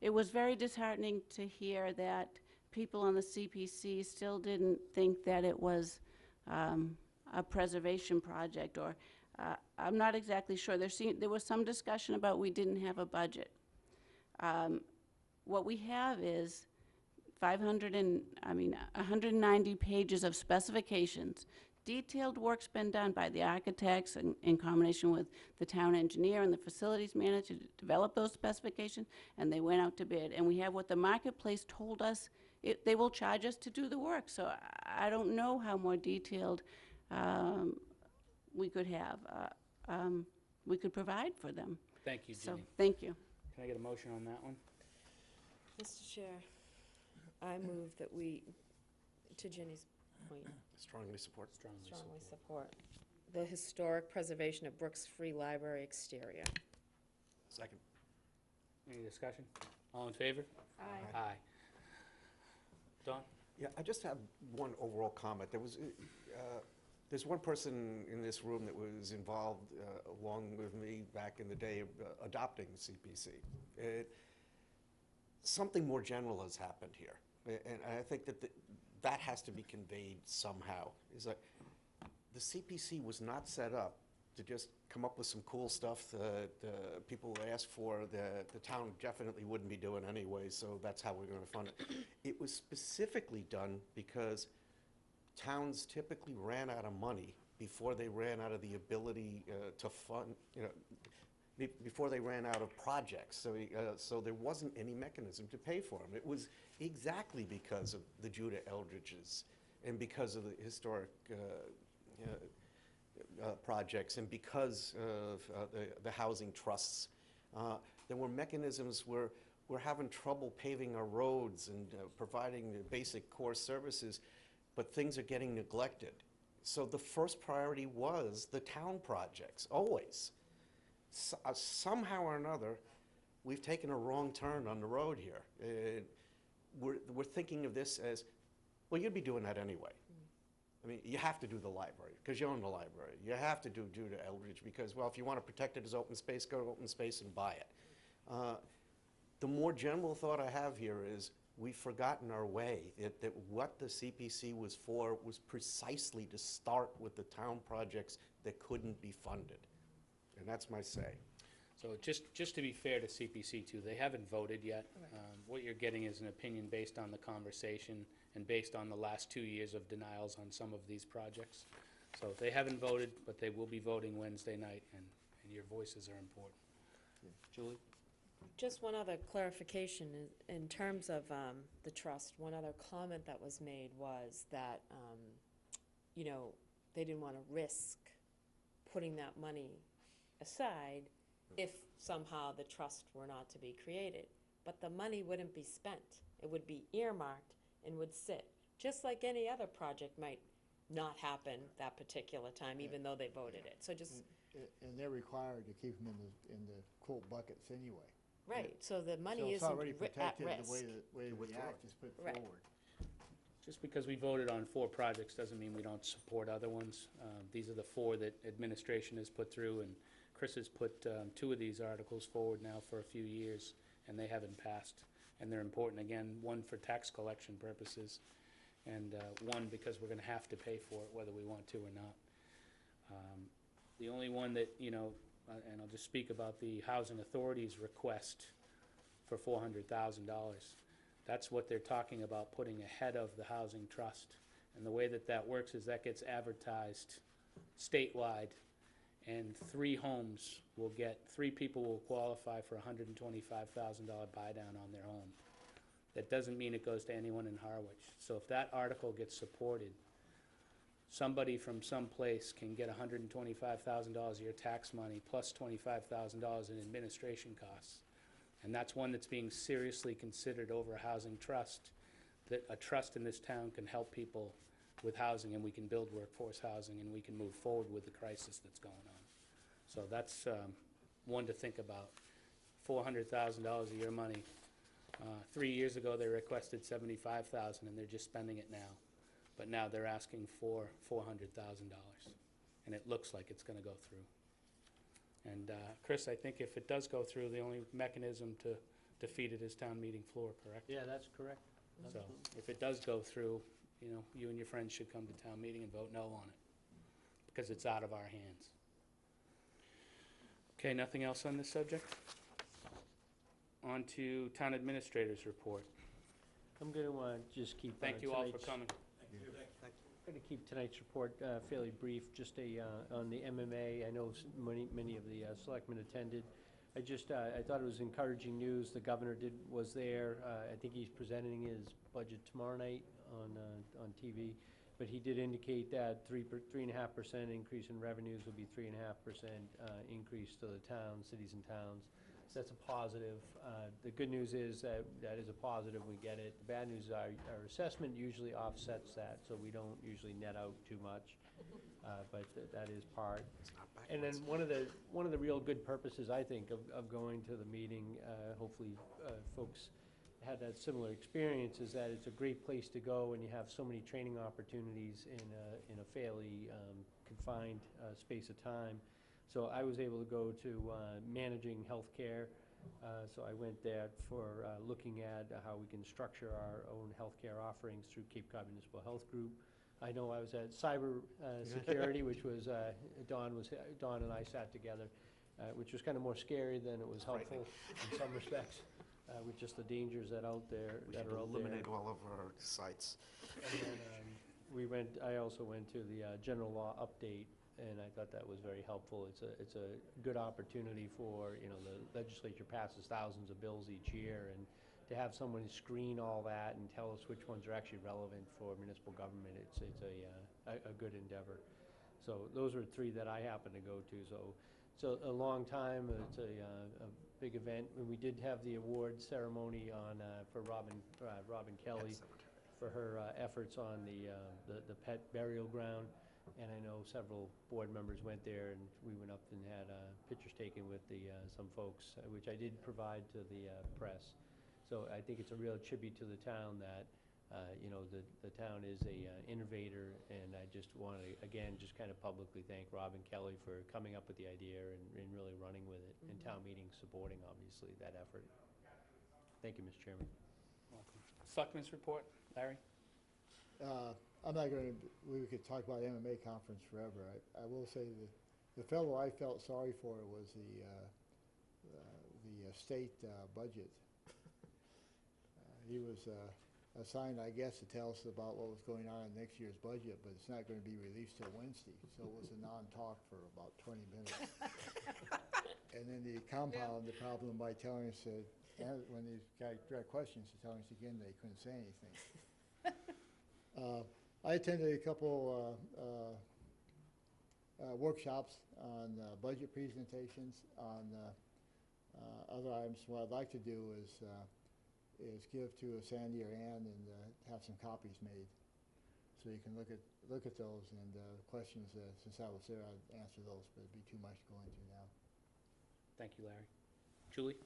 it was very disheartening to hear that people on the CPC still didn't think that it was a preservation project. Or I'm not exactly sure. There was some discussion about we didn't have a budget. What we have is 190 pages of specifications. Detailed work's been done by the architects in combination with the town engineer and the facilities manager to develop those specifications, and they went out to bid. And we have what the marketplace told us they will charge us to do the work. So I don't know how more detailed we could have, we could provide for them. Thank you, So, Ginny. thank you. Can I get a motion on that one? Mr. Chair, I move that we, to Ginny's point, Strongly support. strongly support the historic preservation of Brooks Free Library exterior. Second. Any discussion? All in favor? Aye. Aye. Don? Yeah, I just have one overall comment. There's one person in this room that was involved along with me back in the day of adopting CPC. Something more general has happened here, and I think that that has to be conveyed somehow. Is that the CPC was not set up to just come up with some cool stuff that people asked for that the town definitely wouldn't be doing anyway, so that's how we're going to fund it. It was specifically done because towns typically ran out of money before they ran out of the ability to fund, before they ran out of projects. So there wasn't any mechanism to pay for them. It was exactly because of the Judah Eldridges and because of the historic projects and because of the housing trusts. There were mechanisms where we're having trouble paving our roads and providing the basic core services, but things are getting neglected. So the first priority was the town projects, always. Somehow or another, we've taken a wrong turn on the road here. We're thinking of this as, well, you'd be doing that anyway. I mean, you have to do the library because you own the library. You have to do Judah Eldridge because, well, if you want to protect it as open space, go to open space and buy it. The more general thought I have here is we've forgotten our way, that what the CPC was for was precisely to start with the town projects that couldn't be funded. And that's my say. So just to be fair to CPC too, they haven't voted yet. What you're getting is an opinion based on the conversation and based on the last 2 years of denials on some of these projects. So they haven't voted, but they will be voting Wednesday night, and your voices are important. Julie? Just one other clarification in terms of the trust. One other comment that was made was that, they didn't want to risk putting that money aside if somehow the trust were not to be created. But the money wouldn't be spent. It would be earmarked and would sit, just like any other project might not happen that particular time, even though they voted it. So just, And they're required to keep them in the quote buckets anyway. right, so the So money it's isn't already at protected risk. the way the act is put Right. forward. Just because we voted on 4 projects doesn't mean we don't support other ones. These are the 4 that administration has put through, and Chris has put 2 of these articles forward now for a few years, and they haven't passed. And they're important, again, one for tax collection purposes, and one because we're going to have to pay for it whether we want to or not. The only one that, and I'll just speak about the Housing Authority's request for $400,000. That's what they're talking about putting ahead of the Housing Trust. And the way that works is that gets advertised statewide, and 3 people will qualify for a $125,000 buy down on their home. That doesn't mean it goes to anyone in Harwich. So if that article gets supported, somebody from someplace can get $125,000 of your tax money plus $25,000 in administration costs. And that's one that's being seriously considered over a housing trust, that a trust in this town can help people with housing, and we can build workforce housing, and we can move forward with the crisis that's going on. So that's one to think about. $400,000 of your money. 3 years ago, they requested $75,000, and they're just spending it now. But now they're asking for $400,000, and it looks like it's going to go through. And Chris, I think if it does go through, the only mechanism to defeat it is town meeting floor, correct? Yeah, that's correct. So if it does go through, you and your friends should come to town meeting and vote no on it, because it's out of our hands. Okay, nothing else on this subject? On to town administrator's report. I'm going to just keep. Thank you all for tonight's- coming. I'm going to keep tonight's report fairly brief, just on the MMA. I know many of the selectmen attended. I thought it was encouraging news. The governor was there. I think he's presenting his budget tomorrow night on TV. But he did indicate that 3.5% increase in revenues will be 3.5% increase to the towns, cities and towns. So that's a positive. The good news is that is a positive, we get it. The bad news is our assessment usually offsets that, so we don't usually net out too much. But that is part. And then one of the real good purposes, I think, of going to the meeting, hopefully folks had that similar experience, is that it's a great place to go and you have so many training opportunities in a fairly confined space of time. So I was able to go to managing healthcare. So I went there for looking at how we can structure our own healthcare offerings through Cape Cod Municipal Health Group. I know I was at cyber security, which was Dawn and I sat together, which was kind of more scary than it was helpful in some respects, with just the dangers that are out there. We should eliminate all of our sites. And then I also went to the general law update, and I thought that was very helpful. It's a good opportunity for, the legislature passes thousands of bills each year, and to have someone screen all that and tell us which ones are actually relevant for municipal government, it's a good endeavor. So those are three that I happen to go to. So a long time. It's a big event. And we did have the award ceremony for Robin Kelly for her efforts on the pet burial ground. And I know several board members went there, and we went up and had pictures taken with some folks, which I did provide to the press. So I think it's a real tribute to the town that, the town is a innovator, and I just want to, again, just kind of publicly thank Robin Kelly for coming up with the idea and really running with it, and town meeting supporting, obviously, that effort. Thank you, Mr. Chairman. Welcome. Selectmen's report, Larry? I'm not going to, we could talk about MMA conference forever. I will say the fellow I felt sorry for was the state budget. He was assigned, I guess, to tell us about what was going on in next year's budget, but it's not going to be released till Wednesday, so it was a non-talk for about 20 minutes. And then he compounded the problem by telling us that when these guys direct questions, to telling us again they couldn't say anything. I attended a couple workshops on budget presentations on other items. What I'd like to do is give to Sandy or Ann and have some copies made, so you can look at those, and questions. Since I was there, I'd answer those, but it'd be too much to go into now. Thank you, Larry. Julie?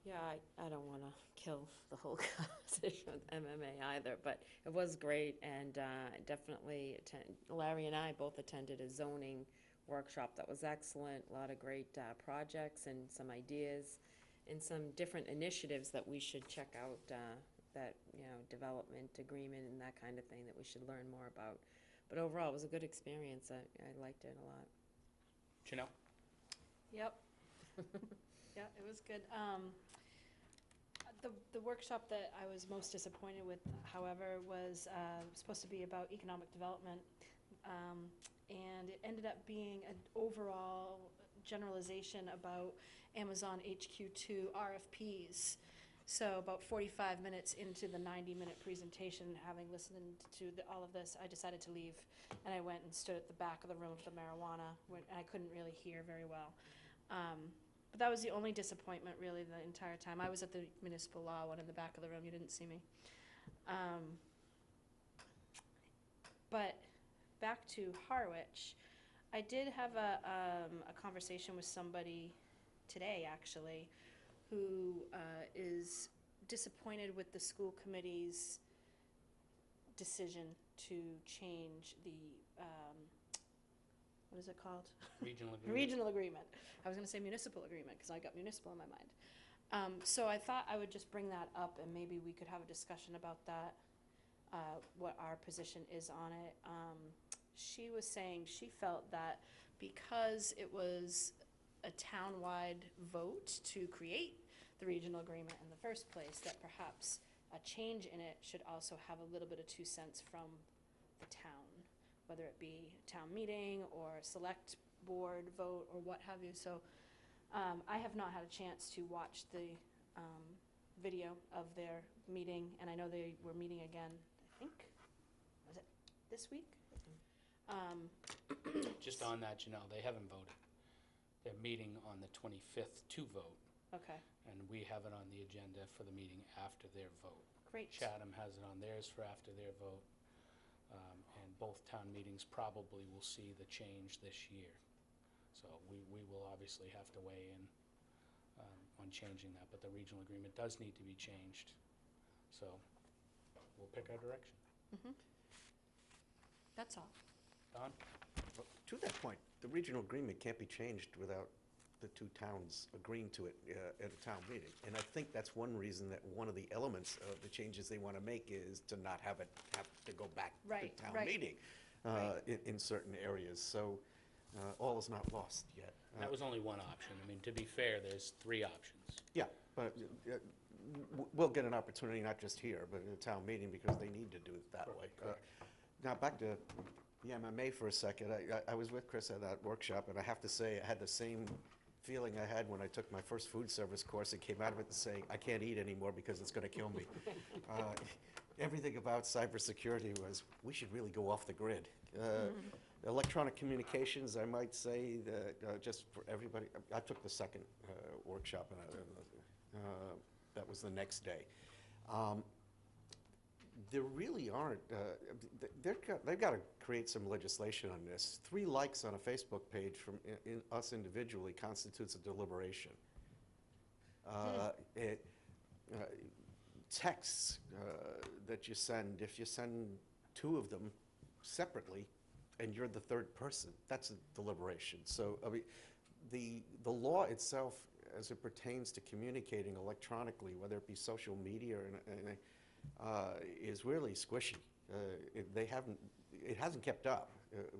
Yeah, I don't want to kill the whole conversation with MMA either, but it was great, and definitely Larry and I both attended a zoning workshop that was excellent. A lot of great projects and some ideas and some different initiatives that we should check out, that, development agreement and that kind of thing that we should learn more about. But overall, it was a good experience. I liked it a lot. Janelle? Yep. Yeah, it was good. The workshop that I was most disappointed with, however, was supposed to be about economic development, and it ended up being an overall generalization about Amazon HQ2 RFPs. So about 45 minutes into the 90-minute presentation, having listened to all of this, I decided to leave, and I went and stood at the back of the room with the marijuana, and I couldn't really hear very well. But that was the only disappointment, really, the entire time. I was at the municipal law one in the back of the room. You didn't see me. But back to Harwich, I did have a conversation with somebody today, actually, who is disappointed with the school committee's decision to change the what is it called? Regional agreement. Regional agreement. I was going to say municipal agreement because I got municipal in my mind. So I thought I would just bring that up, and maybe we could have a discussion about that, what our position is on it. She was saying she felt that because it was a town-wide vote to create the regional agreement in the first place, that perhaps a change in it should also have a little bit of 2 cents from the town, whether it be town meeting or select board vote or what have you. So I have not had a chance to watch the video of their meeting, and I know they were meeting again, I think, was it this week? Just on that, Janelle, they haven't voted. They're meeting on the 25th to vote, Okay, and we have it on the agenda for the meeting after their vote. great. Chatham has it on theirs for after their vote, and both town meetings probably will see the change this year. So we will obviously have to weigh in on changing that, but the regional agreement does need to be changed. So we'll pick our direction. That's all. Don? Well, to that point, the regional agreement can't be changed without the two towns agreeing to it at a town meeting. And I think that's one reason that one of the elements of the changes they want to make is to not have it have to go back Right, to town right. meeting in certain areas. So all is not lost yet. That was only one option. I mean, to be fair, there's 3 options. Yeah, but we'll get an opportunity, not just here, but in a town meeting, because they need to do it that way. Now, back to the MMA for a second. I was with Chris at that workshop, and I have to say, I had the same feeling I had when I took my first food service course and came out of it saying, I can't eat anymore because it's going to kill me. Everything about cybersecurity was, we should really go off the grid. Electronic communications, I might say, that just for everybody, I took the second workshop, and that was the next day. There really aren't, they've got to create some legislation on this. 3 likes on a Facebook page from us individually constitutes a deliberation. Texts that you send, if you send 2 of them separately, and you're the 3rd person, that's a deliberation. So, I mean, the law itself, as it pertains to communicating electronically, whether it be social media or is really squishy. It hasn't kept up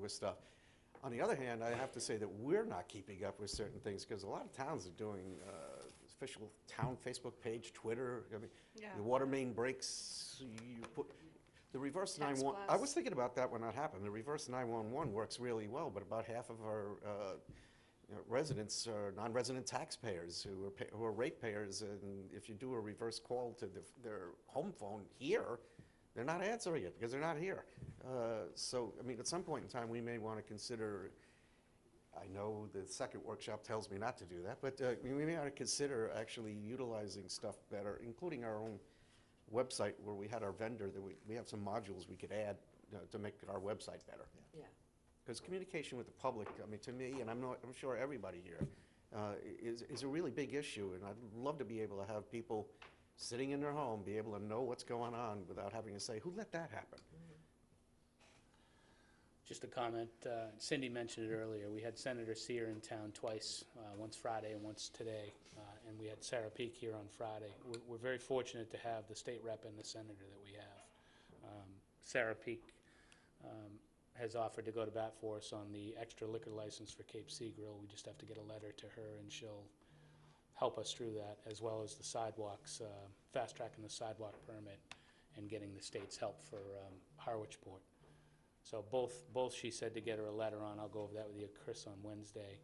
with stuff. On the other hand, I have to say that we're not keeping up with certain things, because a lot of towns are doing official town Facebook page, Twitter. I mean, the water main breaks, you put the reverse 911. I was thinking about that when that happened. The reverse 911 works really well, but about half of our residents are non-resident taxpayers who are ratepayers, and if you do a reverse call to their home phone here, they're not answering it because they're not here. So, I mean, at some point in time, we may want to consider, I know the second workshop tells me not to do that, but we may want to consider actually utilizing stuff better, including our own website where we had our vendor, that we have some modules we could add to make our website better. Yeah. Because communication with the public, I mean, to me, and I'm sure everybody here, is a really big issue, and I'd love to be able to have people sitting in their home be able to know what's going on without having to say, who let that happen? Just a comment, Cindy mentioned it earlier, we had Senator Sear in town twice, once Friday and once today, and we had Sarah Peak here on Friday. We're very fortunate to have the state rep and the senator that we have. Sarah Peak has offered to go to bat for us on the extra liquor license for Cape Sea Grill. We just have to get a letter to her, and she'll help us through that, as well as the sidewalks, fast-tracking the sidewalk permit and getting the state's help for Harwich Board. So both she said to get her a letter on. I'll go over that with you, Chris, on Wednesday.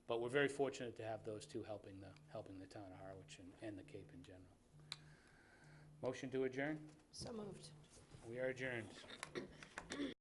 But we're very fortunate to have those 2 helping the town of Harwich and the Cape in general. Motion to adjourn? So moved. We are adjourned.